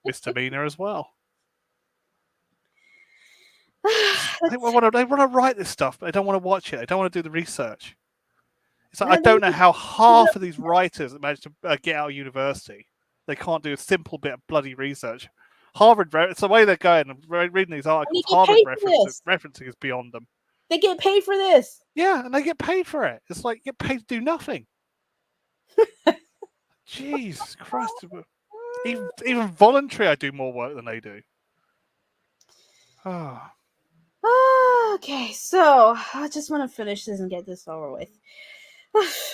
misdemeanor as well. They want to write this stuff, but they don't want to watch it. They don't want to do the research. It's like I don't know how half of these writers that managed to get out of university, they can't do a simple bit of bloody research. Harvard, it's the way they're going. I'm reading these They articles. get Harvard paid for this. referencing is beyond them. They get paid for this. Yeah, and they get paid for it. It's like you get paid to do nothing. Jesus Christ! Even voluntary, I do more work than they do. Oh. Okay, so I just want to finish this and get this over with.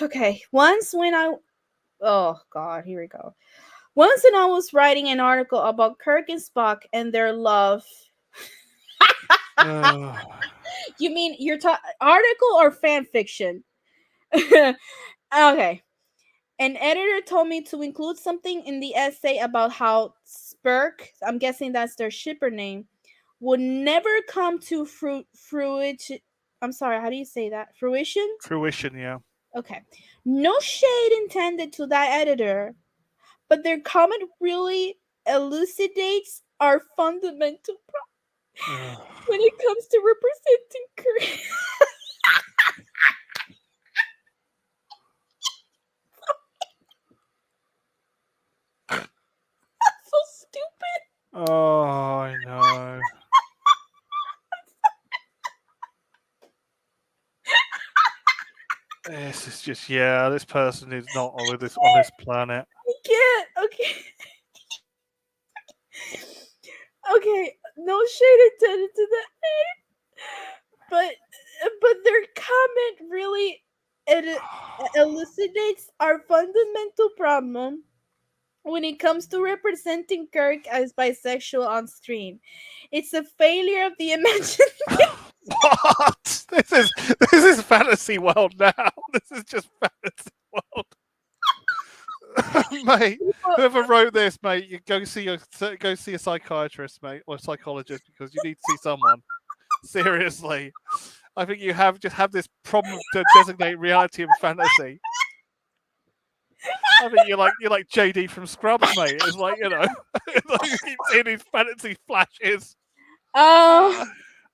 Okay, oh god, here we go. Once when I was writing an article about Kirk and Spock and their love. You mean you're article or fan fiction? Okay. An editor told me to include something in the essay about how Spurk, I'm guessing that's their shipper name, would never come to fruition. I'm sorry, how do you say that? Fruition? Fruition, yeah. Okay. No shade intended to that editor, but their comment really elucidates our fundamental problem when it comes to representing Korea. So stupid. Oh, I know. This is just this person is not on this planet. I can't. Okay. Okay. No shade intended to that, but their comment really elucidates our fundamental problem when it comes to representing Kirk as bisexual on screen. It's a failure of the imagination. What? This is fantasy world now. This is just fantasy world. Mate, whoever wrote this, mate, you go see a psychiatrist, mate, or a psychologist, because you need to see someone. Seriously, I think you have this problem to designate reality and fantasy. I think you're like JD from Scrubs, mate. It's like it's like you keep seeing these fantasy flashes. Oh,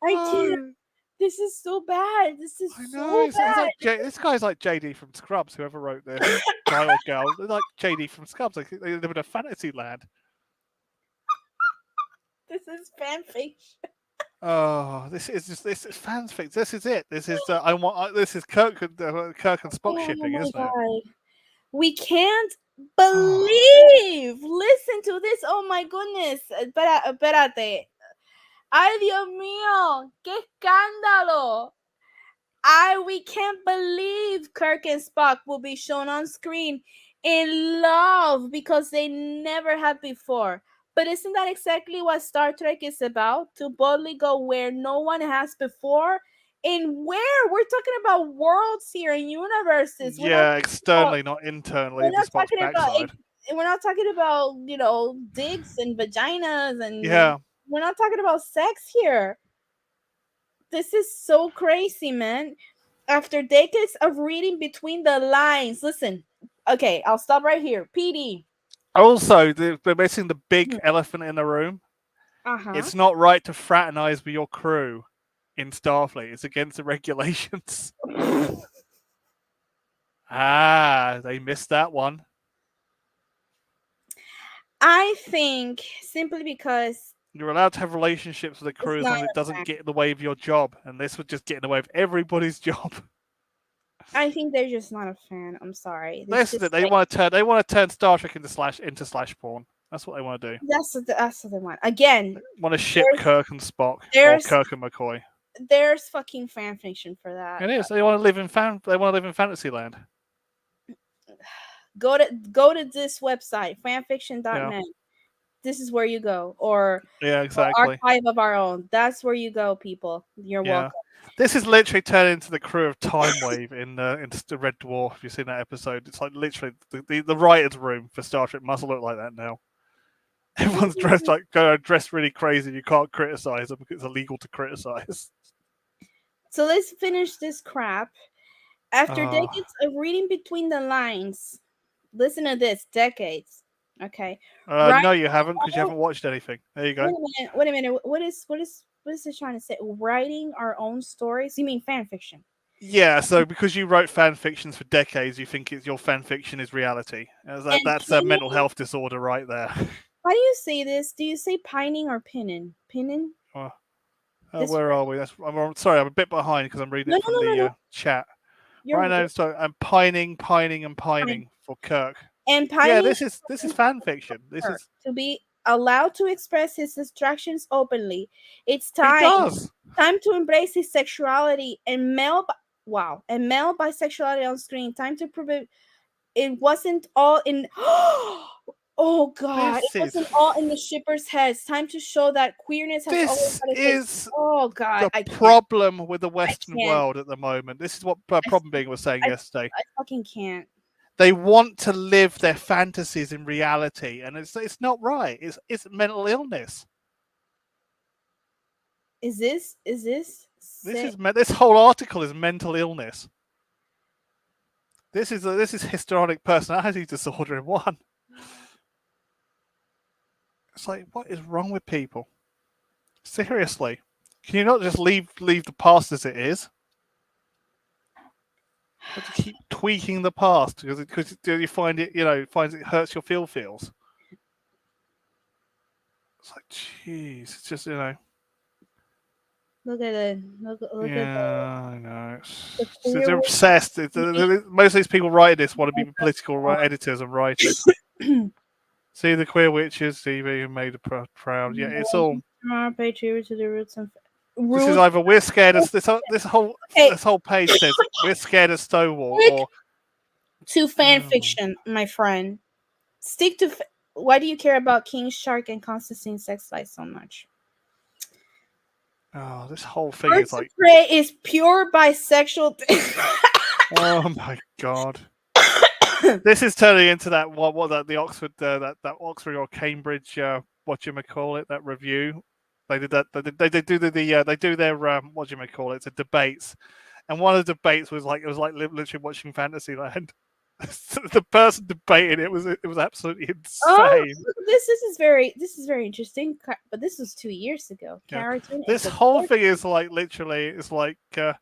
I can't. This is so bad. This is so bad. This guy's like JD from Scrubs. Whoever wrote this, guy or girl, they're like JD from Scrubs. Like they live in a fantasy land. This is fanfiction. Oh, this is fanfic. This is it. This is this is Kirk and Spock shipping, isn't it? We can't believe. Listen to this. Oh my goodness. Espérate. Ay, Dios mío. Qué escándalo. We can't believe Kirk and Spock will be shown on screen in love because they never have before. But isn't that exactly what Star Trek is about? To boldly go where no one has before? In where? We're talking about worlds here and universes. Externally, not internally. The Spock's backside. We're not talking about, dicks and vaginas and we're not talking about sex here. This is so crazy, man. After decades of reading between the lines, listen. Okay, I'll stop right here. PD. Also, they're missing the big elephant in the room. It's not right to fraternize with your crew in Starfleet. It's against the regulations. They missed that one. I think simply because You're allowed to have relationships with the crew as long as it doesn't get in the way of your job, and this would just get in the way of everybody's job. I think they're just not a fan. I'm sorry. This is it. They want to turn Star Trek into slash porn. That's what they want to do. That's what they want. Again, They want to ship Kirk and Spock or Kirk and McCoy. There's fucking fan fiction for that. It is. They want to live in fantasy land. Go to this website, fanfiction.net. Yeah. This is where you go. Or exactly. Archive of Our Own. That's where you go, people. You're welcome. This is literally turned into the crew of Time Wave in the Red Dwarf. If you've seen that episode, it's like literally the writers' room for Star Trek must look like that now. Everyone's dressed really crazy. You can't criticize them because it's illegal to criticize. So let's finish this crap. After decades of reading between the lines, listen to this, decades. Okay. No, you haven't, because you haven't watched anything. There you go. Wait a minute. What is it trying to say? Writing our own stories? You mean fan fiction? Yeah. So because you wrote fan fictions for decades, you think your fan fiction is reality. That's a mental health disorder right there. How do you say this? Do you say pining or pinning? Pinning? Where are we? I'm sorry, I'm a bit behind because I'm reading it from the chat. Right now, so I'm pining for Kirk. And pining. Yeah, this is fan fiction. This is to be allowed to express his distractions openly. It's time to embrace his sexuality and male bisexuality on screen. Time to prove it wasn't all in. Oh God! It wasn't all in the shippers' heads. Time to show that queerness has the problem with the Western world at the moment. This is what Problem Being was saying yesterday. I fucking can't. They want to live their fantasies in reality, and it's not right. It's mental illness. This whole article is mental illness. This is histrionic personality disorder in one. It's like, what is wrong with people? Seriously, can you not just leave the past as it is? You have to keep tweaking the past because you find it hurts your feels. It's like, jeez, it's just Look at it. Look at it. I know. They're obsessed. Most of these people writing this want to be political editors and writers. See the queer witches, TV who made her proud. Yeah, it's all. Pay tribute to the roots and. This is either we're scared of this whole page says we're scared of Stonewall or to fan fiction, my friend. Stick to. Why do you care about King Shark and Constantine's sex life so much? Oh, this whole thing Birds is like. Prey is pure bisexual. Oh my God. This is turning into that the Oxford that Oxford or Cambridge that review. They did that. They do their the debates, and one of the debates was like literally watching Fantasyland. The person debating it was absolutely insane. This is very interesting, but this was 2 years ago. Yeah. This whole thing is like literally we don't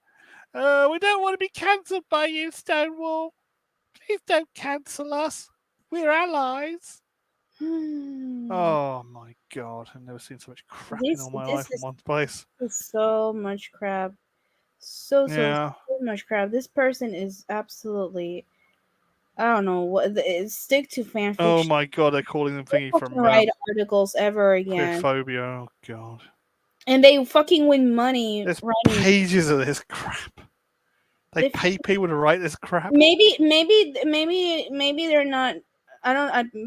want to be cancelled by you, Stonewall. Please don't cancel us. We're allies. Oh my God! I've never seen so much crap in all my life in one place. So much crap. So much crap. This person is absolutely. I don't know what. Stick to fan fiction. Oh my God! They're calling them thingy from write articles ever again. Phobia. Oh God. And they fucking win money. There's pages of this crap. They pay people to write this crap. Maybe they're not.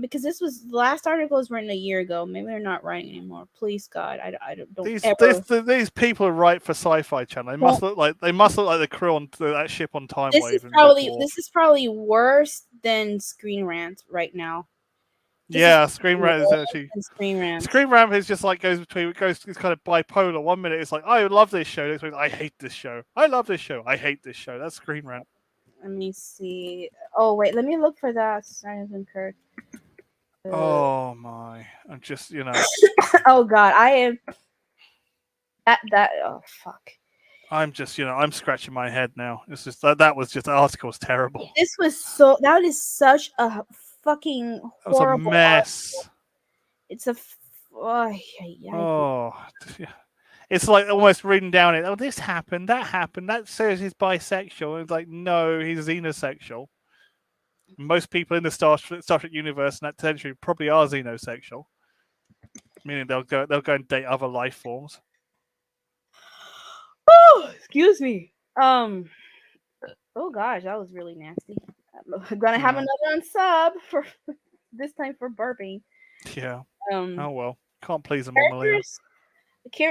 Because this was the last article was written a year ago. Maybe they're not writing anymore. Please God, I don't. These people who write for Sci-Fi Channel. They must look like the crew on that ship on Time Wave. This is probably worse than Screen Rant right now. Screen Rant is actually Screen Rant is just like it's kind of bipolar. 1 minute it's like I love this show. Next minute I hate this show. I love this show. I hate this show. That's Screen Rant. Let me see. Oh wait, let me look for that. Captain Kirk. Oh my! I'm just Oh God, I am. That. Oh fuck. I'm just I'm scratching my head now. It's just that was just the article was terrible. That is such a fucking horrible. It was a mess. Article. It's a Oh, it's like almost reading down it. Oh, this happened, that happened. That says he's bisexual. It's like, no, he's xenosexual. Most people in the Star Trek universe in that century probably are xenosexual, meaning they'll go and date other life forms. Oh, excuse me. Oh gosh, that was really nasty. I'm gonna have Yeah. another unsub for this time for burping. Yeah. Um, Oh well, can't please them all, Malia.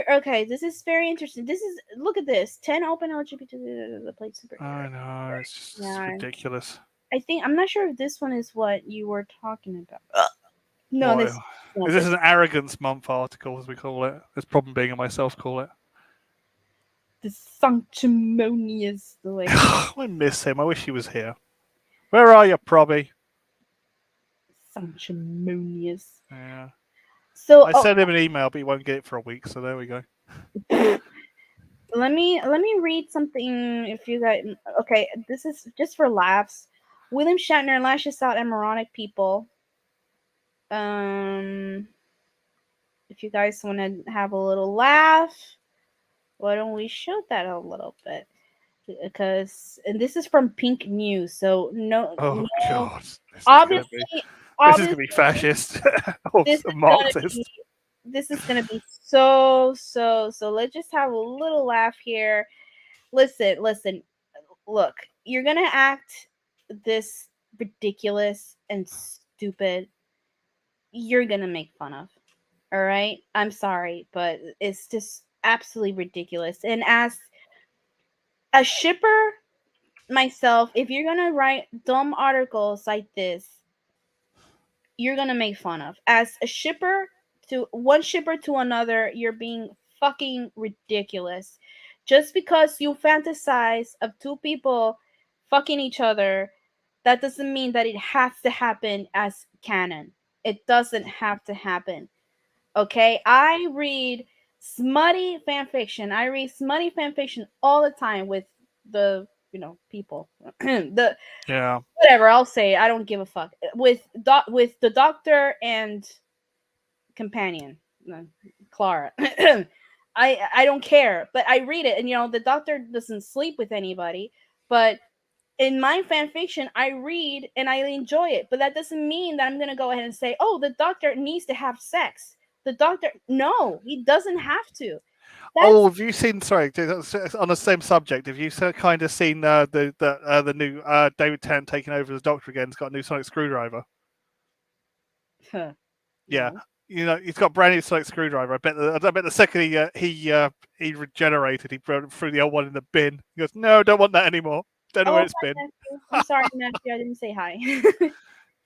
Okay, this is very interesting. This is look at this. 10 open LGBT played I superhero. know it's just Yeah, ridiculous. I think I'm not sure if this one is what you were talking about. No, What this no is this this an arrogance month article, as we call it? This problem being I myself call it. the sanctimonious the way I miss him. I wish he was here. Where are you, Probby? sanctimonious. Yeah. So I sent him an email, but he won't get it for a week. So there we go. let me read something if you guys okay, this is just for laughs. William Shatner lashes out at moronic people. Um if you guys want to have a little laugh, why don't we show that a little bit? Because and this is from Pink News, so Oh no God, obviously this is gonna obviously be fascist or this is gonna Marxist. be so let's just have a little laugh here. Listen, look, you're gonna act this ridiculous and stupid, you're gonna make fun of. All right, I'm sorry, but it's just absolutely ridiculous. And as a shipper myself, if you're gonna write dumb articles like this, you're gonna make fun of. As a shipper to one shipper to another, you're being fucking ridiculous. Just because you fantasize of two people fucking each other, that doesn't mean that it has to happen as canon. It doesn't have to happen. Okay? I read smutty fan fiction. I read smutty fan fiction all the time with the people. the Yeah. whatever, I'll say I don't give a fuck. With the doctor and companion, Clara. I don't care, but I read it, and the doctor doesn't sleep with anybody, but in my fan fiction, I read and I enjoy it, but that doesn't mean that I'm gonna go ahead and say, "Oh, the doctor needs to have sex." The doctor, no, he doesn't have to. That's Oh, have you seen? Sorry, on the same subject. Have you kind of seen the new David Tennant taking over as Doctor again? He's got a new sonic screwdriver. Yeah, no. he's got brand new sonic screwdriver. I bet the second he regenerated, he threw the old one in the bin. He goes, "No, don't want that anymore. Don't know where Oh, it's hi, been." Matthew. I'm sorry, Matthew. I didn't say hi.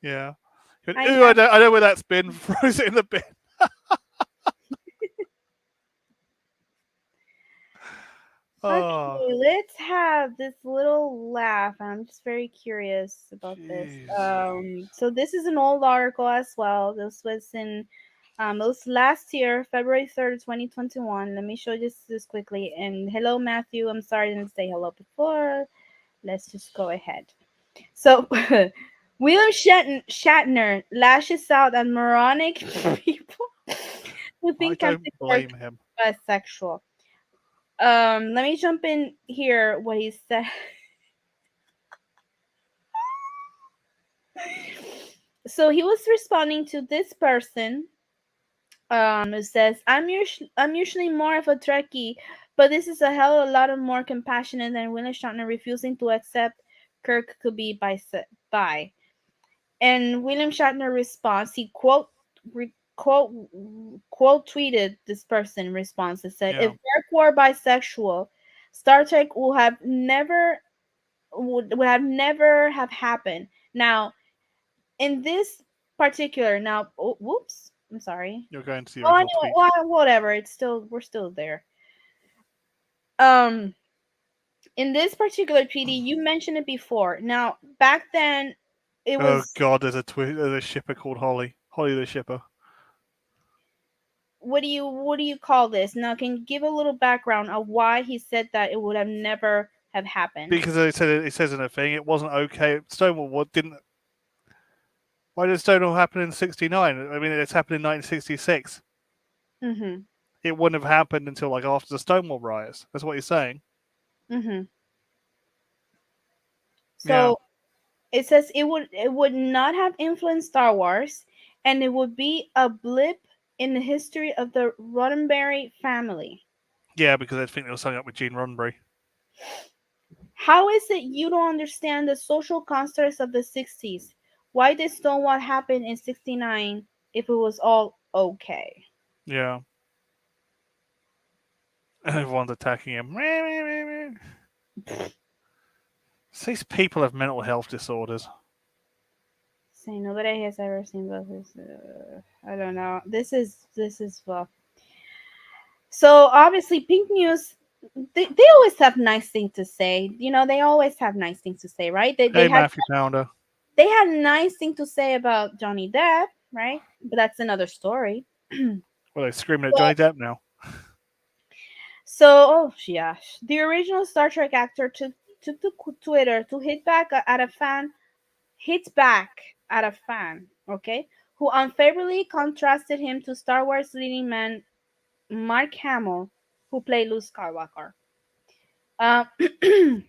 Yeah. He went, Hi, ooh, Matthew. I know where that's been. Throws it in the bin. Oh, Okay, let's have this little laugh. I'm just very curious about this. jeez. So this is an old article as well. This was it was last year, February 3rd, 2021. Let me show you this quickly. And hello, Matthew. I'm sorry I didn't say hello before. Let's just go ahead. So William Shatner lashes out at moronic people who I think don't Captain Kirk blame him. bisexual. Let me jump in here what he said. So he was responding to this person who says, I'm usually more of a Trekkie, but this is a hell of a lot of more compassionate than William Shatner refusing to accept Kirk could be bi. And William Shatner responds, he quote tweeted this person in response that said, Yeah. if Kirk were bisexual, Star Trek would have never have happened. Now, in this particular, whoops, I'm sorry. You're going to the Well, original anyway, tweet. well, whatever. We're still there. Um, in this particular PD, you mentioned it before. Now, back then, it Oh was God, there's a shipper called Holly. Holly the shipper. what do you call this? Now, can you give a little background of why he said that it would have never have happened? Because it says in a thing, it wasn't okay. Stonewall what didn't. Why did Stonewall happen in '69? I mean, it's happened in 1966. Mm-hmm. It wouldn't have happened until like after the Stonewall riots. That's what you're saying. Mm-hmm. Yeah. So it says it would not have influenced Star Wars, and it would be a blip in the history of the Roddenberry family. Yeah, because I think they were something up with Gene Roddenberry. How is it you don't understand the social constructs of the 60s? Why did Stonewall happen in 69 if it was all okay? Yeah. And everyone's attacking him. These people have mental health disorders. Say nobody has ever seen both. I don't know. This is well. So obviously, Pink News, they always have nice things to say. They always have nice things to say, right? They Hey, they had Matthew Pounder. they had nice thing to say about Johnny Depp, right? But that's another story. Well, they're screaming at But Johnny Depp now. so, oh yeah, the original Star Trek actor took to Twitter to hit back at a fan, okay, who unfavorably contrasted him to Star Wars leading man Mark Hamill, who played Luke Skywalker. Uh, in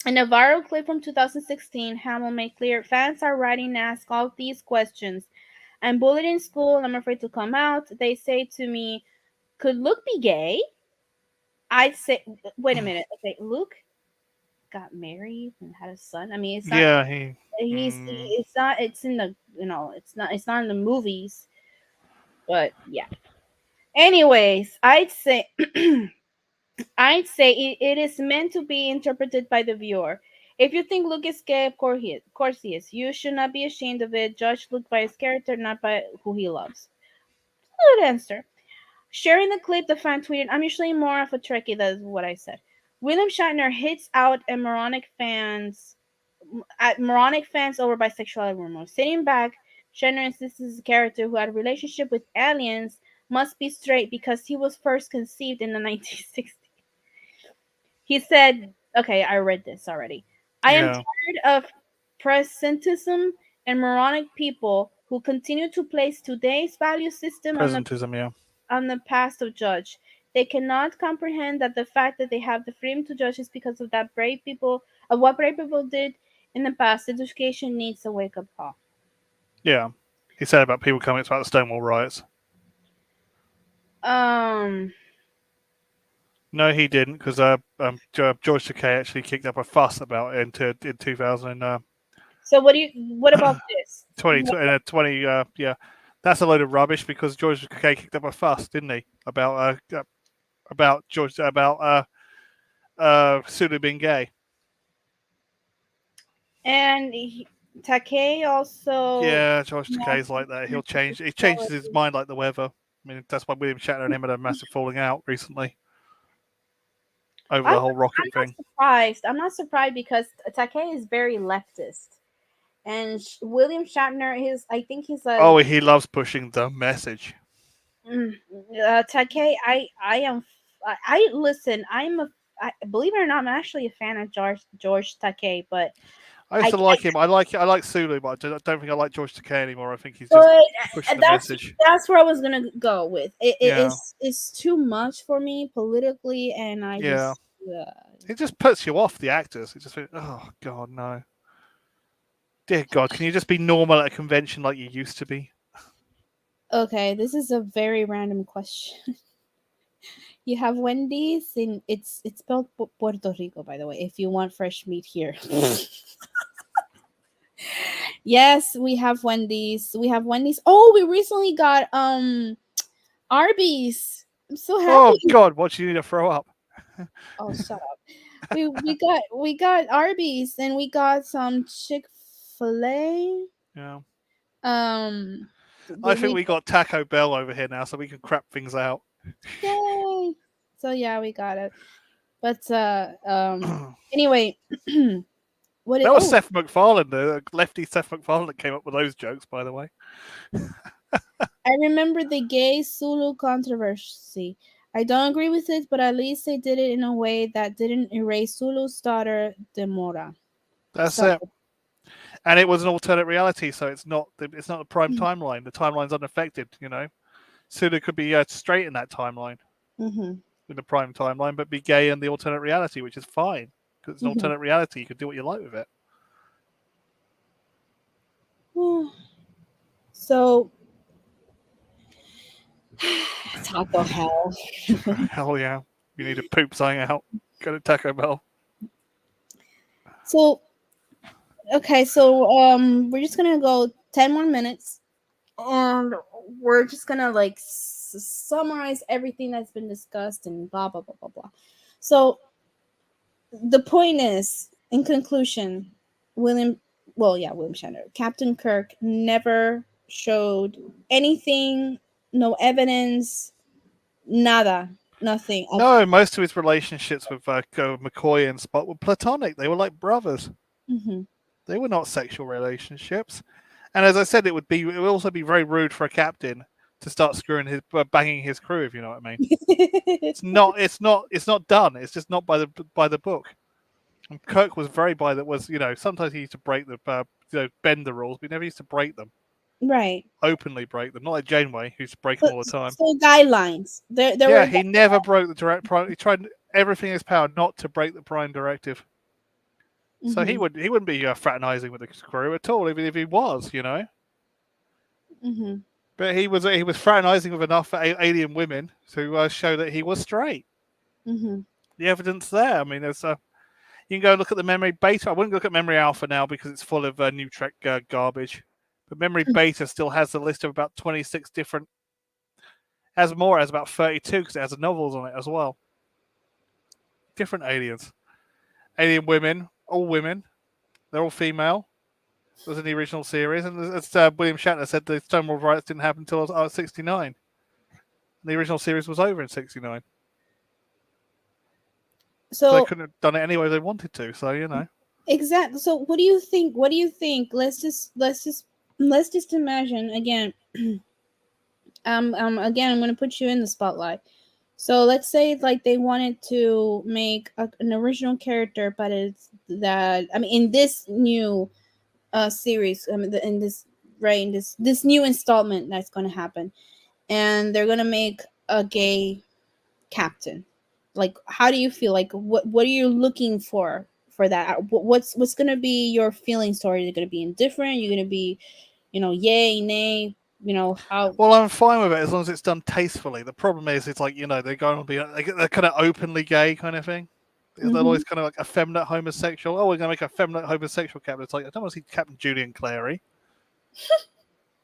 a viral clip from 2016, Hamill made clear fans are writing to ask all these questions. I'm bullied in school. I'm afraid to come out. They say to me, "Could Luke be gay?" I'd say, "Wait a minute. Okay, Luke got married and had a son. I mean, it's not. Yeah, he. He's. Mm, It's not. It's in the. It's not. It's not in the movies. But yeah. Anyways, I'd say it is meant to be interpreted by the viewer. If you think Luke is gay, of course he is. You should not be ashamed of it. Judge Luke by his character, not by who he loves. Good answer. Sharing the clip, the fan tweeted, "I'm usually more of a Trekkie." That's what I said. William Shatner hits out at moronic fans over bisexuality rumors. Sitting back, Shatner insists his character, who had a relationship with aliens, must be straight because he was first conceived in the 1960s. He said, okay, I read this already. "I am yeah, tired of presentism and moronic people who continue to place today's value system presentism. Yeah, on the past of judge. They cannot comprehend that the fact that they have the freedom to judge is because of what brave people did in the past. Education needs a wake up call." yeah. He said about people coming about the Stonewall riots. Um. No, he didn't, because George Takei actually kicked up a fuss about it in 2000 So what about this? 20, yeah. That's a load of rubbish because George Takei kicked up a fuss, didn't he? About George Sulu being gay. And Takei also. Yeah, George Takei's like that. He'll change. He changes his mind like the weather. I mean, that's why William Shatner and him had a massive falling out recently over I'm the not, whole rocket I'm not thing. surprised. I'm not surprised because Takei is very leftist, and William Shatner is. I think he's a. Oh, he loves pushing the message. Mm, Takei. I am. I listen. Believe it or not, I'm actually a fan of George Takei, but I used I to like him. I like Sulu, but I don't think I like George Takei anymore. I think he's just but pushing the that's message. that's where I was gonna go with. Yeah, It's too much for me politically, and I yeah. just. Uh, It just puts you off the actors. It just oh god, no. Dear God, can you just be normal at a convention like you used to be? okay, this is a very random question. You have Wendy's in it's spelled Puerto Rico, by the way, if you want fresh meat here. Yes, we have Wendy's. We have Wendy's. Oh, we recently got Arby's. I'm so Oh happy. God, what do you need to throw up? Oh, shut up. We got Arby's and we got some Chick-fil-A. Yeah. Um I did think we we got Taco Bell over here now, so we can crap things out. Yay. So yeah, we got it. But That anyway, what it was oh Seth MacFarlane, the lefty Seth MacFarlane that came up with those jokes, by the way. I remember the gay Zulu controversy. I don't agree with it, but at least they did it in a way that didn't erase Zulu's daughter, Demora. That's So, it. And it was an alternate reality, so it's not the prime timeline. The timeline's unaffected, you know. Sulu could be straight in that timeline, Mm-hmm. in the prime timeline, but be gay in the alternate reality, which is fine because it's an Mm-hmm. alternate reality. You can do what you like with it. So Taco Hell. Hell yeah! You need to poop something out. Go to Taco Bell. So okay, so we're just gonna go 10 more minutes, and we're just gonna like summarize everything that's been discussed and blah blah blah blah blah. So the point is, in conclusion, William, well, yeah, William Shatner, Captain Kirk never showed anything, no evidence, nada, nothing. No, most of his relationships with McCoy and Spock were platonic. They were like brothers. Mm-hmm. They were not sexual relationships. And as I said, it would also be very rude for a captain to start screwing his banging his crew, if you know what I mean. It's not done. It's just not by the book. And Kirk was very by that was sometimes he used to break the bend the rules, but he never used to break them Right. openly. Break them, not like Janeway, who used to break them But all the time. so guidelines. There Yeah, were. he never broke the direct prime. He tried everything in his power not to break the prime directive. So Mm-hmm. he wouldn't be fraternizing with the crew at all, even if he was, Mm-hmm. But he was fraternizing with enough alien women to show that he was straight. Mm-hmm. The evidence there. I mean, there's you can go look at the memory beta. I wouldn't look at memory alpha now because it's full of new Trek garbage. But memory beta still has a list of about 26 different. Has more. It has about 32 because it has novels on it as well. Different aliens, alien women, all women. They're all female. It was in the original series, and as William Shatner said, the Stonewall riots didn't happen until I was 69. The original series was over in 69. So they So couldn't have done it any way they wanted to. So exactly. So what do you think? What do you think? Let's just imagine again. Again, I'm going to put you in the spotlight. So let's say like they wanted to make an original character, but it's that, I mean, in this new series, I mean, in this, right, in this new installment that's going to happen, and they're going to make a gay captain. Like, how do you feel? Like, what are you looking for that? What's going to be your feelings towards it? Are you going to be indifferent? You're going to be, yay, nay, how. Well, I'm fine with it as long as it's done tastefully. The problem is, it's like they're going to be they're kind of openly gay kind of thing. They're Mm-hmm. always kind of like effeminate homosexual. Oh, we're going to make a effeminate homosexual captain. It's like I don't want to see Captain Julian Clary.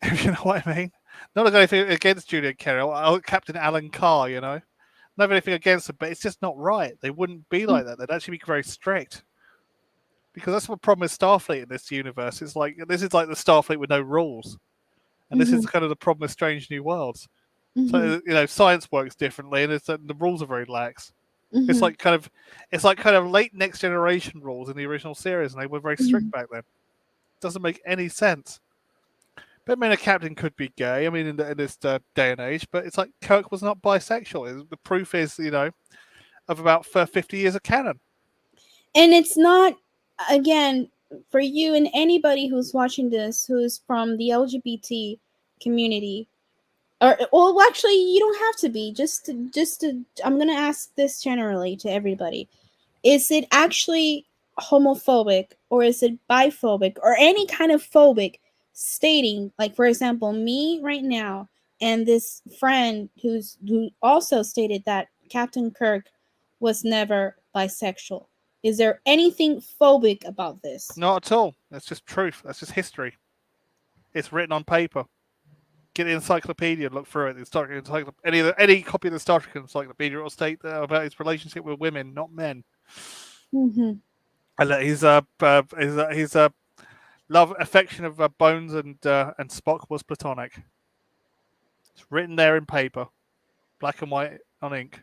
If you know what I mean. Not anything against Julian Clary or Captain Alan Carr. Not anything against them, but it's just not right. They wouldn't be like that. They'd actually be very strict. Because that's the problem with Starfleet in this universe. It's like this is like the Starfleet with no rules. And this Mm-hmm. is kind of the problem with Strange New Worlds. Mm-hmm. So science works differently, and the rules are very lax. It's Mm-hmm. like kind of late Next Generation rules in the original series, and they were very strict back then. It doesn't make any sense. But I mean, a captain could be gay. I mean, in this day and age, but it's like Kirk was not bisexual. The proof is, of about 50 years of canon. And it's not, again, for you and anybody who's watching this who's from the LGBT community, or well, actually, you don't have to be. Just to, I'm gonna ask this generally to everybody: is it actually homophobic, or is it biphobic, or any kind of phobic, stating, like, for example, me right now and this friend who also stated that Captain Kirk was never bisexual? Is there anything phobic about this? Not at all. That's just truth. That's just history. It's written on paper. Get the encyclopedia, look through it. Any copy of the Star Trek encyclopedia will state about his relationship with women, not men. Mm-hmm. And that his love affection of Bones and Spock was platonic. It's written there in paper, black and white on ink.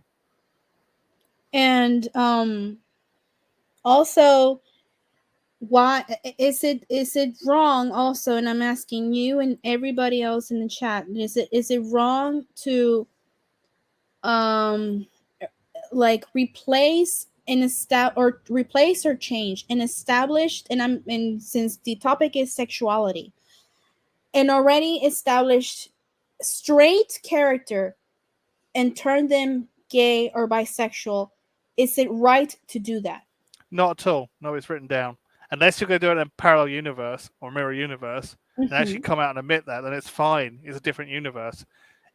And also, why is it wrong also, and I'm asking you and everybody else in the chat, is it wrong to um like replace or change an established, and since the topic is sexuality, an already established straight character and turn them gay or bisexual, is it right to do that? Not at all. No, it's written down. Unless you're going to do it in a parallel universe or mirror universe and actually Mm-hmm. come out and admit that, then it's fine. It's a different universe.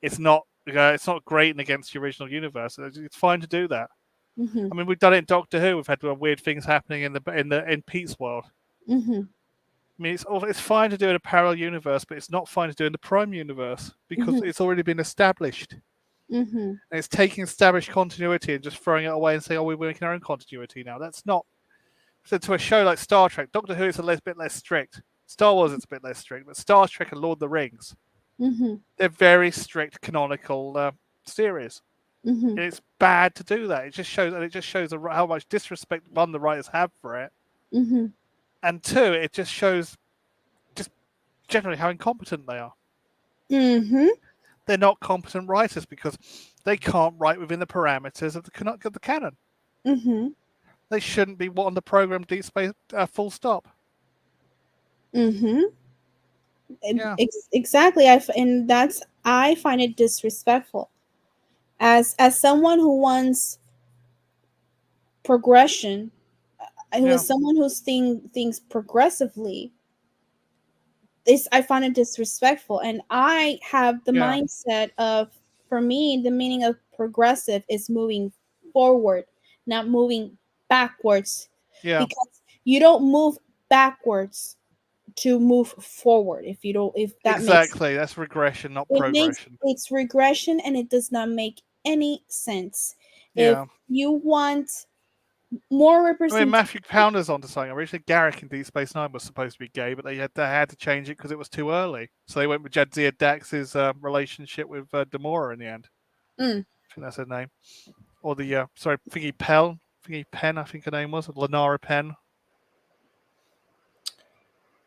It's not. It's not grating against the original universe. It's fine to do that. Mm-hmm. I mean, we've done it in Doctor Who. We've had weird things happening in Pete's world. Mm-hmm. I mean, it's fine to do in a parallel universe, but it's not fine to do in the Prime universe because Mm-hmm. it's already been established. Mm-hmm. And it's taking established continuity and just throwing it away and saying, "Oh, we're making our own continuity now." That's not. So to a show like Star Trek, Doctor Who is bit less strict. Star Wars is a bit less strict, but Star Trek and Lord of the Rings, Mm-hmm. they're very strict canonical series. Mm-hmm. And it's bad to do that. It just shows how much disrespect one the writers have for it, Mm-hmm. and two, it just shows just generally how incompetent they are. Mm-hmm. They're not competent writers because they can't write within the parameters of the canon. Mm-hmm. They shouldn't be on the program Deep Space full stop. Mm-hmm. Yeah, Exactly. And that's, I find it disrespectful. As someone who wants progression, who yeah, is someone who's things progressively, this, I find it disrespectful. And I have the yeah, mindset of, for me, the meaning of progressive is moving forward, not moving backwards, yeah. because you don't move backwards to move forward. If you don't, if that makes, Exactly. That's regression, not it makes, progression. it's regression, and it does not make any sense. If Yeah. you want more I mean, representation. Matthew Pounder's onto something. Originally, Garrick in Deep Space Nine was supposed to be gay, but they had to change it because it was too early. So they went with Jadzia Dax's relationship with Demora in the end. Mm. I think that's her name. Or Thingy Penn, I think her name was. Lenara Penn.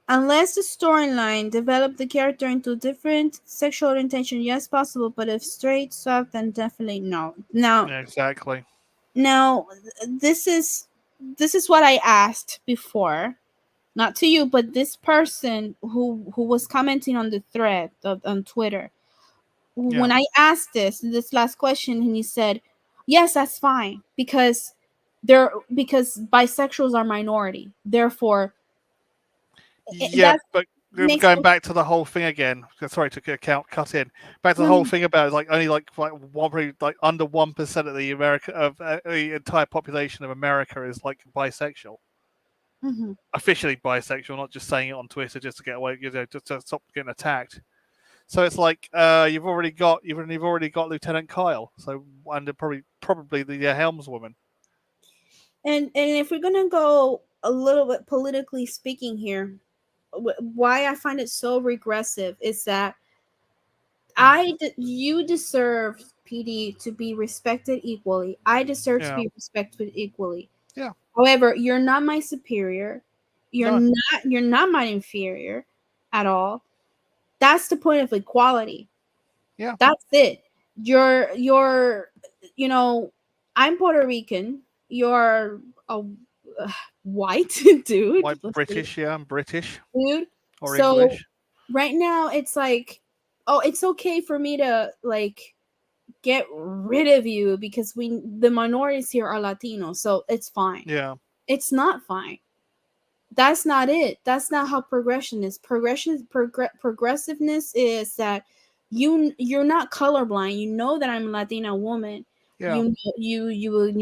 Unless the storyline developed the character into different sexual orientation, yes, possible. But if straight swap, then definitely no. Now, Yeah, exactly. now, this is this is what I asked before, not to you, but this person who was commenting on the thread on Twitter. Yeah. When I asked this last question, and he said, "Yes, that's fine because because bisexuals are minority, therefore." Yeah, That but makes going back to the whole thing again. Sorry to cut in. Back to the no, whole no. thing about like only like probably like under 1% of the entire population of America is like bisexual, Mhm. officially bisexual, not just saying it on Twitter just to get away, just to stop getting attacked. So it's like you've already got Lieutenant Kyle, so and probably the helmswoman. And if we're gonna go a little bit politically speaking here, why I find it so regressive is that you deserve, PD, to be respected equally. I deserve to Yeah, be respected equally. yeah, However, you're not my superior. no, You're not my inferior at all. That's the point of equality. yeah, That's it. You're you know, I'm Puerto Rican. You're a white dude. white Let's put it, British, yeah, I'm British dude. or So English. right now it's like, oh, it's okay for me to like get rid of you because the minorities here are Latino, so it's fine. Yeah, It's not fine. That's not it. That's not how progression is. Progressiveness is that you're not colorblind. You know that I'm a Latina woman. yeah, You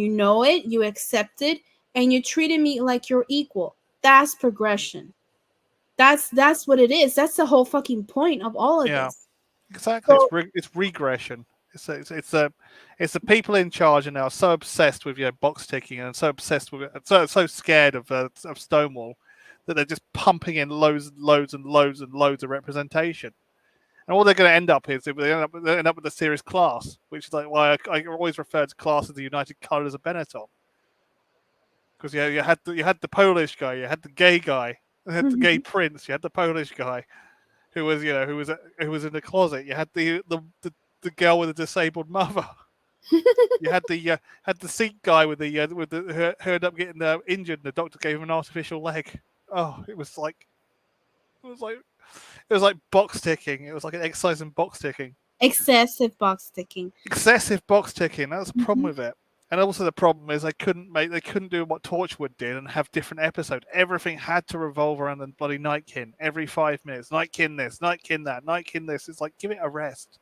know it. You accept it, and you treated me like you're equal. That's progression. That's what it is. That's the whole fucking point of all of yeah. this. Exactly. So, It's regression. It's the people in charge and are so obsessed with box ticking and so obsessed with it, so scared of Stonewall that they're just pumping in loads and loads and loads and loads of representation. And all they're going to end up is they end up with a serious class, which is like why I always refer to class as the United Colours of Benetton, because you had the Polish guy, you had the gay guy, you had the gay mhm. prince, you had the Polish guy who was who was in the closet. You had the girl with a disabled mother. You had the Sikh guy who ended up getting injured, and the doctor gave him an artificial leg. Oh, it was like It was like box ticking. It was like an exercise in box ticking. Excessive box ticking. Excessive box ticking. That was the problem Mhm. with it. And also the problem is they couldn't do what Torchwood did and have different episodes. Everything had to revolve around the bloody Nightkin every 5 minutes. Nightkin this, Nightkin that, Nightkin this. It's like, give it a rest.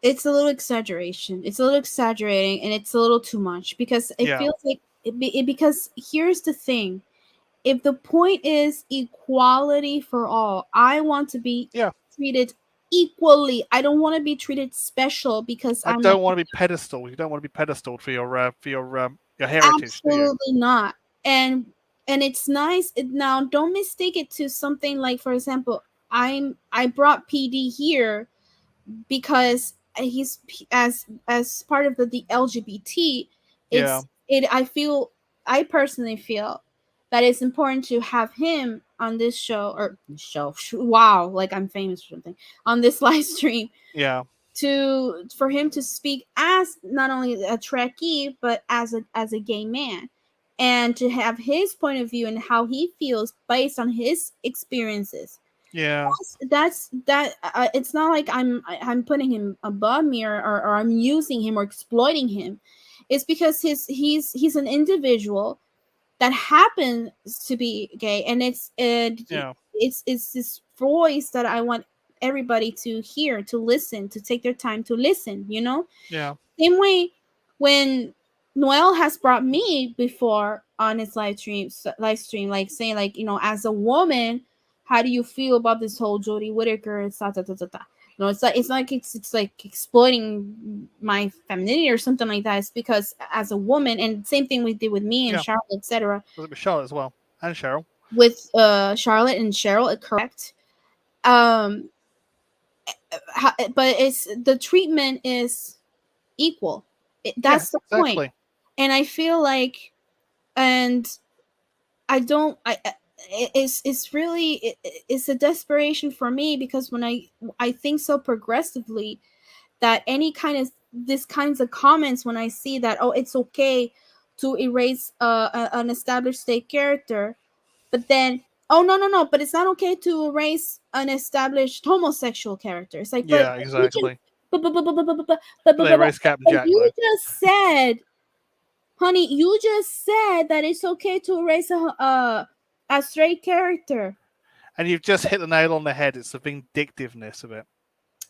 It's a little exaggeration. It's a little exaggerating, and it's a little too much because it Yeah. feels like because here's the thing. If the point is equality for all, I want to be Yeah. treated equally. I don't want to be treated special because I I'm don't want to be pedestaled. You don't want to be pedestaled for your heritage, do you? absolutely not. And it's nice. Now, don't mistake it to something like, for example, I brought PD here because he's as part of the LGBT. Yeah. I personally feel that it's important to have him on this show. Wow, like I'm famous or something, on this live stream, Yeah. to for him to speak as not only a Trekkie but as a gay man, and to have his point of view and how he feels based on his experiences. Yeah. That's it's not like I'm putting him above me, or I'm using him or exploiting him. It's because he's an individual that happens to be gay, and Yeah. it's this voice that I want everybody to hear, to listen, to take their time to listen, Yeah. same way when Noel has brought me before on his live stream, like saying, like, as a woman, how do you feel about this whole Jodie Whittaker? It's like exploiting my femininity or something like that. It's because as a woman, and same thing we did with me and Yeah. Charlotte, etc. Was it with Charlotte as well? And Cheryl? With Charlotte and Cheryl, correct. Um, but it's the treatment is equal. Yeah, That's the point. exactly. And I feel like, and I don't it's really it's a desperation for me, because when I think so progressively, that any kind of this kinds of comments, when I see that, oh, it's okay to erase an established state character, but then, oh, no, no, no, but it's not okay to erase an established homosexual character. It's like, Yeah, but you just exactly. But they but erased Captain Jack you though. just said, honey, you just said that it's okay to erase a straight character. And you've just hit the nail on the head. It's the vindictiveness of it.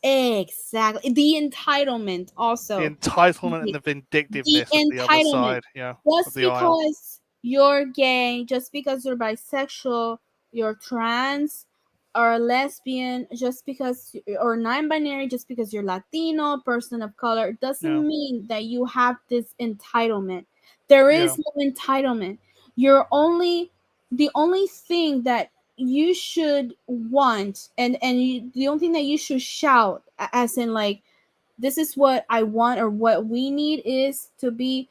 Exactly. The entitlement The also. entitlement and The, the the vindictiveness of the other entitlement. side, yeah, of Just the aisle. because you're gay, just because you're bisexual, you're trans or lesbian, just because, or non-binary, just because you're Latino, person of color, Yeah. doesn't mean that you have this entitlement. There Yeah. is no entitlement. You're only the only thing that you should want, the only thing that you should shout, as in, like, this is what I want, or what we need, is to be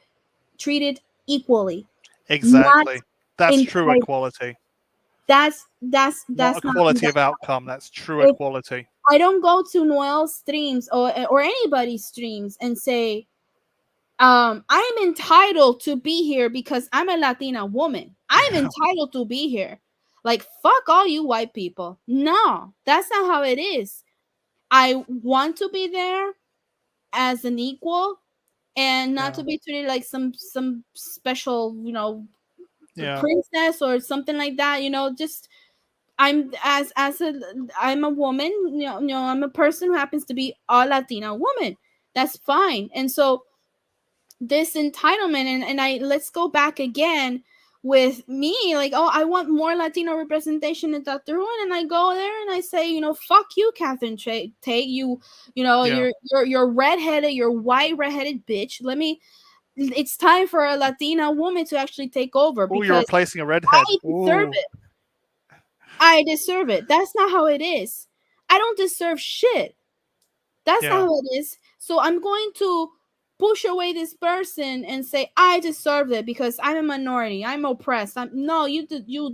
treated equally, not Exactly. That's true entitled. equality. That's Not not equality of outcome. That's true if equality. I don't go to Noel's streams, or anybody's streams, and say, I'm entitled to be here because I'm a Latina woman. I'm Yeah. entitled to be here. Like, fuck all you white people. No, that's not how it is. I want to be there as an equal, and not Yeah. to be treated like some special, Yeah. princess or something like that. Just I'm a woman. I'm a person who happens to be a Latina woman. That's fine. And so this entitlement, and I let's go back again with me, like, oh, I want more Latino representation in Doctor Who, and I go there and I say, fuck you, Catherine Tate, Yeah. you're redheaded, you're white redheaded bitch. It's time for a Latina woman to actually take over, Oh, you're because replacing a redhead. I deserve Ooh. it. I deserve it. That's not how it is. I don't deserve shit. That's not Yeah. how it is. So I'm going to push away this person and say I deserve it because I'm a minority. I'm oppressed. No, you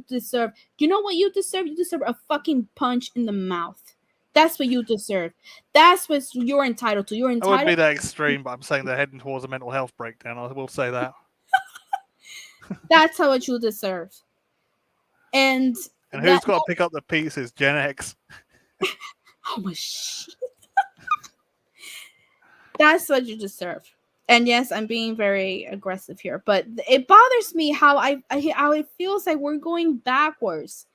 deserve. You know what you deserve? You deserve a fucking punch in the mouth. That's what you deserve. That's what you're entitled to. You're I wouldn't be entitled. that extreme, but I'm saying they're heading towards a mental health breakdown. I will say that. That's how what you deserve. And And that who's got to pick up the pieces? Gen X. oh my shit. That's what you deserve. And yes, I'm being very aggressive here, but it bothers me how how it feels like we're going backwards,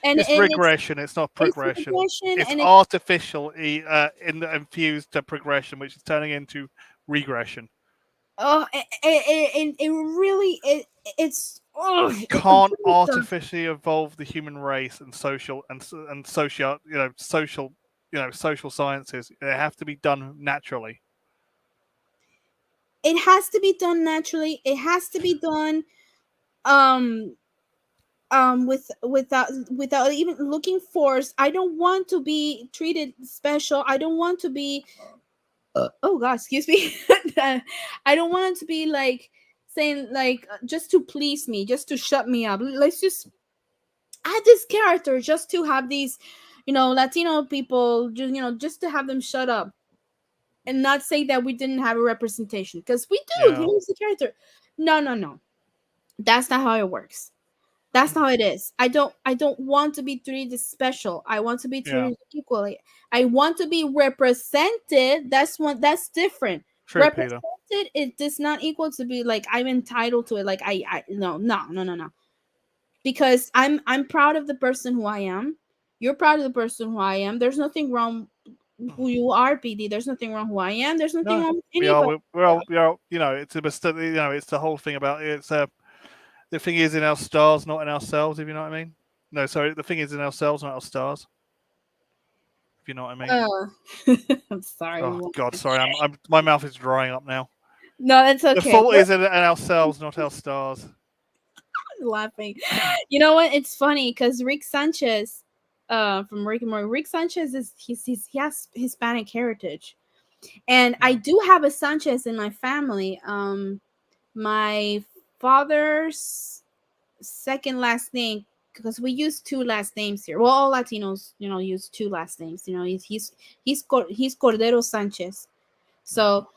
and It's regression. It's not it's progression. regression, It's and artificially infused to progression, which is turning into regression. oh, it really it's oh, You it can't really does. artificially evolve the human race and social, social sciences. They have to be done naturally. It has to be done naturally. It has to be done um without even looking forced. I don't want to be treated special. I don't want to be oh god, excuse me. I don't want it to be like saying like just to please me, just to shut me up. Let's just add this character just to have these, Latino people, just just to have them shut up and not say that we didn't have a representation because we do. Yeah. Here's the character. No, no, no. That's not how it works. That's not how it is. I don't want to be treated special. I want to be Yeah. treated equally. I want to be represented. That's different. True, Peter. Represented, it does not equal to be like I'm entitled to it. Like I no, no, no, no, no. Because I'm proud of the person who I am. You're proud of the person who I am. There's nothing wrong who you are, PD. There's nothing wrong who I am. There's nothing No, wrong with we are. anybody. We are. It's a mistake. It's the whole thing about it's the thing is in our stars, not in ourselves. If you know what I mean. No, sorry. The thing is in ourselves, not our stars. If you know what I mean. I'm sorry. Oh God, sorry. My mouth is drying up now. No, it's okay. The fault is in ourselves, not our stars. Laughing. You know what? It's funny because Rick Sanchez, from Rick and Morty, Rick Sanchez he has Hispanic heritage, and I do have a Sanchez in my family. My father's second last name, because we use two last names here. Well, all Latinos, use two last names. He's Cordero Sanchez. So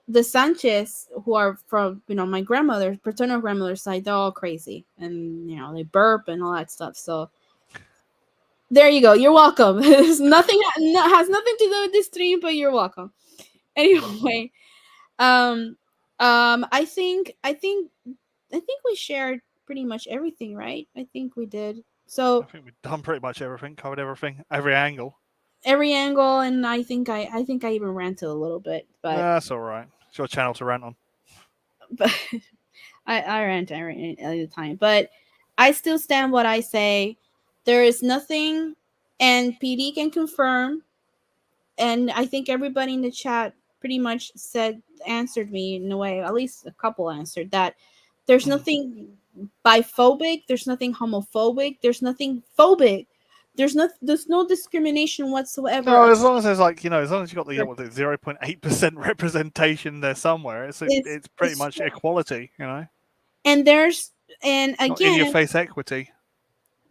the Sanchez, who are from my grandmother, paternal grandmother's side, they're all crazy, and they burp and all that stuff. So there you go. You're welcome. There's nothing has nothing to do with this stream, but you're welcome. Anyway, I think we shared pretty much everything, right? I think we did. So I think we've done pretty much everything, covered everything, every angle. every angle, and I think I even ranted a little bit, but That's all right. It's your channel to rant on. but I rant all the time, but I still stand what I say. There is nothing, and PD can confirm, and I think everybody in the chat pretty much answered me in a way. At least a couple answered that. There's nothing biphobic. There's nothing homophobic. There's nothing phobic. There's no discrimination whatsoever. No, as long as there's as long as you got the 0.8% representation there somewhere, it's pretty much equality, And there's not in again, your face equity.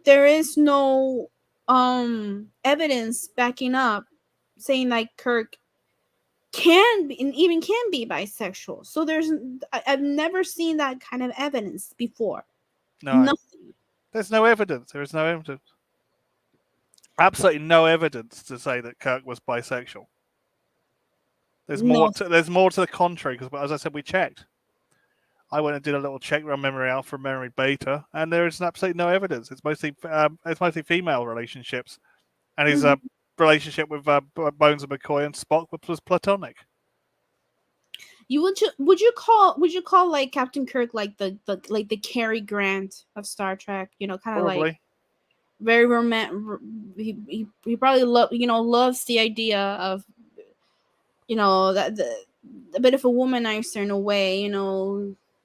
there is no evidence backing up saying like Kirk can be and even can be bisexual. So I've never seen that kind of evidence before. No, nothing. There's no evidence. There is no evidence. Absolutely no evidence to say that Kirk was bisexual. There's more. There's more to the contrary because, as I said, we checked. I went and did a little check around memory alpha, memory beta, and there is absolutely no evidence. It's mostly female relationships, and his relationship with Bones and McCoy and Spock was platonic. Would you call like Captain Kirk like the Cary Grant of Star Trek? Kind of like very romantic. He probably loves the idea of that a bit of a womanizer in a way.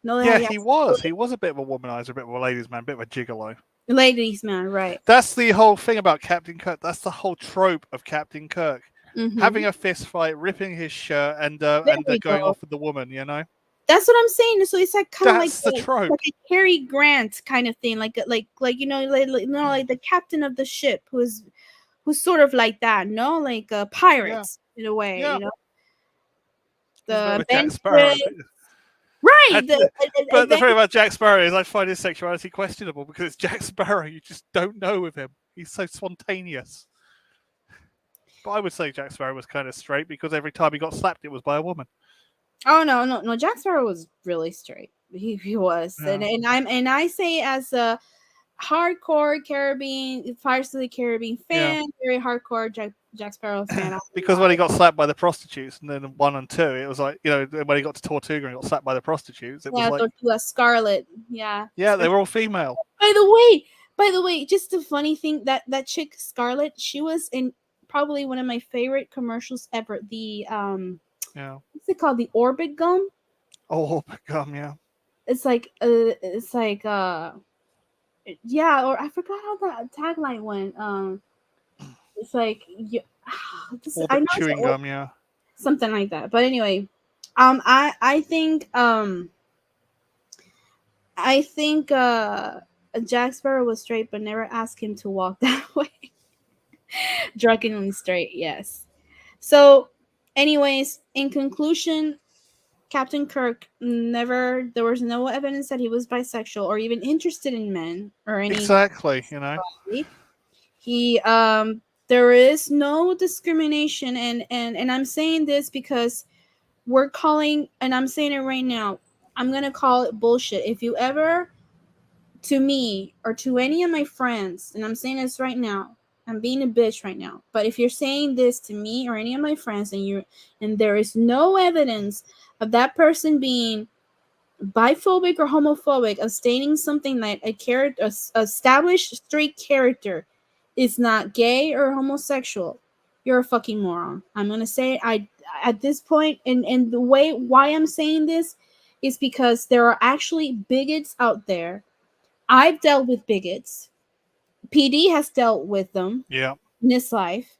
Yeah, he was. He was a bit of a womanizer, a bit of a ladies' man, a bit of a gigolo. Ladies' man, right? That's the whole thing about Captain Kirk. That's the whole trope of Captain Kirk. Having a fist fight, ripping his shirt, and going off with the woman. That's what I'm saying. So it's like kind of like the trope, like a Cary Grant kind of thing, like the captain of the ship who's sort of like that, no, like pirates in a way, The Jack Sparrow. Right. But the thing about Jack Sparrow is I find his sexuality questionable because it's Jack Sparrow. You just don't know with him. He's so spontaneous. But I would say Jack Sparrow was kind of straight because every time he got slapped, it was by a woman. Oh no! Jack Sparrow was really straight. He was, Yeah. and I say as a hardcore Caribbean Pirates of the Caribbean fan, very hardcore Jack Sparrow fan. Because when he got slapped by the prostitutes, and then 1 and 2, it was like, when he got to Tortuga and got slapped by the prostitutes, it was like, Tortuga Scarlet, yeah, they were all female. By the way, just a funny thing that chick Scarlet, she was in probably one of my favorite commercials ever. The what's it called? The Orbit gum. Oh, Orbit gum, yeah. It's like yeah, or I forgot how that tagline went. It's like Orbit chewing gum, yeah, something like that. But anyway, I think Jack Sparrow was straight, but never asked him to walk that way. Drunkenly straight, yes. So, anyways, in conclusion, Captain Kirk there was no evidence that he was bisexual or even interested in men or any. Exactly, He there is no discrimination, and I'm saying this because we're calling, and I'm saying it right now, I'm gonna call it bullshit. If you ever, to me or to any of my friends, and I'm saying this right now, I'm being a bitch right now, but if you're saying this to me or any of my friends and there is no evidence of that person being biphobic or homophobic, of stating something like a character, established straight character is not gay or homosexual, you're a fucking moron. I'm gonna say it. At this point, and the way why I'm saying this is because there are actually bigots out there. I've dealt with bigots. PD has dealt with them in his life.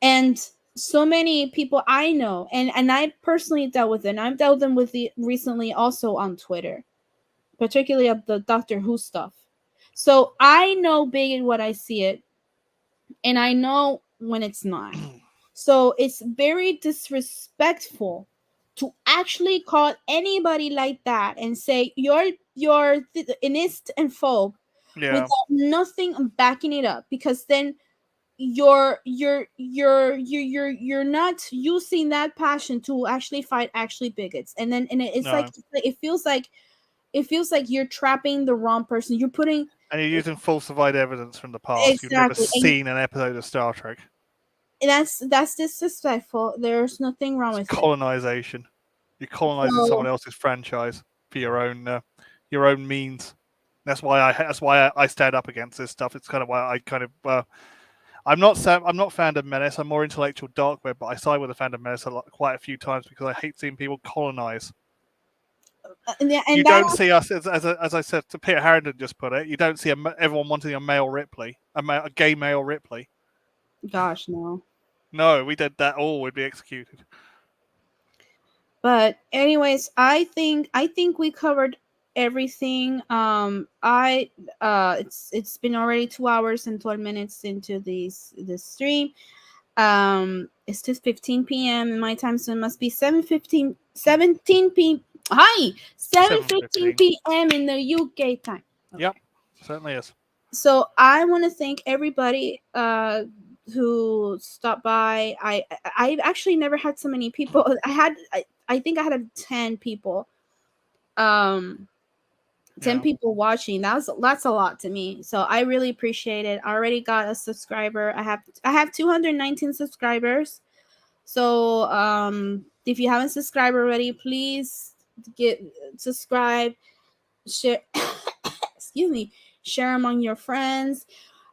And so many people I know, and I personally dealt with them. I've dealt them with recently also on Twitter, particularly of the Doctor Who stuff. So I know bigot when I see it, and I know when it's not. So it's very disrespectful to actually call anybody like that and say you're inist and phobe without nothing backing it up, because then you're not using that passion to actually fight bigots, and it's like it feels like you're trapping the wrong person. You're putting and you're using falsified evidence from the past. Exactly. You've never seen an episode of Star Trek. That's disrespectful. There's nothing wrong with colonization. You're colonizing someone else's franchise for your own means. That's why I stand up against this stuff. It's kind of why I kind of I'm not Fandom Menace. I'm more intellectual dark web, but I side with the Fandom Menace quite a few times because I hate seeing people colonize. You don't see us, as I said, to Peter Harrington just put it, you don't see everyone wanting a male Ripley, a gay male Ripley. Gosh, no. No, we did that. All would be executed. But anyways, I think we covered everything. It's been already 2 hours and 12 minutes into this stream. It's just 15 p.m. in my time, so it must be 17 p.m. Hi, 7:15 p.m. in the UK time. Okay. Yep, certainly is. So I want to thank everybody who stopped by. I actually never had so many people. I think I had 10 people. 10 people watching. That's a lot to me. So I really appreciate it. I already got a subscriber. I have 219 subscribers. So if you haven't subscribed already, please subscribe, share excuse me, share among your friends.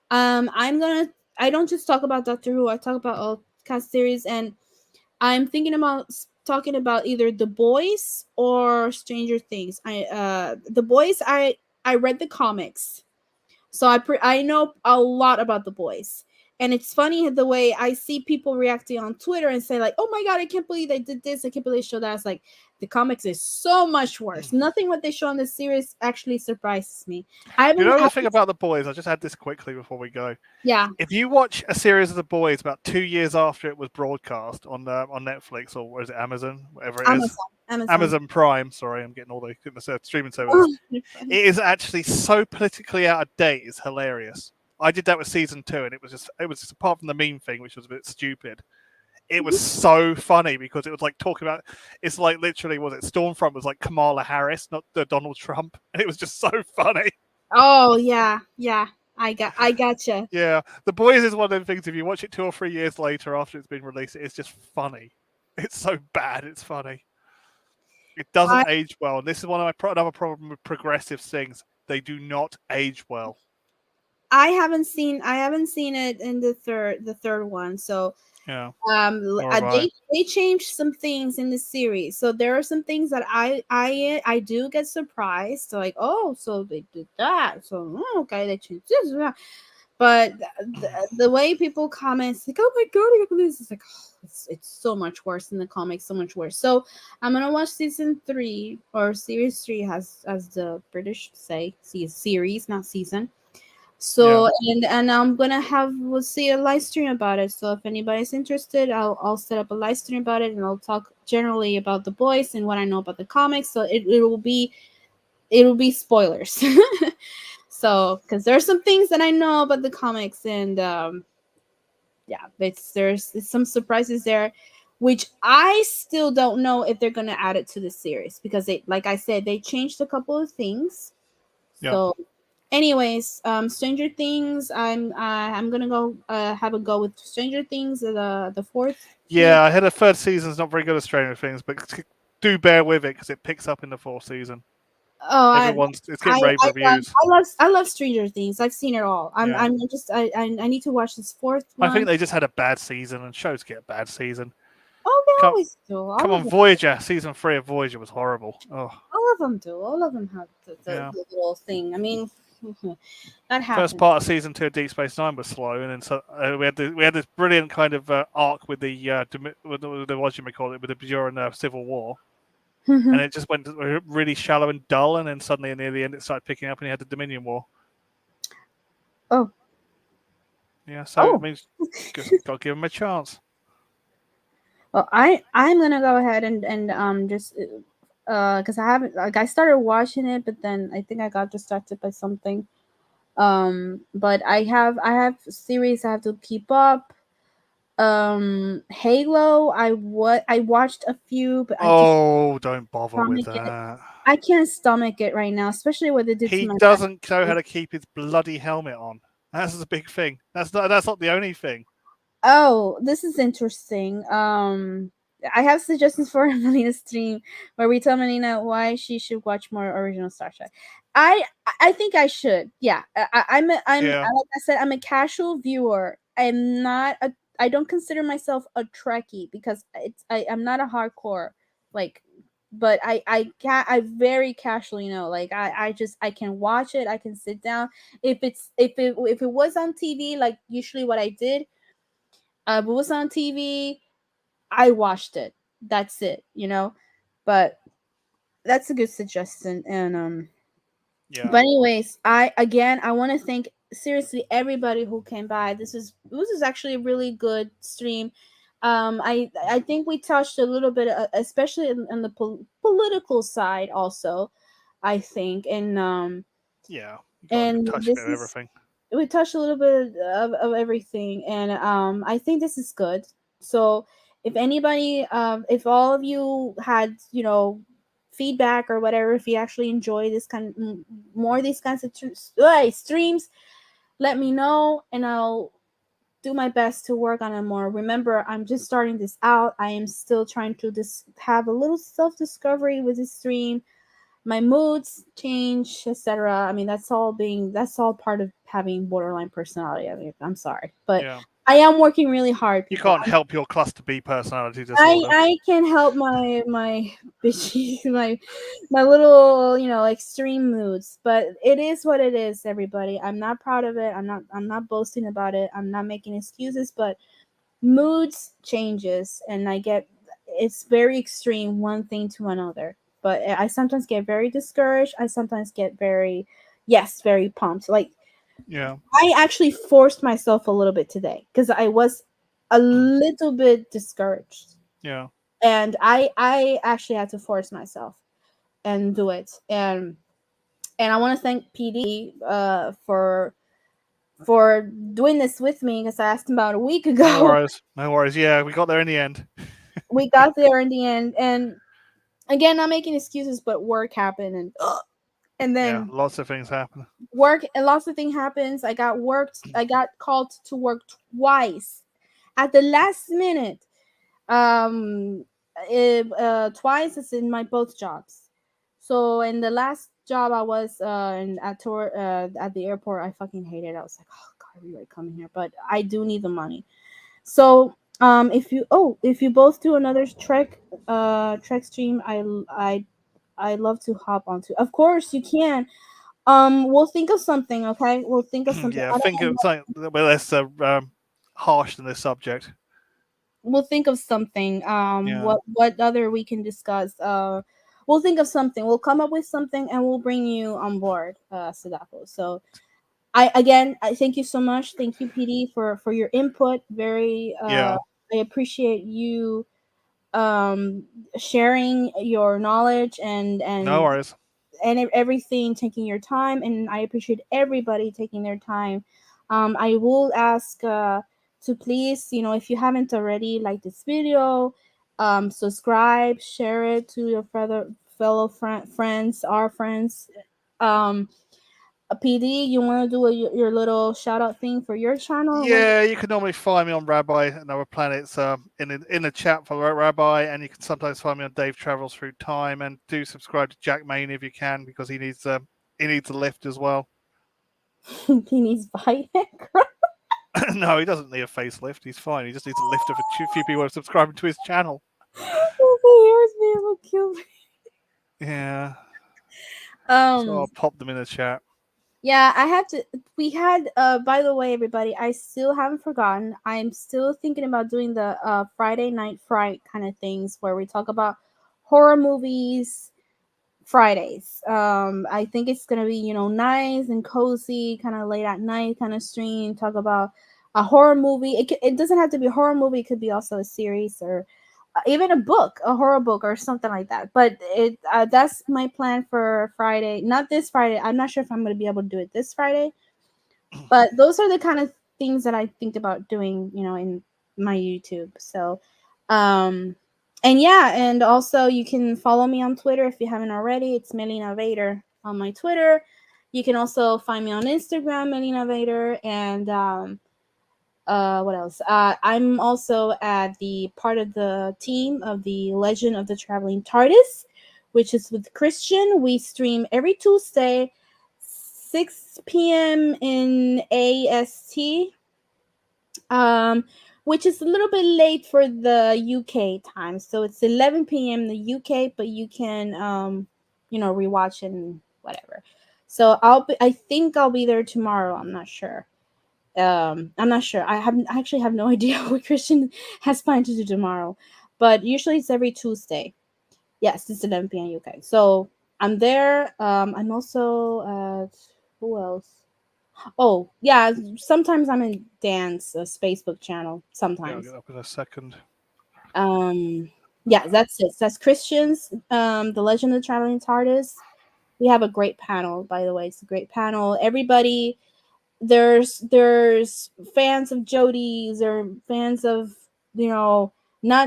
I don't just talk about Doctor Who, I talk about all cast series, and I'm thinking about talking about either The Boys or Stranger Things. The Boys, I read the comics, so I know a lot about The Boys. And it's funny the way I see people reacting on Twitter and say like, "Oh my god, I can't believe they did this! I can't believe they showed that." It's like the comics is so much worse. Nothing what they show in the series actually surprises me. The thing about The Boys, I'll just add this quickly before we go. Yeah. If you watch a series of The Boys about 2 years after it was broadcast on Netflix, or is it Amazon, whatever it is, Amazon Prime. Sorry, I'm getting all the streaming services. It is actually so politically out of date. It's hilarious. I did that with season 2, and it was just apart from the meme thing, which was a bit stupid. It was so funny because it was like talking about. It's like literally, was it Stormfront was like Kamala Harris, not the Donald Trump, and it was just so funny. Oh yeah, yeah. I gotcha. Yeah, The Boys is one of those things. If you watch it 2 or 3 years later after it's been released, it's just funny. It's so bad, it's funny. It doesn't I age well. And this is one of my another problem with progressive things. They do not age well. I haven't seen it in the third one. So Yeah, nor have I. they changed some things in the series. So there are some things that I do get surprised. So like, oh, so they did that. So okay, they changed this. But the way people comment, it's like, oh my god, look at this. It's like, oh, it's so much worse than the comics, so much worse. So I'm gonna watch season 3 or series 3, as the British say, series, not season. Yeah, So and I'm gonna we'll see a live stream about it. So if anybody's interested, I'll set up a live stream about it, and I'll talk generally about the boys and what I know about the comics. So it will be spoilers. So because there are some things that I know about the comics, and yeah, there's some surprises there, which I still don't know if they're gonna add it to the series, because they, like I said, they changed a couple of things. yeah, So anyways, Stranger Things. I'm gonna go have a go with Stranger Things. The fourth season. yeah. I heard the third season's not very good at Stranger Things, but do bear with it because it picks up in the fourth season. Oh, It's getting rave reviews. I love Stranger Things. I've seen it all. Yeah, I'm just I need to watch this fourth I think one. they just had a bad season, and shows get a bad season. Oh, they Come, always do. come on, Voyager. Season 3 of Voyager was horrible. Oh, All of them do. All of them have yeah. the little thing. I mean, that First happens. part of season 2 of Deep Space Nine was slow, and then we had this brilliant kind of arc with the what you may call it, with the during Civil War, and it just went really shallow and dull, and then suddenly near the end it started picking up, and you had the Dominion War. Oh, Yeah, so it oh. means just got to give them a chance. Well, I'm gonna go ahead and just because I haven't, like, I started watching it, but then I think I got distracted by something. But I have series I have to keep up. Halo. I watched a few, but I just Oh, don't bother with stomach it. that. I can't stomach it right now, especially what they did to He my doesn't know how back. to keep his bloody helmet on. That's the big thing. That's not the only thing. Oh, this is interesting. I have suggestions for Melina's stream where we tell Melina why she should watch more original Star Trek. I I think I should. Yeah, Yeah, like I said, I'm a casual viewer. I'm not a. I don't consider myself a Trekkie because I'm not a hardcore like. But I very casually know, like I just I can watch it. I can sit down if it was on TV, like usually what I did, if it was on TV, I watched it. That's it. But that's a good suggestion. And yeah, but anyways, I want to thank seriously everybody who came by. This is actually a really good stream. I think we touched a little bit, especially in the political side also. I think, yeah. You got to and touch a bit this of is everything. we touched a little bit of everything, and I think this is good. So if anybody, if all of you had, feedback or whatever, if you actually enjoy this more of these kinds of streams, let me know, and I'll do my best to work on it more. Remember, I'm just starting this out. I am still trying to have a little self discovery with this stream. My moods change, etc. I mean, that's all part of having borderline personality. I mean, I'm sorry, but Yeah. I am working really hard, You people. can't help your cluster B personality I disorder. I can help my bitchy, my little, extreme moods, but it is what it is, everybody. I'm not proud of it. I'm not boasting about it. I'm not making excuses, but moods changes, and it's very extreme, one thing to another. But I sometimes get very discouraged. I sometimes get very pumped. Like, Yeah. I actually forced myself a little bit today because I was a little bit discouraged, Yeah. and I actually had to force myself and do it. And I want to thank PD for for doing this with me because I asked him about a week No ago. worries. No worries. Yeah, we got there in the end. We got there in the end, and again, not making excuses, but work happened, and Yeah, then lots of things happen. work and lots of things happens. I got called to work twice at the last minute. Um, twice is in my both jobs. So in the last job I was at the airport, I fucking hated it. I was like, oh god, we were coming here, but I do need the money. So if you both do another trek stream, I love to hop onto. Of course you can. We'll think of something, okay? We'll think of something. Yeah, I think don't of know. something a little less harsh than this subject. We'll think of something. Yeah. What other we can discuss? We'll think of something. We'll come up with something, and we'll bring you on board, Sadako. So I thank you so much. Thank you, PD, for your input. Very Yeah. I appreciate you sharing your knowledge No worries. and everything, taking your time, and I appreciate everybody taking their time. I will ask to please, if you haven't already, like this video, subscribe, share it to your friends, our friends. um PD, you want to do your little shout out thing for your channel? Yeah, you can normally find me on Rabbi and Other Planets in the chat for Rabbi, and you can sometimes find me on Dave Travels Through Time. And do subscribe to Jack Main if you can, because he needs a lift as well. He needs Viagra. No, he doesn't need a facelift. He's fine. He just needs a lift of a few people subscribing to his channel. If he hears me, it will kill me. Yeah. So Um, I'll pop them in the chat. yeah, I have to. We had, by the way, everybody, I still haven't forgotten. I'm still thinking about doing the Friday Night Fright kind of things where we talk about horror movies Fridays. I think it's gonna be, nice and cozy, kind of late at night kind of stream. Talk about a horror movie. It doesn't have to be a horror movie. It could be also a series or even a book, a horror book or something like that. But that's my plan for Friday. Not this Friday. I'm not sure if I'm gonna be able to do it this Friday. But those are the kind of things that I think about doing, in my YouTube. So, um, and yeah, and also you can follow me on Twitter if you haven't already. It's Melina Vader on my Twitter. You can also find me on Instagram, Melina Vader, and what else? I'm also at the part of the team of the Legend of the Traveling TARDIS, which is with Christian. We stream every Tuesday, 6 p.m. in AST, um, which is a little bit late for the UK time. So it's 11 p.m. in the UK, but you can, rewatch and whatever. So I think I'll be there tomorrow. I'm not sure. I'm not sure. I actually have no idea what Christian has planned to do tomorrow, but usually it's every Tuesday. Yes, it's 11 p.m. UK. So I'm there. I'm also who else? Oh yeah, sometimes I'm in Dan's Facebook channel. Yeah, I'll get Sometimes. up in a second. Um, yeah, that's it. That's Christians. The Legend of the Traveling TARDIS. We have a great panel, by the way. It's a great panel. Everybody, there's fans of Jodie's or fans of, not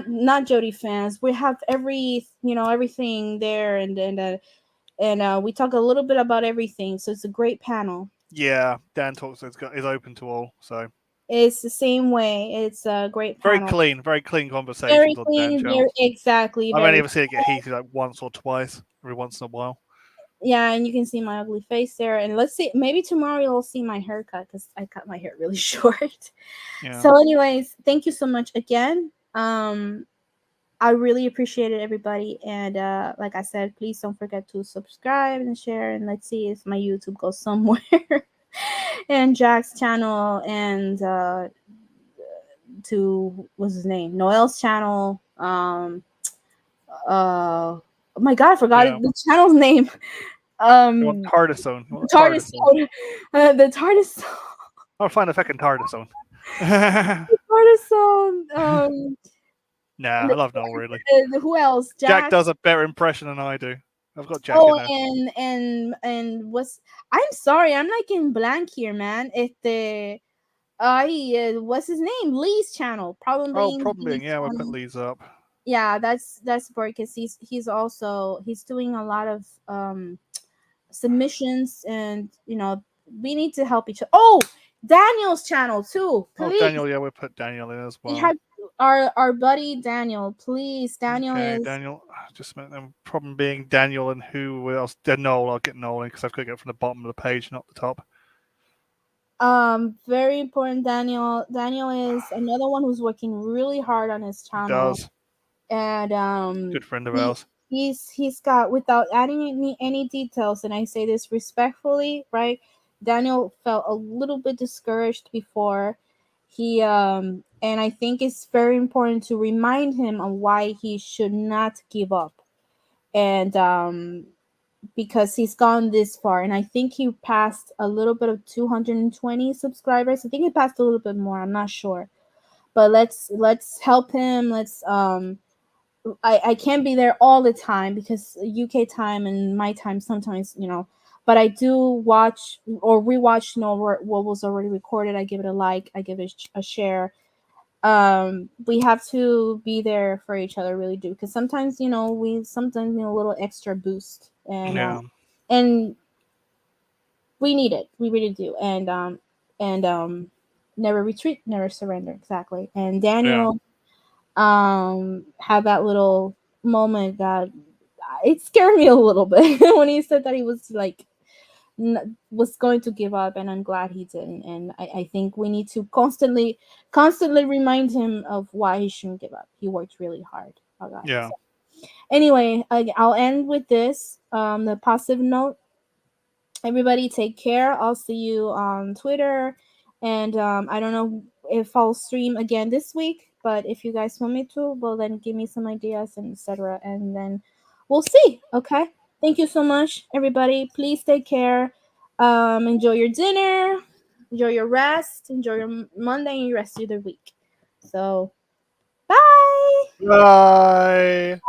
Jodie fans. We have everything there, and we talk a little bit about everything. So it's a great panel. Yeah, Dan talks is open to all, so It's the same way. It's a great panel. very clean Very conversations on Dan clean, channel. very exactly, I've only very ever seen it get heated like once or twice, every once in a while. yeah, and you can see my ugly face there. And let's see, maybe tomorrow you'll see my haircut because I cut my hair really short. Yeah. So, anyways, thank you so much again. I really appreciate it, everybody. And like I said, please don't forget to subscribe and share. And let's see if my YouTube goes somewhere. And Jack's channel and to what's his name, Noel's channel. Oh my god, I forgot Yeah. the channel's name. You want Um, TARDIS the What TARDIS TARDIS zone. The TARDIS zone. I'll find a fucking TARDIS zone. The TARDIS zone. Nah, I love Noel really. Who else? Jack Jack. does a better impression than I do. I've got Jack in Oh, there. and what's I'm sorry, I'm like in blank here, man. What's his name? Lee's channel. Problem Oh, being problem being, he's yeah, we'll put on. Lee's up. Yeah, that's because he's also he's doing a lot of submissions, and we need to help each other. Oh, Daniel's channel too, Oh, please. Daniel, yeah, we'll put Daniel in as We well. have our buddy Daniel, please. Daniel Okay, is Daniel. Just a minute. Problem being Daniel and who else? Noel. I'll get Noel in because I've got to get from the bottom of the page, not the top. very important. Daniel is another one who's working really hard on his He channel, does. and Good friend of he ours. he's got, without adding any details, and I say this respectfully, right? Daniel felt a little bit discouraged before he and I think it's very important to remind him on why he should not give up, and because he's gone this far, and I think he passed a little bit of 220 subscribers. I think he passed a little bit more, I'm not sure, but let's help him. Let's I can't be there all the time because UK time and my time sometimes, but I do watch or rewatch, what was already recorded. I give it a like, I give it a share. We have to be there for each other, really do, because sometimes, we sometimes need a little extra boost, Yeah. and we need it. We really do. And never retreat, never surrender. Exactly. And Yeah. Daniel had that little moment that it scared me a little bit when he said that he was like was going to give up, and I'm glad he didn't. And I think we need to constantly remind him of why he shouldn't give up. He worked really hard on that. Yeah. So anyway, I'll end with this, the positive note. Everybody take care. I'll see you on Twitter, and I don't know if I'll stream again this week, but if you guys want me to, well, then give me some ideas and etc., and then we'll see. Okay, thank you so much, everybody. Please take care. Enjoy your dinner, enjoy your rest, enjoy your Monday and your rest of the week. So bye. Bye.